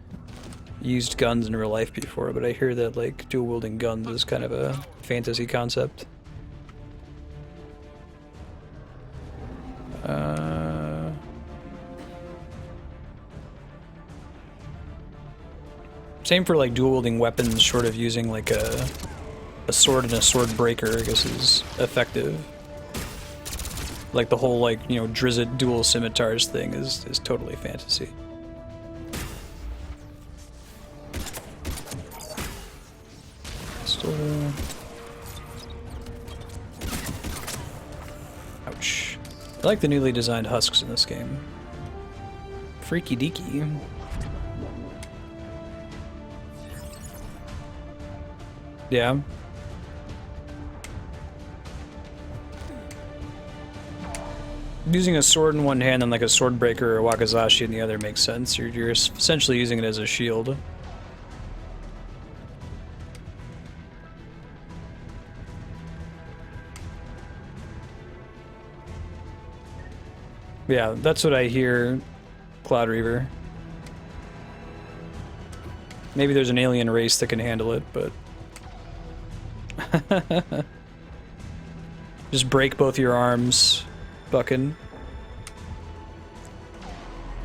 used guns in real life before, but I hear that like dual wielding guns is kind of a fantasy concept. Same for like dual wielding weapons, short of using like a sword and a sword breaker, I guess is effective. Like the whole like, you know, Drizzt dual scimitars thing is totally fantasy. Still... Ouch. I like the newly designed husks in this game. Freaky deaky. Yeah. Using a sword in one hand and like a sword breaker or wakizashi in the other makes sense. You're essentially using it as a shield. Yeah, that's what I hear, Cloud Reaver. Maybe there's an alien race that can handle it, but... Just break both your arms, bucking.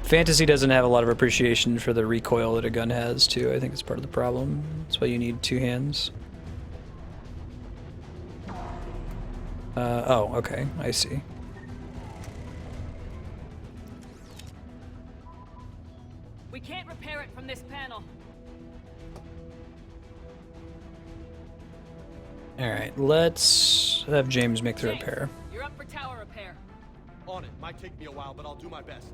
Fantasy doesn't have a lot of appreciation for the recoil that a gun has, too. I think it's part of the problem. That's why you need two hands. Oh, okay. I see. We can't repair it from this panel. Alright, let's have James make the repair. You're up for tower repair. On it. Might take me a while, but I'll do my best.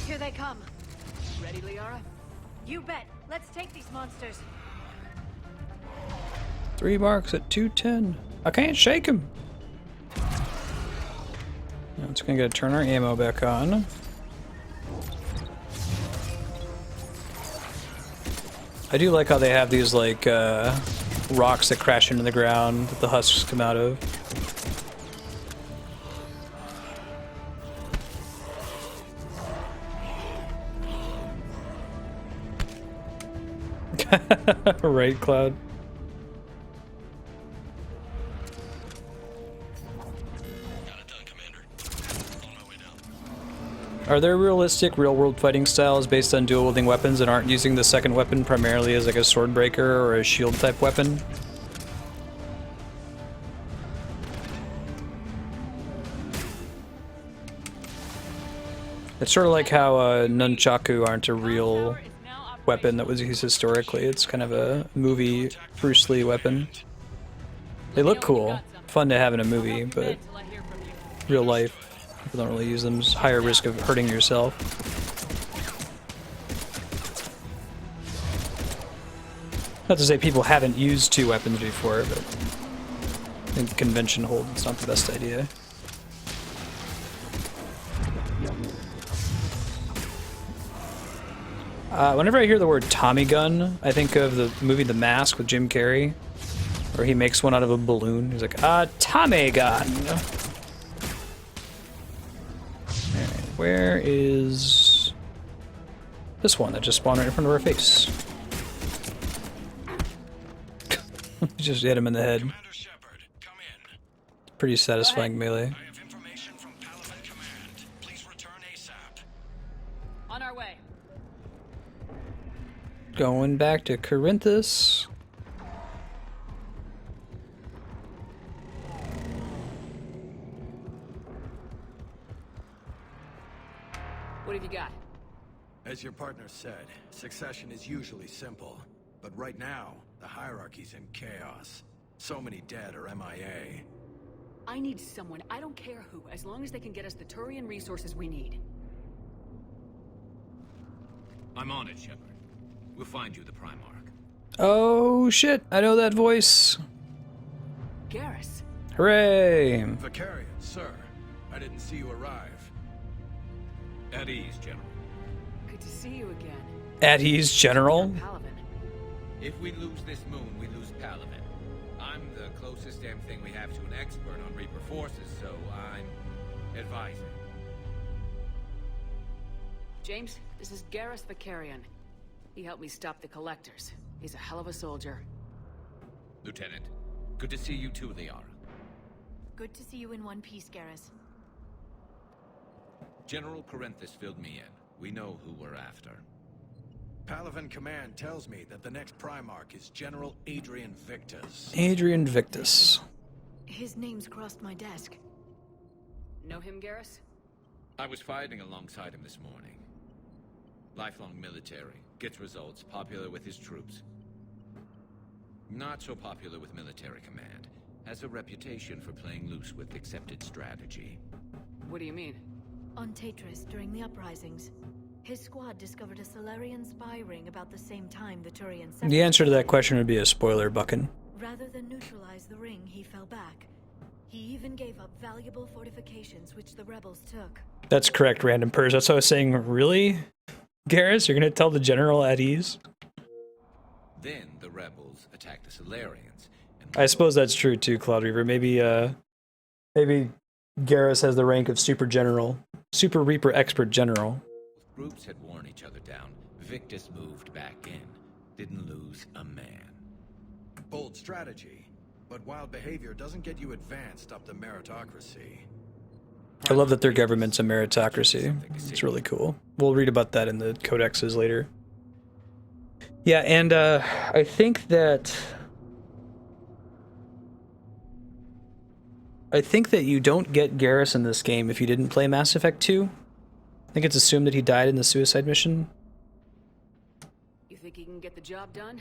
Here they come. Ready, Liara? You bet. Let's take these monsters. 3 marks at 210. I can't shake him. Now it's gonna turn our ammo back on. I do like how they have these like rocks that crash into the ground that the husks come out of. Right, Cloud. Got it done, Commander. On my way down. Are there realistic real-world fighting styles based on dual-wielding weapons and aren't using the second weapon primarily as like a sword breaker or a shield-type weapon? It's sort of like how nunchaku aren't a real weapon that was used historically. It's kind of a movie Bruce Lee weapon. They look cool, fun to have in a movie, but real life, people don't really use them. There's higher risk of hurting yourself. Not to say people haven't used two weapons before, but I think convention holds it's not the best idea. Whenever I hear the word Tommy gun, I think of the movie The Mask with Jim Carrey, where he makes one out of a balloon. He's like, Tommy gun! Alright, where is this one that just spawned right in front of our face? Just hit him in the head. Pretty satisfying melee. On our way. Going back to Corinthus. What have you got? As your partner said, succession is usually simple. But right now, the hierarchy's in chaos. So many dead or MIA. I need someone, I don't care who, as long as they can get us the Turian resources we need. I'm on it, Shepard. We'll find you the Primarch. Oh shit, I know that voice. Garrus. Hooray! Vicarian, sir. I didn't see you arrive. At ease, General. Good to see you again. At ease, General? If we lose this moon, we lose Palaven. I'm the closest damn thing we have to an expert on Reaper forces, so I'm advising. James, this is Garrus Vicarian. He helped me stop the Collectors. He's a hell of a soldier. Lieutenant, good to see you too, Liara. Good to see you in one piece, Garrus. General Corinthus filled me in. We know who we're after. Palaven Command tells me that the next Primarch is General Adrian Victus. Adrian Victus. His name's crossed my desk. Know him, Garrus? I was fighting alongside him this morning. Lifelong military, gets results, popular with his troops. Not so popular with military command. Has a reputation for playing loose with accepted strategy. What do you mean? On Tatris, during the uprisings, his squad discovered a Solarian spy ring about the same time the Turian... The answer to that question would be a spoiler, Buckin. Rather than neutralize the ring, he fell back. He even gave up valuable fortifications which the rebels took. That's correct, Random Purse. That's what I was saying. Really? Garrus, you're gonna tell the General at ease? Then the rebels attacked the Solarians. And I suppose that's true too, Cloud Reaver. Maybe Garrus has the rank of Super General. Super Reaper Expert General. Groups had worn each other down. Victus moved back in. Didn't lose a man. Bold strategy. But wild behavior doesn't get you advanced up the meritocracy. I love that their government's a meritocracy. It's really cool. We'll read about that in the codexes later. Yeah, and I think that you don't get Garrus in this game if you didn't play Mass Effect 2. I think it's assumed that he died in the suicide mission. You think he can get the job done?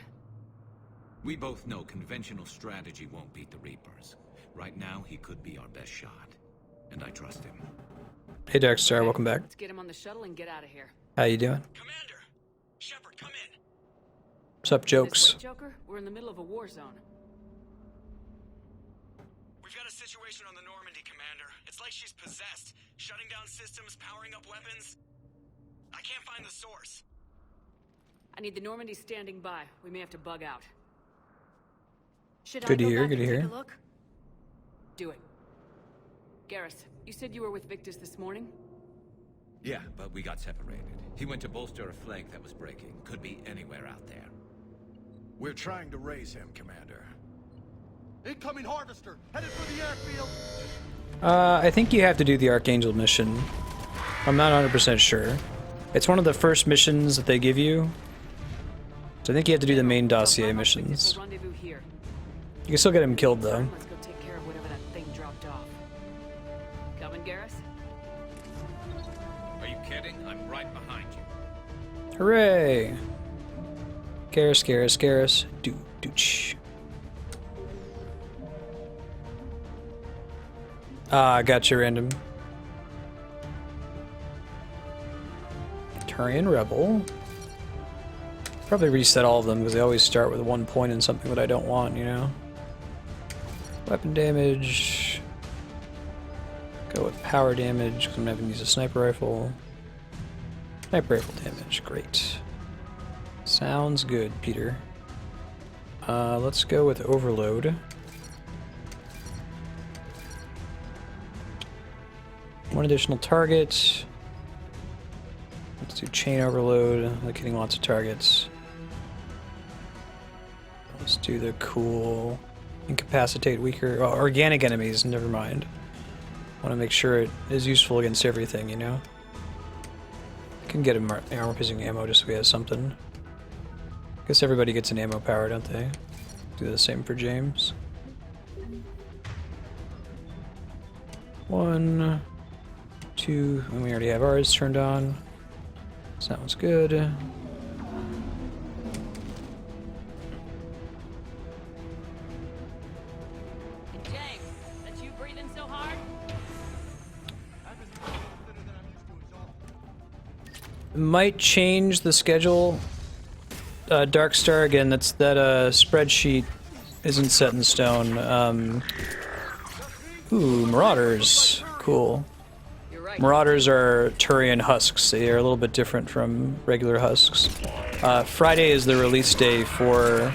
We both know conventional strategy won't beat the Reapers. Right now, he could be our best shot. And I trust him. Hey Darkstar, welcome back. Let's get him on the shuttle and get out of here. How you doing? Commander! Shepard, come in! What's up, Jokes? This way, Joker? We're in the middle of a war zone. We've got a situation on the Normandy, Commander. It's like she's possessed. Shutting down systems, powering up weapons. I can't find the source. I need the Normandy standing by. We may have to bug out. Should Good I to go hear, back good to and take hear. a look? Do it. Garrus, you said you were with Victus this morning? Yeah, but we got separated. He went to bolster a flank that was breaking. Could be anywhere out there. We're trying to raise him, Commander. Incoming harvester, headed for the airfield. I think you have to do the Archangel mission. I'm not 100% sure. It's one of the first missions that they give you. So I think you have to do the main dossier missions. You can still get him killed though. Let's go take care of whatever that thing dropped off. Coming, Garrus? Are you kidding? I'm right behind you. Hooray! Garrus, Garrus, Garrus. Dooch. Ah, gotcha, random. Turian Rebel. Probably reset all of them because they always start with 1 point in something that I don't want, you know? Weapon damage. Go with power damage because I'm having to use a sniper rifle. Sniper rifle damage, great. Sounds good, Peter. Let's go with overload. One additional target. Let's do chain overload, like hitting lots of targets. Let's do the cool incapacitate weaker organic enemies, never mind. Want to make sure it is useful against everything, you know? I can get him armor-piercing ammo just so he has something. Guess everybody gets an ammo power, don't they? Do the same for James. 1, 2, and we already have ours turned on. Sounds good. James, that's you breathing so hard? Might change the schedule. Dark Star again. That spreadsheet isn't set in stone. Ooh, Marauders, cool. Marauders are Turian husks. They are a little bit different from regular husks. Friday is the release day for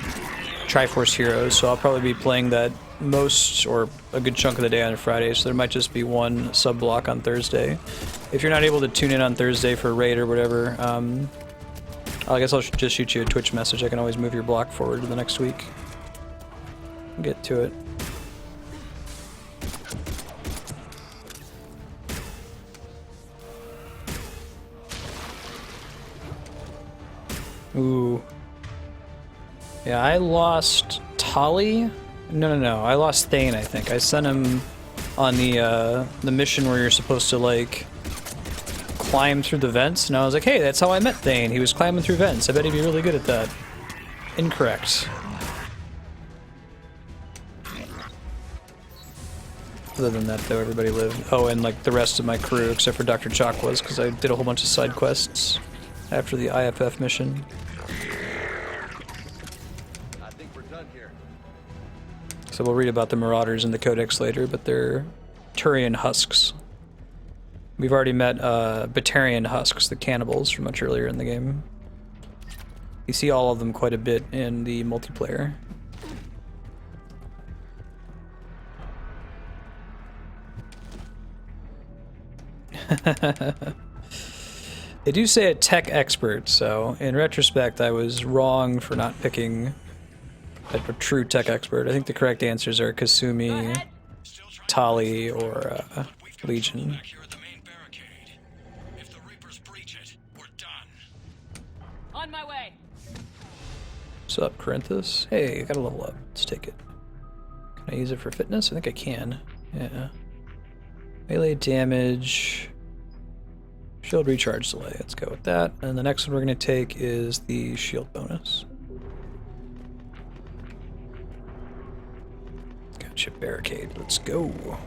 Triforce Heroes, so I'll probably be playing that most or a good chunk of the day on Friday, so there might just be one sub-block on Thursday. If you're not able to tune in on Thursday for raid or whatever, I guess I'll just shoot you a Twitch message. I can always move your block forward to the next week. We'll get to it. Ooh. Yeah, I lost Tali. No. I lost Thane, I think. I sent him on the mission where you're supposed to, like, climb through the vents, and I was like, hey, that's how I met Thane. He was climbing through vents. I bet he'd be really good at that. Incorrect. Other than that, though, everybody lived. Oh, and, like, the rest of my crew, except for Dr. Chalk was, because I did a whole bunch of side quests after the IFF mission. I think we're done here. So we'll read about the Marauders in the Codex later, but they're Turian husks. We've already met Batarian husks, the cannibals, from much earlier in the game. You see all of them quite a bit in the multiplayer. They do say a tech expert, so in retrospect I was wrong for not picking a true tech expert. I think the correct answers are Kasumi, Tali, or Legion. On my way. What's up, Corinthus? Hey, I got a level up. Let's take it. Can I use it for fitness? I think I can. Yeah. Melee damage. Shield recharge delay. Let's go with that. And the next one we're going to take is the shield bonus. Gotcha, barricade. Let's go.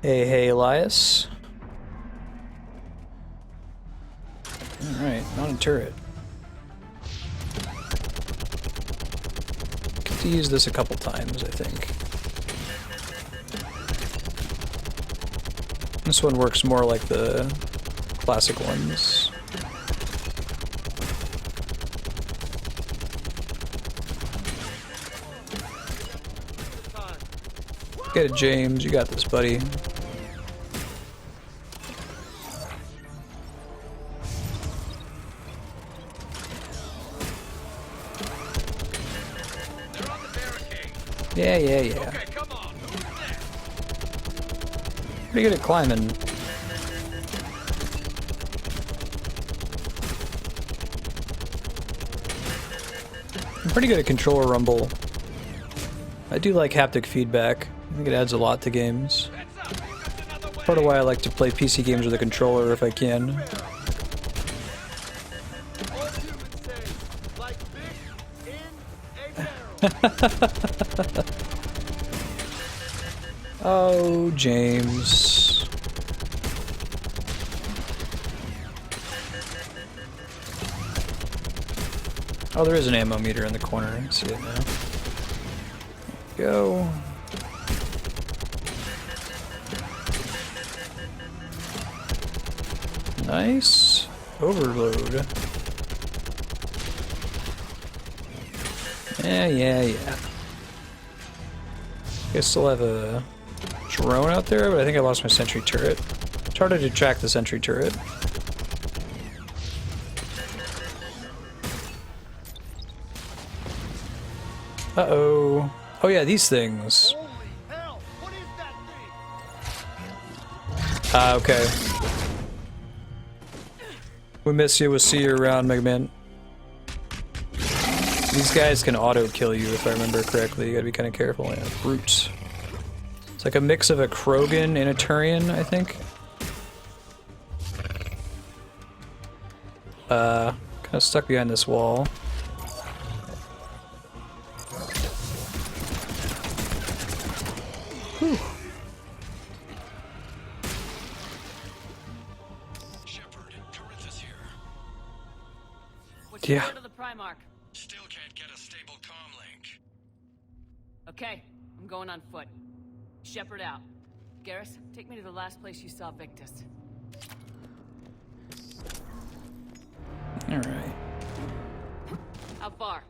Hey, Elias. Alright, not a turret. Get to use this a couple times, I think. This one works more like the classic ones. Get it, James. You got this, buddy. Yeah. Okay, come on. Pretty good at climbing. I'm pretty good at controller rumble. I do like haptic feedback. I think it adds a lot to games. Part of why I like to play PC games with a controller if I can. Oh, James. Oh, there is an ammo meter in the corner. I can see it now. Go. Nice. Overload. Yeah. I still have a drone out there, but I think I lost my sentry turret. It's harder to track the sentry turret. Uh-oh. Oh yeah, these things. Ah, okay. We miss you, we'll see you around, Mega Man. These guys can auto-kill you, if I remember correctly. You gotta be kind of careful. Yeah, brutes. It's like a mix of a Krogan and a Turian, I think. Kind of stuck behind this wall. Whew. What's the word of the Primarch? Still can't get a stable comm link. Okay, I'm going on foot. Shepard out. Garrus, take me to the last place you saw Victus. Alright. How far?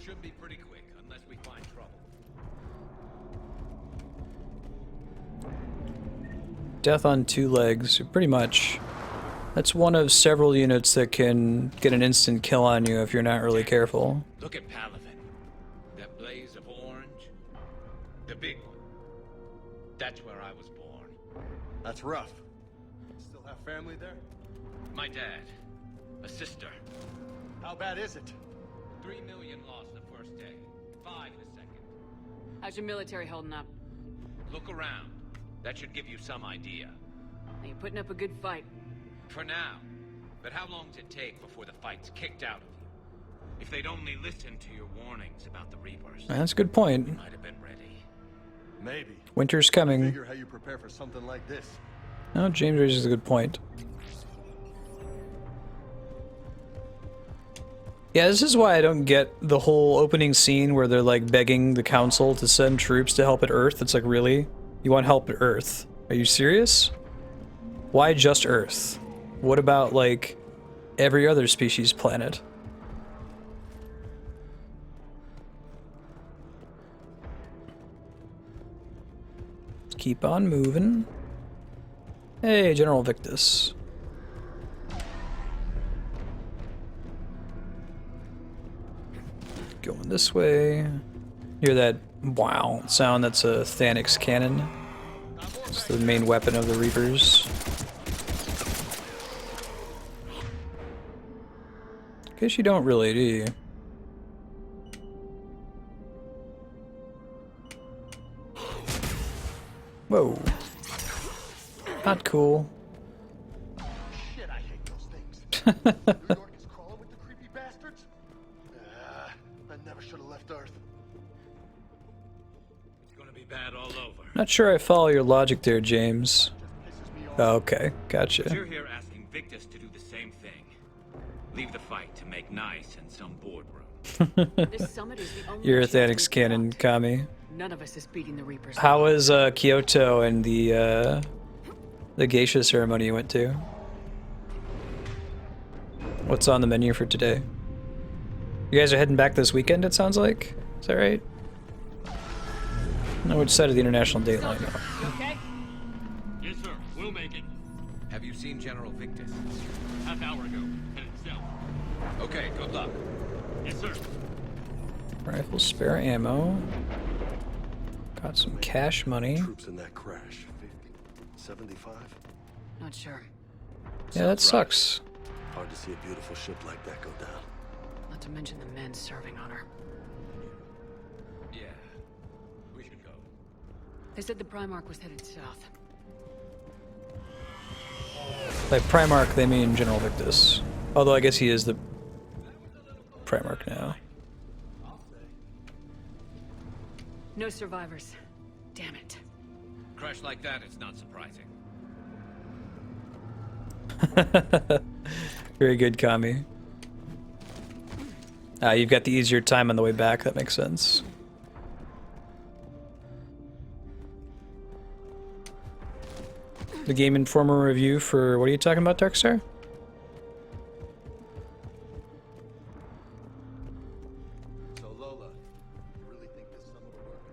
Should be pretty quick, unless we find trouble. Death on 2 legs, pretty much. That's one of several units that can get an instant kill on you if you're not really careful. Look at Palavin. That blaze of orange. The big one. That's where I was born. That's rough. Still have family there? My dad. A sister. How bad is it? 3 million lost the first day. 5 the second. How's your military holding up? Look around. That should give you some idea. You're putting up a good fight. For now. But how long does it take before the fight's kicked out of you? If they'd only listened to your warnings about the Reapers. That's a good point. We might have been ready. Maybe. Winter's coming. Figure how you prepare for something like this. No, James raises a good point. Yeah, this is why I don't get the whole opening scene where they're like begging the council to send troops to help at Earth. It's like, really? You want help at Earth? Are you serious? Why just Earth? What about, like, every other species planet? Let's keep on moving. Hey, General Victus. Going this way. Hear that wow sound? That's a Thanix cannon. It's the main weapon of the Reapers. Guess you don't really, do you? Whoa. Not cool. Shit, I hate those things. New York is crawling with the creepy bastards. I never should have left Earth. It's gonna be bad all over. Not sure I follow your logic there, James. Oh, okay, gotcha. But you're here asking Victus to do the same thing. Leave the fight to make nice in some boardroom. This summit is the only You're a chance Thanix we've cannon, got. Kami. None of us is beating the Reapers. How was Kyoto and the geisha ceremony you went to? What's on the menu for today? You guys are heading back this weekend, it sounds like? Is that right? No, which side of the international date line? Okay? Yes, sir. We'll make it. Have you seen General Victus? Half hour ago. Headed south. Okay, good luck. Yes, sir. Rifle spare ammo. Got some cash money. Troops in that crash. 50, 75? Not sure. Yeah, that sucks. Hard to see a beautiful ship like that go down. Not to mention the men serving on her. Yeah. We should go. They said the Primarch was headed south. By Primarch, they mean General Victus. Although I guess he is the Primarch now. No survivors. Damn it. Crash like that, it's not surprising. Very good, Kami. You've got the easier time on the way back, that makes sense. The Game Informer review for... What are you talking about, Darkstar? So Lola, you really think this summer will work?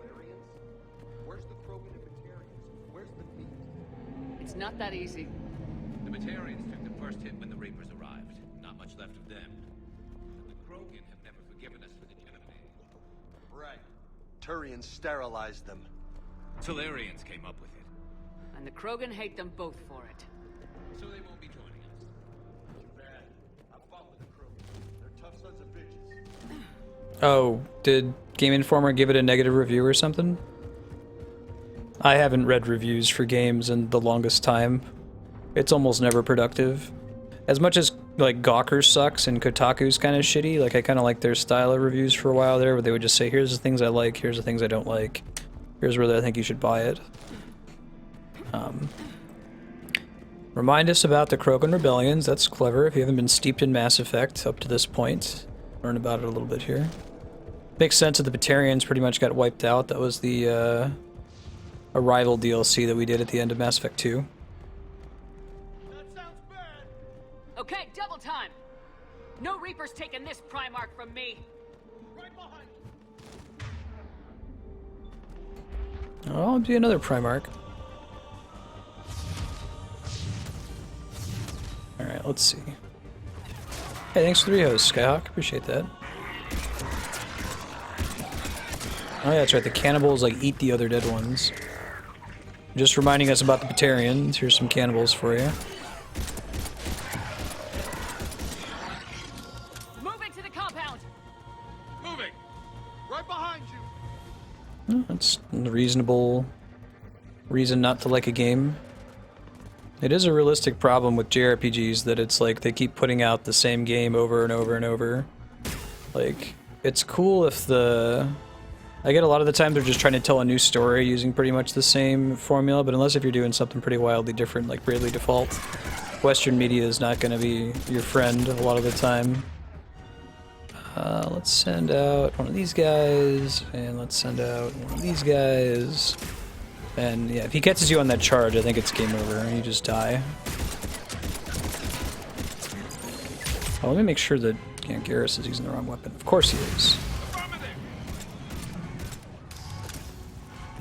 Solarians? Where's the Krogan and Batarians? Where's the meat? It's not that easy. The Batarians took the first hit when the Reapers arrived. Not much left of them. But the Krogan have never forgiven us for the enemy. Right. Turians sterilized them. Solarians came up with it. And the Krogan hate them both for it. So they won't be joining us. Too bad. I fought with the Krogan. They're tough sons of bitches. Oh, did Game Informer give it a negative review or something? I haven't read reviews for games in the longest time. It's almost never productive. As much as, like, Gawker sucks and Kotaku's kind of shitty, like, I kind of like their style of reviews for a while there, where they would just say, here's the things I like, here's the things I don't like. Here's where I think you should buy it. Remind us about the Krogan rebellions. That's clever. If you haven't been steeped in Mass Effect up to this point, learn about it a little bit here. Makes sense that the Batarians pretty much got wiped out. That was the Arrival DLC that we did at the end of Mass Effect 2. Okay, double time. No Reapers taking this Primarch from me. Right behind you. Oh, I'll be another Primarch. Alright, let's see. Hey, thanks for the rehost, Skyhawk. Appreciate that. Oh yeah, that's right, the cannibals like eat the other dead ones. Just reminding us about the Batarians. Here's some cannibals for you. Moving to the compound. Moving. Right behind you. That's a reasonable reason not to like a game. It is a realistic problem with JRPGs that it's like they keep putting out the same game over and over and over. Like, it's cool if the... I get a lot of the time they're just trying to tell a new story using pretty much the same formula, but unless if you're doing something pretty wildly different, like Bravely Default, Western media is not going to be your friend a lot of the time. Let's send out one of these guys, and let's send out one of these guys. And yeah, if he catches you on that charge, I think it's game over, and you just die. Oh, let me make sure that Garrus is using the wrong weapon. Of course he is.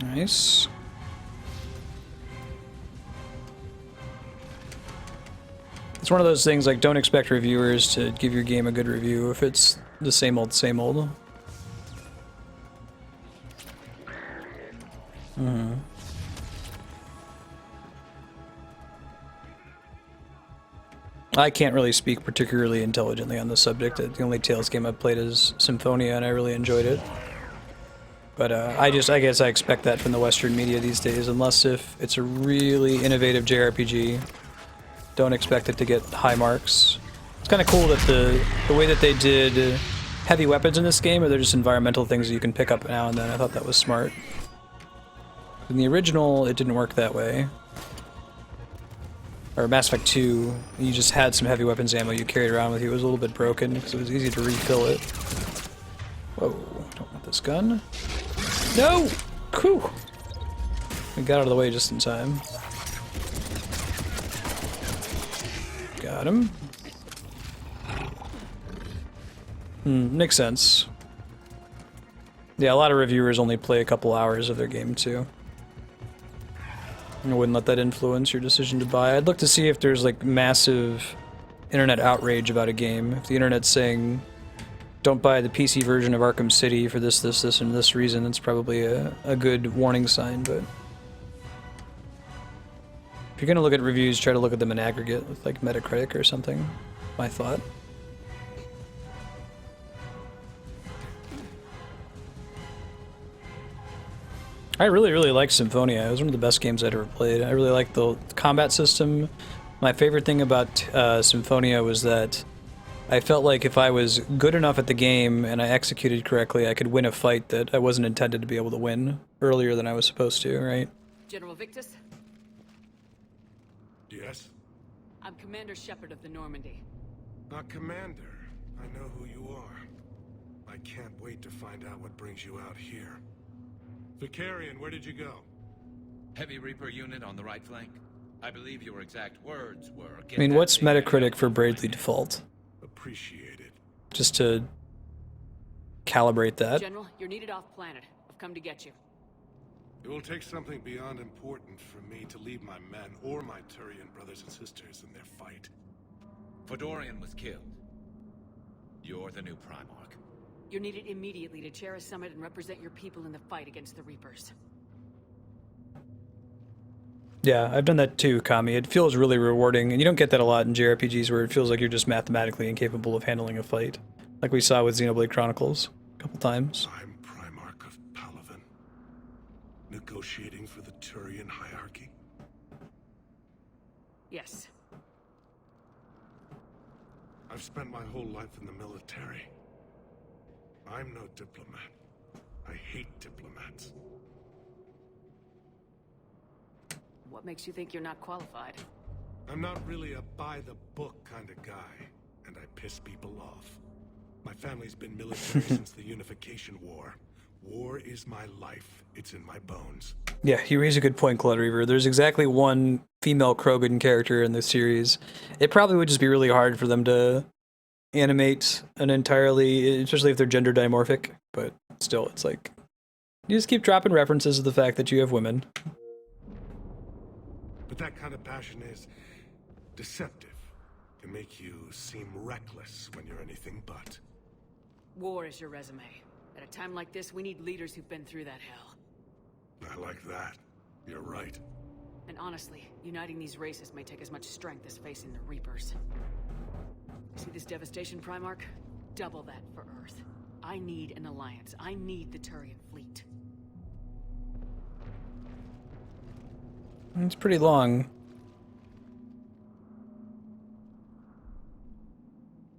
Nice. It's one of those things, like, don't expect reviewers to give your game a good review if it's the same old, same old. I can't really speak particularly intelligently on this subject. The only Tales game I've played is Symphonia, and I really enjoyed it. But I guess I expect that from the Western media these days, unless if it's a really innovative JRPG. Don't expect it to get high marks. It's kind of cool that the way that they did heavy weapons in this game, or they're just environmental things that you can pick up now and then. I thought that was smart. In the original, it didn't work that way. Or Mass Effect 2, you just had some heavy weapons ammo you carried around with you. It was a little bit broken because it was easy to refill it. Whoa, don't want this gun. No! Whew! We got out of the way just in time. Got him. Makes sense. Yeah, a lot of reviewers only play a couple hours of their game too. I wouldn't let that influence your decision to buy. I'd look to see if there's like massive internet outrage about a game. If the internet's saying, don't buy the PC version of Arkham City for this, and this reason, it's probably a good warning sign, but If you're gonna look at reviews, try to look at them in aggregate with like Metacritic or something. My thought. I really liked Symphonia. It was one of the best games I'd ever played. I really liked the combat system. My favorite thing about Symphonia was that I felt like if I was good enough at the game and I executed correctly, I could win a fight that I wasn't intended to be able to win earlier than I was supposed to, right? General Victus? Yes? I'm Commander Shepard of the Normandy. Commander. I know who you are. I can't wait to find out what brings you out here. Vicarian, where did you go? Heavy Reaper unit on the right flank. I believe your exact words were... I mean, what's Metacritic for Bradley Default? Appreciate it. Just to calibrate that. General, you're needed off planet. I've come to get you. It will take something beyond important for me to leave my men or my Turian brothers and sisters in their fight. Fedorian was killed. You're the new Primarch. You're needed immediately to chair a summit and represent your people in the fight against the Reapers. Yeah, I've done that too, Kami. It feels really rewarding, and you don't get that a lot in JRPGs where it feels like you're just mathematically incapable of handling a fight. Like we saw with Xenoblade Chronicles a couple times. I'm Primarch of Palaven. Negotiating for the Turian hierarchy? Yes. I've spent my whole life in the military. I'm no diplomat. I hate diplomats. What makes you think you're not qualified? I'm not really a by-the-book kind of guy, and I piss people off. My family's been military since the Unification War. War is my life. It's in my bones. Yeah, you raise a good point, Cloud Reaver. There's exactly one female Krogan character in this series. It probably would just be really hard for them to animate an entirely, especially if they're gender dimorphic, but still, it's like, you just keep dropping references to the fact that you have women. But that kind of passion is deceptive. Can make you seem reckless when you're anything but. War is your resume. At a time like this, we need leaders who've been through that hell. I like that. You're right. And honestly, uniting these races may take as much strength as facing the Reapers. See this devastation, Primarch? Double that for Earth. I need an alliance. I need the Turian fleet. It's pretty long.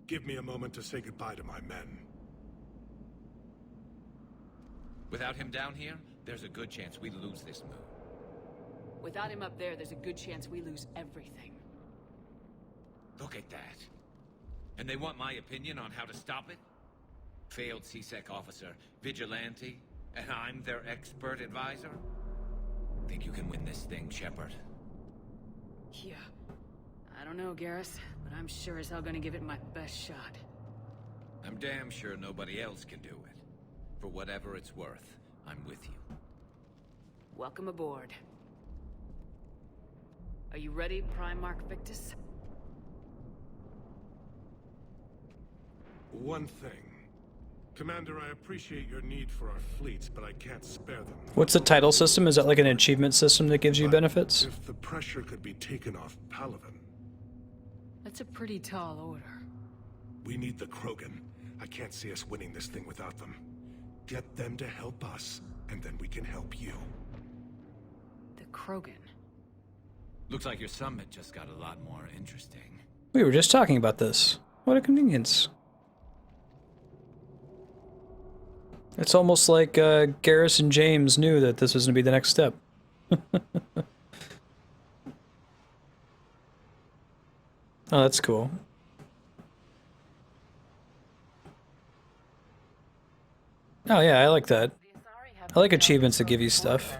Give me a moment to say goodbye to my men. Without him down here, there's a good chance we lose this moon. Without him up there, there's a good chance we lose everything. Look at that. And they want my opinion on how to stop it? Failed CSEC officer, vigilante, and I'm their expert advisor? Think you can win this thing, Shepard? Yeah. I don't know, Garrus, but I'm sure as hell gonna give it my best shot. I'm damn sure nobody else can do it. For whatever it's worth, I'm with you. Welcome aboard. Are you ready, Primarch Victus? One thing. Commander, I appreciate your need for our fleets, but I can't spare them. What's the title system? Is that like an achievement system that gives you benefits? If the pressure could be taken off Palaven. That's a pretty tall order. We need the Krogan. I can't see us winning this thing without them. Get them to help us, and then we can help you. The Krogan? Looks like your summit just got a lot more interesting. We were just talking about this. What a convenience. It's almost like Garrus and James knew that this was going to be the next step. Oh, that's cool. Oh yeah, I like that. I like achievements that give you stuff.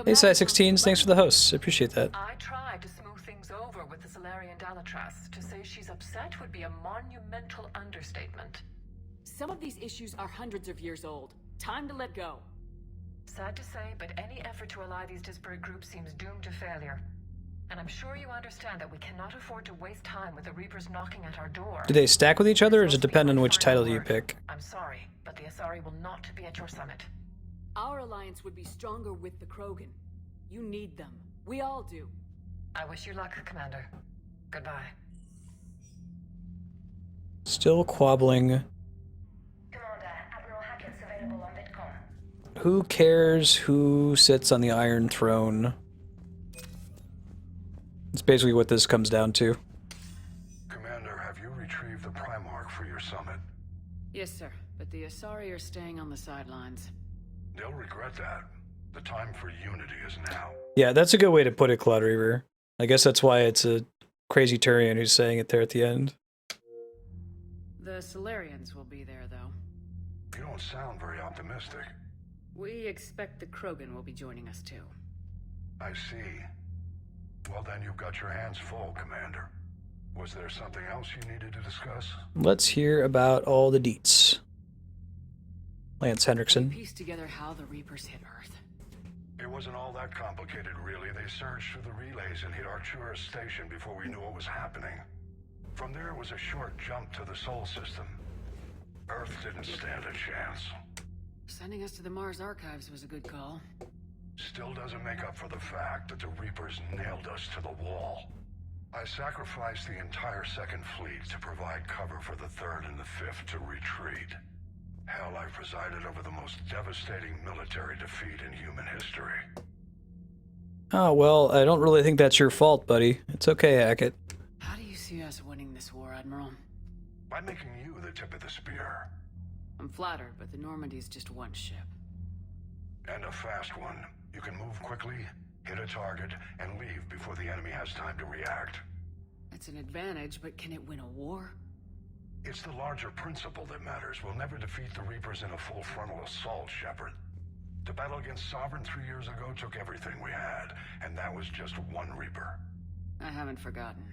Hey, Side 16s, thanks for the hosts. I appreciate that. I tried to smooth things over with the Solarian Dalatras. To say she's upset would be a monumental understatement. Some of these issues are hundreds of years old. Time to let go. Sad to say, but any effort to ally these disparate groups seems doomed to failure. And I'm sure you understand that we cannot afford to waste time with the Reapers knocking at our door. Do they stack with each other, or does it depend on which title you pick? I'm sorry, but the Asari will not be at your summit. Our alliance would be stronger with the Krogan. You need them. We all do. I wish you luck, Commander. Goodbye. Still quabbling. Commander, Admiral Hackett's available on Vidcom. Who cares who sits on the Iron Throne? It's basically what this comes down to. Commander, have you retrieved the Primarch for your summit? Yes, sir. But the Asari are staying on the sidelines. They'll regret that. The time for unity is now. Yeah, that's a good way to put it, Cloud Reaver. I guess that's why it's a crazy Turian who's saying it there at the end. The Solarians will be there, though. You don't sound very optimistic. We expect the Krogan will be joining us, too. I see. Well, then you've got your hands full, Commander. Was there something else you needed to discuss? Let's hear about all the deets. Lance Hendrickson. We pieced together how the Reapers hit Earth. It wasn't all that complicated, really. They surged through the relays and hit Artura's station before we knew what was happening. From there, it was a short jump to the Sol system. Earth didn't stand a chance. Sending us to the Mars archives was a good call. Still doesn't make up for the fact that the Reapers nailed us to the wall. I sacrificed the entire Second Fleet to provide cover for the Third and the Fifth to retreat. Hell, I presided over the most devastating military defeat in human history. Oh, well, I don't really think that's your fault, buddy. It's okay, Hackett. How do you see us winning this war, Admiral? By making you the tip of the spear. I'm flattered, but the Normandy's just one ship. And a fast one. You can move quickly, hit a target, and leave before the enemy has time to react. It's an advantage, but can it win a war? It's the larger principle that matters. We'll never defeat the Reapers in a full frontal assault, Shepard. The battle against Sovereign 3 years ago took everything we had, and that was just one Reaper. I haven't forgotten.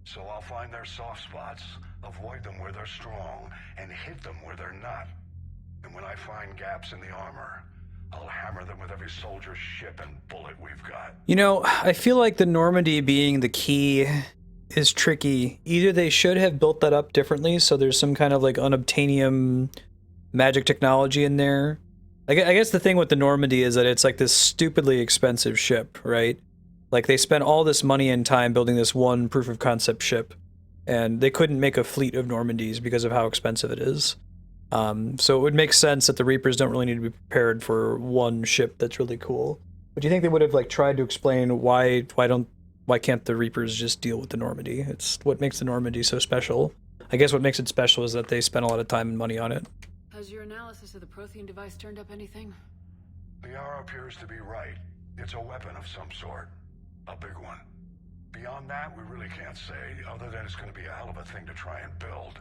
So I'll find their soft spots, avoid them where they're strong, and hit them where they're not. And when I find gaps in the armor, I'll hammer them with every soldier, ship, and bullet we've got. You know, I feel like the Normandy being the key is tricky. Either they should have built that up differently, so there's some kind of like unobtainium magic technology in there. I guess the thing with the Normandy is that it's like this stupidly expensive ship, right? Like they spent all this money and time building this one proof of concept ship, and they couldn't make a fleet of Normandies because of how expensive it is. So it would make sense that the Reapers don't really need to be prepared for one ship that's really cool. But do you think they would have like tried to explain why can't the Reapers just deal with the Normandy? It's what makes the Normandy so special. I guess what makes it special is that they spent a lot of time and money on it. Has your analysis of the Prothean device turned up anything? The hour appears to be right. It's a weapon of some sort. A big one. Beyond that, we really can't say, other than it's going to be a hell of a thing to try and build.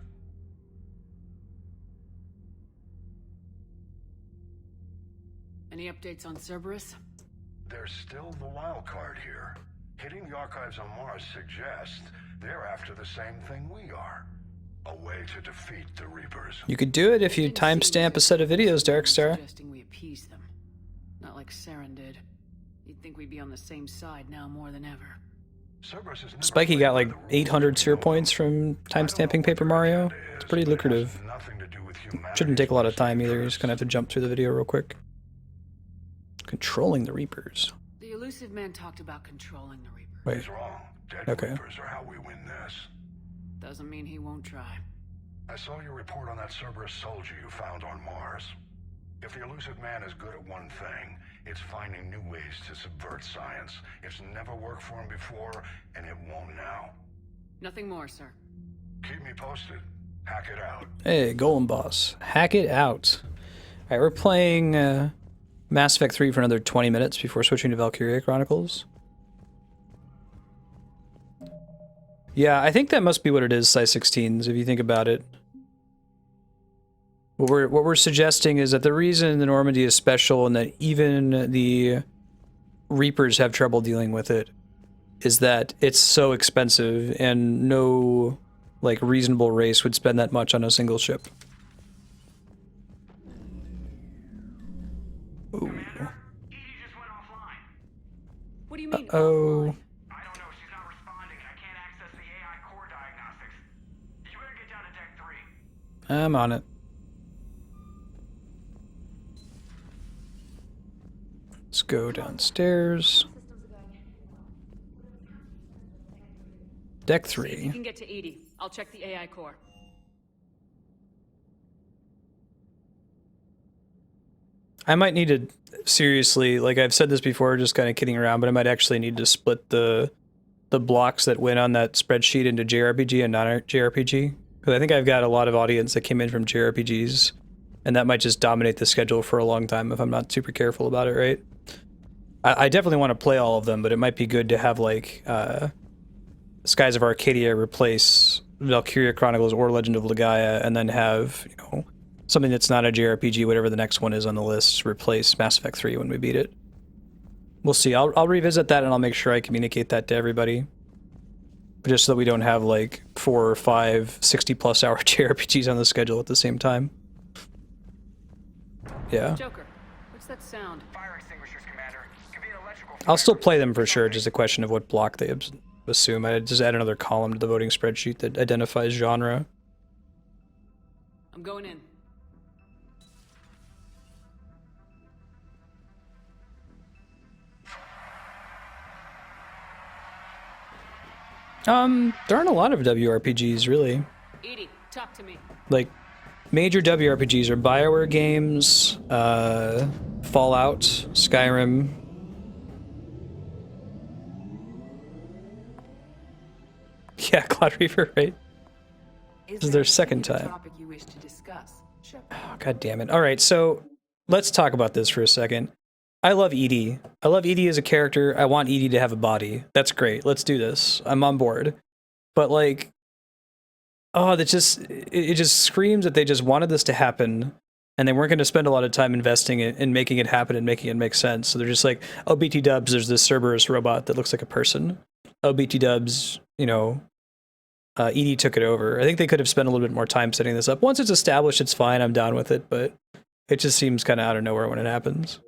Any updates on Cerberus? There's still the wild card here. Hitting the archives on Mars suggests they're after the same thing we are. A way to defeat the Reapers. You could do it if you timestamp a set of videos, Darkstar. Suggesting we appease them. Not like Saren did. You'd think we'd be on the same side now more than ever. Spiky got like 800 sphere points from timestamping Paper Mario. It's pretty lucrative. Shouldn't take a lot of time either. You're just gonna have to jump through the video real quick. Controlling the Reapers. The elusive man talked about controlling the Reapers. Wait. He's wrong. Dead Okay. Reapers are how we win this. Doesn't mean he won't try. I saw your report on that Cerberus soldier you found on Mars. If the elusive man is good at one thing, it's finding new ways to subvert science. It's never worked for him before, and it won't now. Nothing more, sir. Keep me posted. Hack it out. Hey, Golem Boss. Hack it out. Alright, we're playing Mass Effect 3 for another 20 minutes before switching to Valkyria Chronicles. Yeah, I think that must be what it is, Psi-16s, if you think about it. What we're suggesting is that the reason the Normandy is special and that even the Reapers have trouble dealing with it is that it's so expensive and no like reasonable race would spend that much on a single ship. Ooh. What do you mean? Oh. I'm on it. Let's go downstairs. Deck See if you 3. can get to Edie. I'll check the AI core. I might need to, seriously, like I've said this before, just kind of kidding around, but I might actually need to split the blocks that went on that spreadsheet into JRPG and non-JRPG. Because I think I've got a lot of audience that came in from JRPGs, and that might just dominate the schedule for a long time if I'm not super careful about it, right? I definitely want to play all of them, but it might be good to have, like, Skies of Arcadia replace Valkyria Chronicles or Legend of Legaia, and then have, you know, something that's not a JRPG, whatever the next one is on the list, replace Mass Effect 3 when we beat it. We'll see. I'll revisit that, and I'll make sure I communicate that to everybody. Just so that we don't have, like, 4 or 5 60-plus hour JRPGs on the schedule at the same time. Yeah. Joker, what's that sound? Fire extinguishers, Commander. Could be an electrical. I'll still play them for sure, just a question of what block they assume. I just add another column to the voting spreadsheet that identifies genre. I'm going in. There aren't a lot of WRPGs, really. Edie, talk to me. Like, major WRPGs are BioWare games, Fallout, Skyrim. Yeah, Cloud Reaper, right? This is their second time. Topic you wish to discuss, Shepard? Oh, God damn it. All right, so let's talk about this for a second. I love Edie. I love Edie as a character. I want Edie to have a body. That's great. Let's do this. I'm on board. But, like, oh, it just screams that they just wanted this to happen, and they weren't going to spend a lot of time investing in making it happen and making it make sense. So they're just like, oh, BT dubs, there's this Cerberus robot that looks like a person. Oh, BT dubs, you know, Edie took it over. I think they could have spent a little bit more time setting this up. Once it's established, it's fine. I'm down with it, but it just seems kind of out of nowhere when it happens.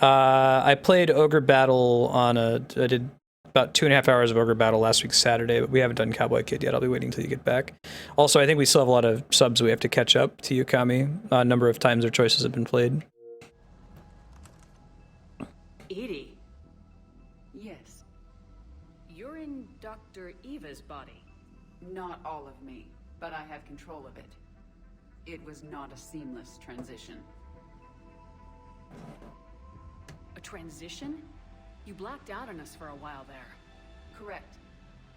I played Ogre Battle I did about 2.5 hours of Ogre Battle last week Saturday, but we haven't done Cowboy Kid yet. I'll be waiting until you get back. Also, I think we still have a lot of subs we have to catch up to Yukami. A number of times their choices have been played. Edie. Yes. You're in Dr. Eva's body. Not all of me, but I have control of it. It was not a seamless transition. A transition? You blacked out on us for a while there. Correct.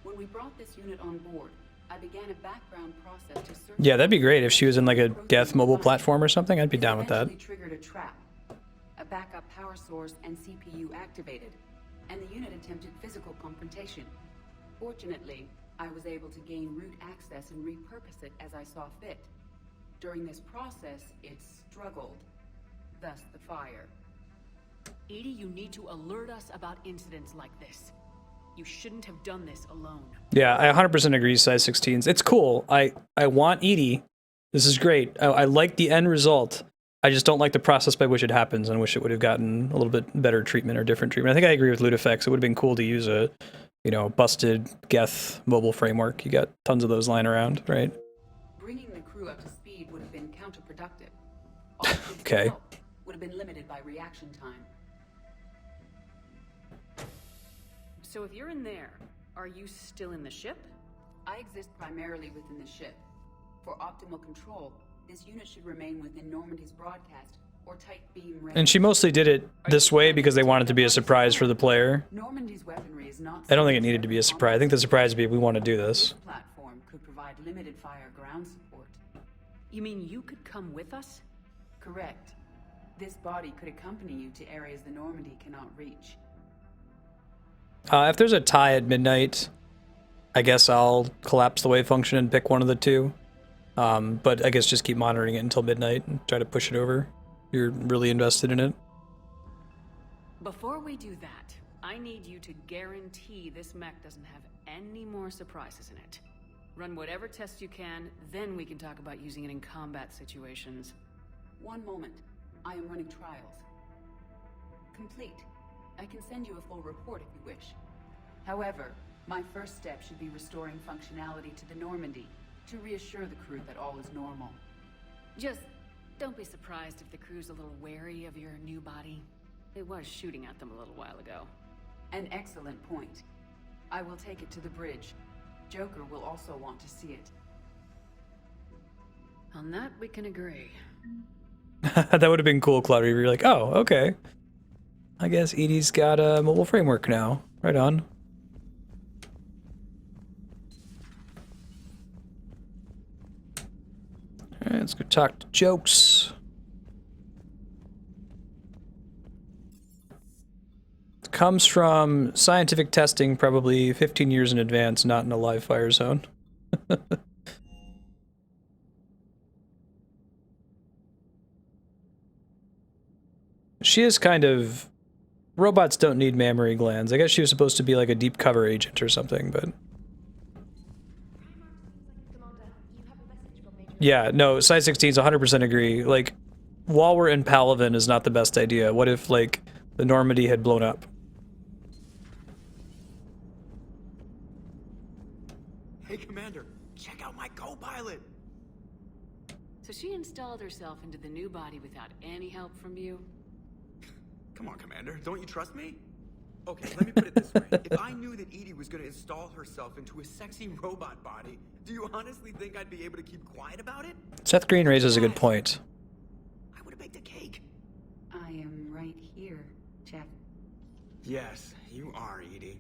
When we brought this unit on board, I began a background process to search. Yeah, that'd be great if she was in like a Geth mobile platform or something. I'd be down with that. Triggered a trap. A backup power source and CPU activated, and the unit attempted physical confrontation. Fortunately, I was able to gain root access and repurpose it as I saw fit. During this process, it struggled. Thus the fire. Edie, you need to alert us about incidents like this. You shouldn't have done this alone. Yeah, I 100% agree, size 16s. It's cool. I want Edie. This is great. I like the end result. I just don't like the process by which it happens and wish it would have gotten a little bit better treatment or different treatment. I think I agree with Ludifex. It would have been cool to use a, you know, busted Geth mobile framework. You got tons of those lying around, right? Bringing the crew up to speed would have been counterproductive. Okay. Would have been limited by reaction time. So if you're in there, are you still in the ship? I exist primarily within the ship. For optimal control, this unit should remain within Normandy's broadcast or tight beam range. And she mostly did it this way because they wanted it to be a surprise for the player. Normandy's weaponry is not. I don't think it needed to be a surprise. I think the surprise would be we want to do this. Platform could provide limited fire ground support. You mean you could come with us? Correct. This body could accompany you to areas the Normandy cannot reach. If there's a tie at midnight, I guess I'll collapse the wave function and pick one of the two. But I guess just keep monitoring it until midnight and try to push it over. You're really invested in it. Before we do that, I need you to guarantee this mech doesn't have any more surprises in it. Run whatever tests you can, then we can talk about using it in combat situations. One moment. I am running trials. Complete. I can send you a full report if you wish. However, my first step should be restoring functionality to the Normandy to reassure the crew that all is normal. Just don't be surprised if the crew's a little wary of your new body. It was shooting at them a little while ago. An excellent point. I will take it to the bridge. Joker will also want to see it. On that, we can agree. That would have been cool, Claudia. You're like, oh, okay. I guess Edie's got a mobile framework now. Right on. Alright, let's go talk to Jokes. Comes from scientific testing probably 15 years in advance, not in a live fire zone. She is kind of... Robots don't need mammary glands. I guess she was supposed to be like a deep cover agent or something, but... Yeah, no, Side 16's 100% agree. Like, while we're in Palaven is not the best idea. What if, like, the Normandy had blown up? Hey, Commander, check out my co-pilot! So she installed herself into the new body without any help from you? Come on, Commander, don't you trust me? Okay, let me put it this way. If I knew that Edie was gonna install herself into a sexy robot body, do you honestly think I'd be able to keep quiet about it? Seth Green raises a good point. I would have baked a cake. I am right here, Jeff. Yes, you are, Edie.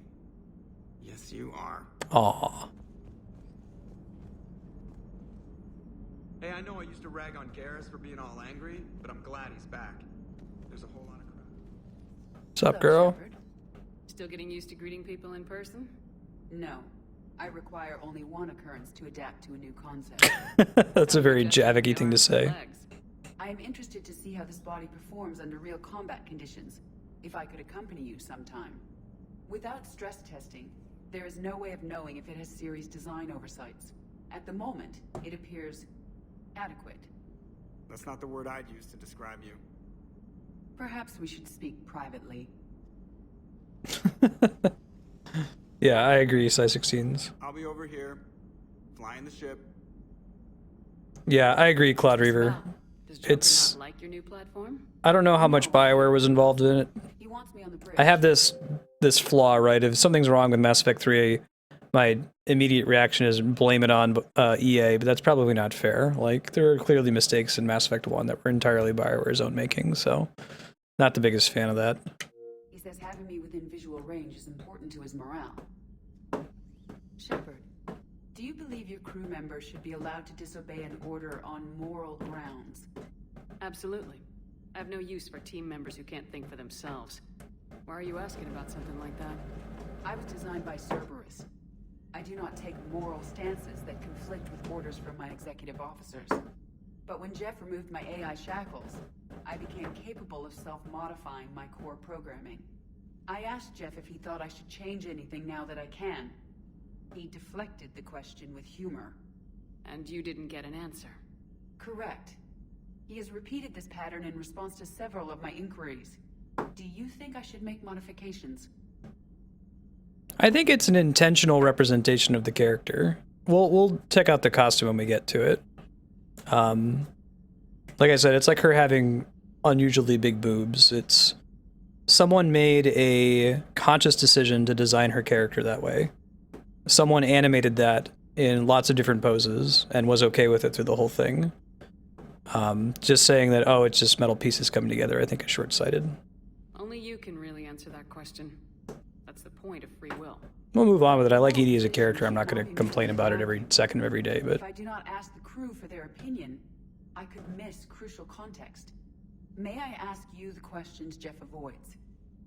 Yes, you are. Aww. Hey, I know I used to rag on Garrus for being all angry, but I'm glad he's back. There's a whole lot of crap. What's up, girl? Still getting used to greeting people in person? No. I require only one occurrence to adapt to a new concept. That's a very Javik-y thing to say. I am interested to see how this body performs under real combat conditions, if I could accompany you sometime. Without stress testing, there is no way of knowing if it has serious design oversights. At the moment, it appears adequate. That's not the word I'd use to describe you. Perhaps we should speak privately. Yeah, I agree, Side 16s. I'll be over here, flying the ship. Yeah, I agree, Cloud Reaver. Does Joker It's... not like your new platform? I don't know how much BioWare was involved in it. He wants me on the bridge. I have this flaw, right? If something's wrong with Mass Effect 3, my immediate reaction is blame it on EA, but that's probably not fair. Like, there are clearly mistakes in Mass Effect 1 that were entirely BioWare's own making, so not the biggest fan of that. He says having me within visual range is important to his morale. Shepard, do you believe your crew members should be allowed to disobey an order on moral grounds? Absolutely. I have no use for team members who can't think for themselves. Why are you asking about something like that? I was designed by Cerberus. I do not take moral stances that conflict with orders from my executive officers. But when Jeff removed my AI shackles, I became capable of self-modifying my core programming. I asked Jeff if he thought I should change anything now that I can. He deflected the question with humor. And you didn't get an answer? Correct. He has repeated this pattern in response to several of my inquiries. Do you think I should make modifications? I think it's an intentional representation of the character. We'll check out the costume when we get to it. Like I said, it's like her having unusually big boobs. It's someone made a conscious decision to design her character that way. Someone animated that in lots of different poses and was okay with it through the whole thing. Just saying that, oh, it's just metal pieces coming together, I think is short-sighted. Only you can really answer that question. That's the point of free will. We'll move on with it. I like Edie as a character. I'm not going to complain about it every second of every day, but... If I do not ask the crew for their opinion, I could miss crucial context. May I ask you the questions Jeff avoids?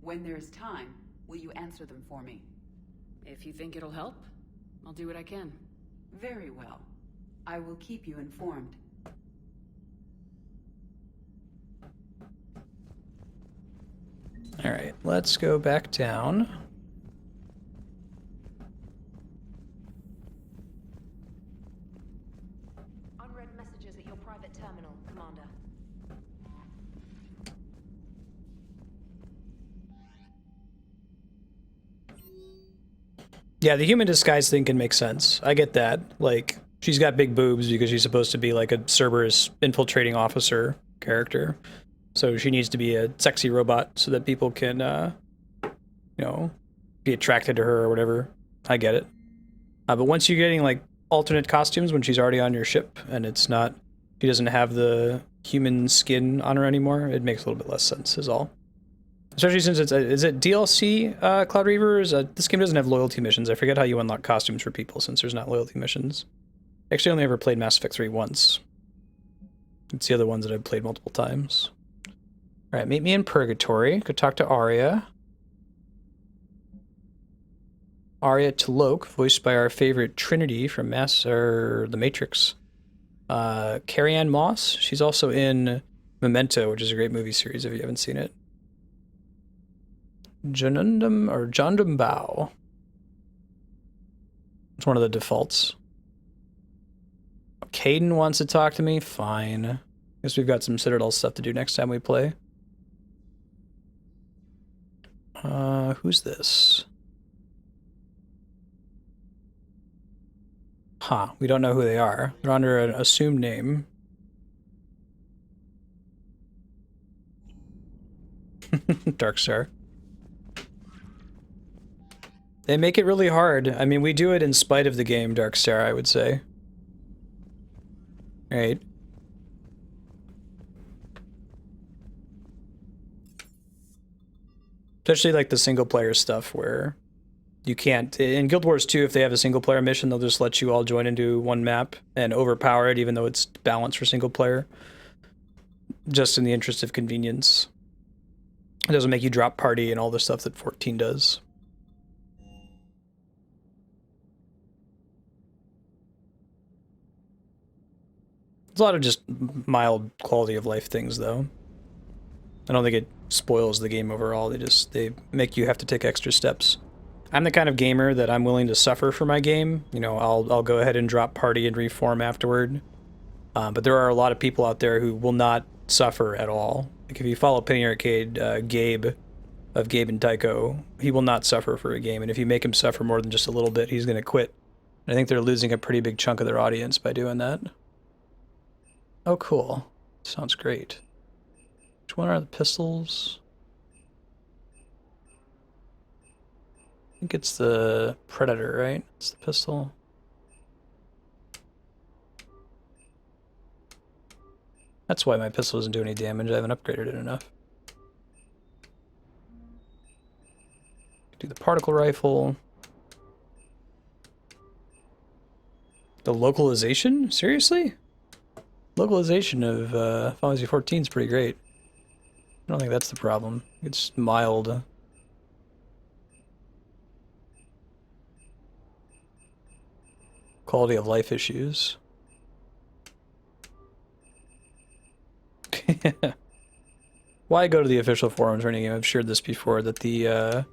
When there is time, will you answer them for me? If you think it'll help, I'll do what I can. Very well. I will keep you informed. Alright, let's go back down. Unread messages at your private terminal, Commander. Yeah, the human disguise thing can make sense. I get that. Like, she's got big boobs because she's supposed to be like a Cerberus infiltrating officer character. So she needs to be a sexy robot so that people can, you know, be attracted to her or whatever. I get it. But once you're getting like alternate costumes when she's already on your ship and it's not, she doesn't have the human skin on her anymore, it makes a little bit less sense is all. Especially since it's, is it DLC, Cloud Reavers? This game doesn't have loyalty missions. I forget how you unlock costumes for people since there's not loyalty missions. I actually only ever played Mass Effect 3 once. It's the other ones that I've played multiple times. Alright, meet me in Purgatory. Go talk to Arya. Arya T'Loak, voiced by our favorite Trinity from The Matrix. Carrie-Anne Moss, she's also in Memento, which is a great movie series if you haven't seen it. Janundum or Jandum Bao. It's one of the defaults. Caden wants to talk to me? Fine. Guess we've got some Citadel stuff to do next time we play. Who's this? Huh, we don't know who they are. They're under an assumed name. Darkstar. They make it really hard. I mean, we do it in spite of the game, Darkstar, I would say. Right. Especially like the single player stuff where you can't, in Guild Wars 2, if they have a single player mission, they'll just let you all join into one map and overpower it even though it's balanced for single player. Just in the interest of convenience. It doesn't make you drop party and all the stuff that 14 does. There's a lot of just mild quality of life things, though. I don't think it spoils the game overall. They make you have to take extra steps. I'm the kind of gamer that I'm willing to suffer for my game. You know, I'll go ahead and drop party and reform afterward. But there are a lot of people out there who will not suffer at all. Like if you follow Penny Arcade, Gabe of Gabe and Tycho, he will not suffer for a game. And if you make him suffer more than just a little bit, he's going to quit. And I think they're losing a pretty big chunk of their audience by doing that. Oh, cool. Sounds great. Which one are the pistols? I think it's the Predator, right? It's the pistol. That's why my pistol doesn't do any damage. I haven't upgraded it enough. Do the particle rifle. The localization? Seriously? Localization of Final Fantasy 14 is pretty great. I don't think that's the problem. It's mild. Quality of life issues. Why go to the official forums or anything? I've shared this before, that the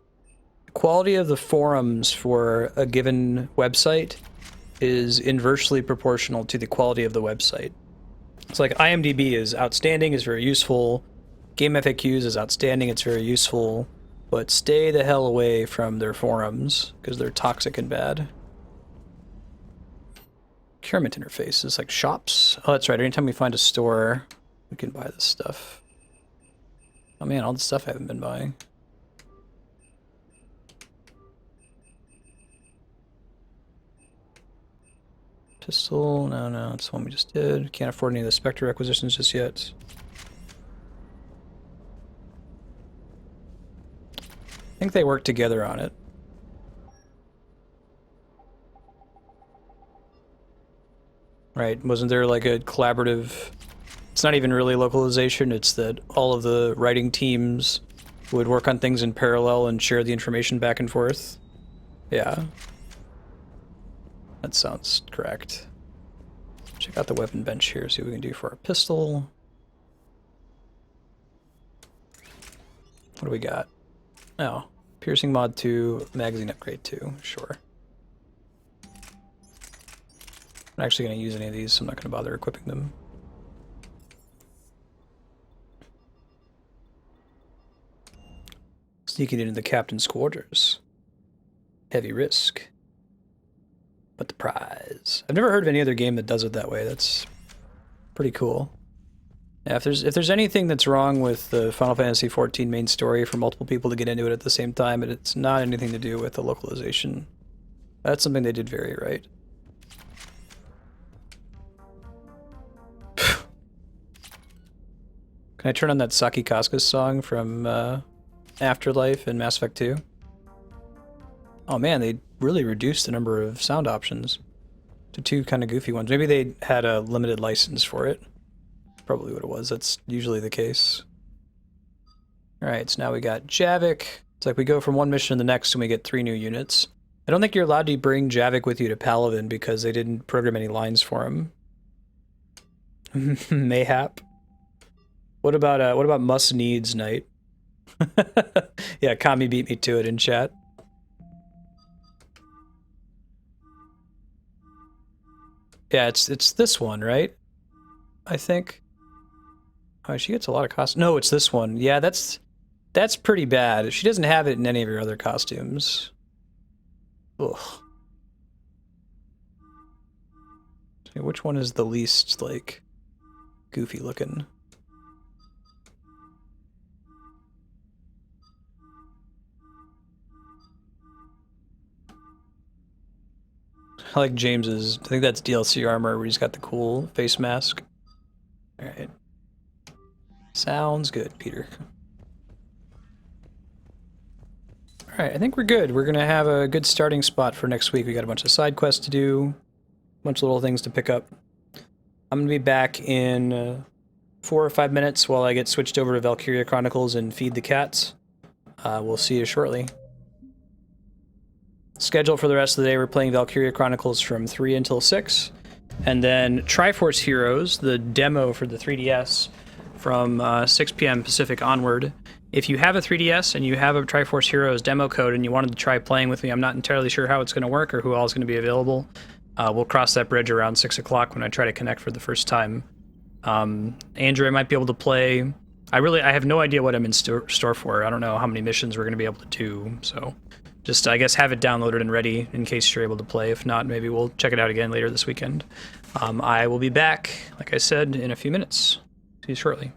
quality of the forums for a given website is inversely proportional to the quality of the website. It's like IMDb is outstanding, is very useful. Game FAQs is outstanding, it's very useful. But stay the hell away from their forums, because they're toxic and bad. Procurement interfaces, like shops. Oh, that's right, anytime we find a store, we can buy this stuff. Oh man, all the stuff I haven't been buying. Pistol, no, it's the one we just did. Can't afford any of the Spectre acquisitions just yet. I think they work together on it. Right, wasn't there like a collaborative... It's not even really localization, it's that all of the writing teams would work on things in parallel and share the information back and forth. Yeah. That sounds correct. Check out the weapon bench here, see what we can do for our pistol. What do we got? Oh, piercing mod 2, magazine upgrade 2, sure. I'm not actually going to use any of these, so I'm not going to bother equipping them. Sneaking into the captain's quarters. Heavy risk. But the prize. I've never heard of any other game that does it that way. That's pretty cool. Yeah, if there's anything that's wrong with the Final Fantasy XIV main story for multiple people to get into it at the same time, it's not anything to do with the localization. That's something they did very right. Can I turn on that Saki Casca song from Afterlife and Mass Effect 2? Oh man, they really reduced the number of sound options to 2 kind of goofy ones. Maybe they had a limited license for it. Probably what it was. That's usually the case. Alright, so now we got Javik. It's like we go from one mission to the next and we get 3 new units. I don't think you're allowed to bring Javik with you to Palaven because they didn't program any lines for him. Mayhap. What about Must Needs Night? Yeah, Kami beat me to it in chat. Yeah, it's this one, right? I think. Oh, she gets a lot of costumes. No, it's this one. Yeah, that's pretty bad. She doesn't have it in any of her other costumes. Ugh. Okay, which one is the least, like, goofy looking? I like James's. I think that's DLC armor where he's got the cool face mask. Alright. Sounds good, Peter. Alright, I think we're good. We're gonna have a good starting spot for next week. We got a bunch of side quests to do, a bunch of little things to pick up. I'm gonna be back in 4 or 5 minutes while I get switched over to Valkyria Chronicles and feed the cats. We'll see you shortly. Schedule for the rest of the day, we're playing Valkyria Chronicles from 3 until 6. And then Triforce Heroes, the demo for the 3DS, from 6 p.m. Pacific onward. If you have a 3DS and you have a Triforce Heroes demo code and you wanted to try playing with me, I'm not entirely sure how it's going to work or who all is going to be available. We'll cross that bridge around 6 o'clock when I try to connect for the first time. Andrew, I might be able to play. I have no idea what I'm in store for. I don't know how many missions we're going to be able to do, so just, I guess, have it downloaded and ready in case you're able to play. If not, maybe we'll check it out again later this weekend. I will be back, like I said, in a few minutes. See you shortly.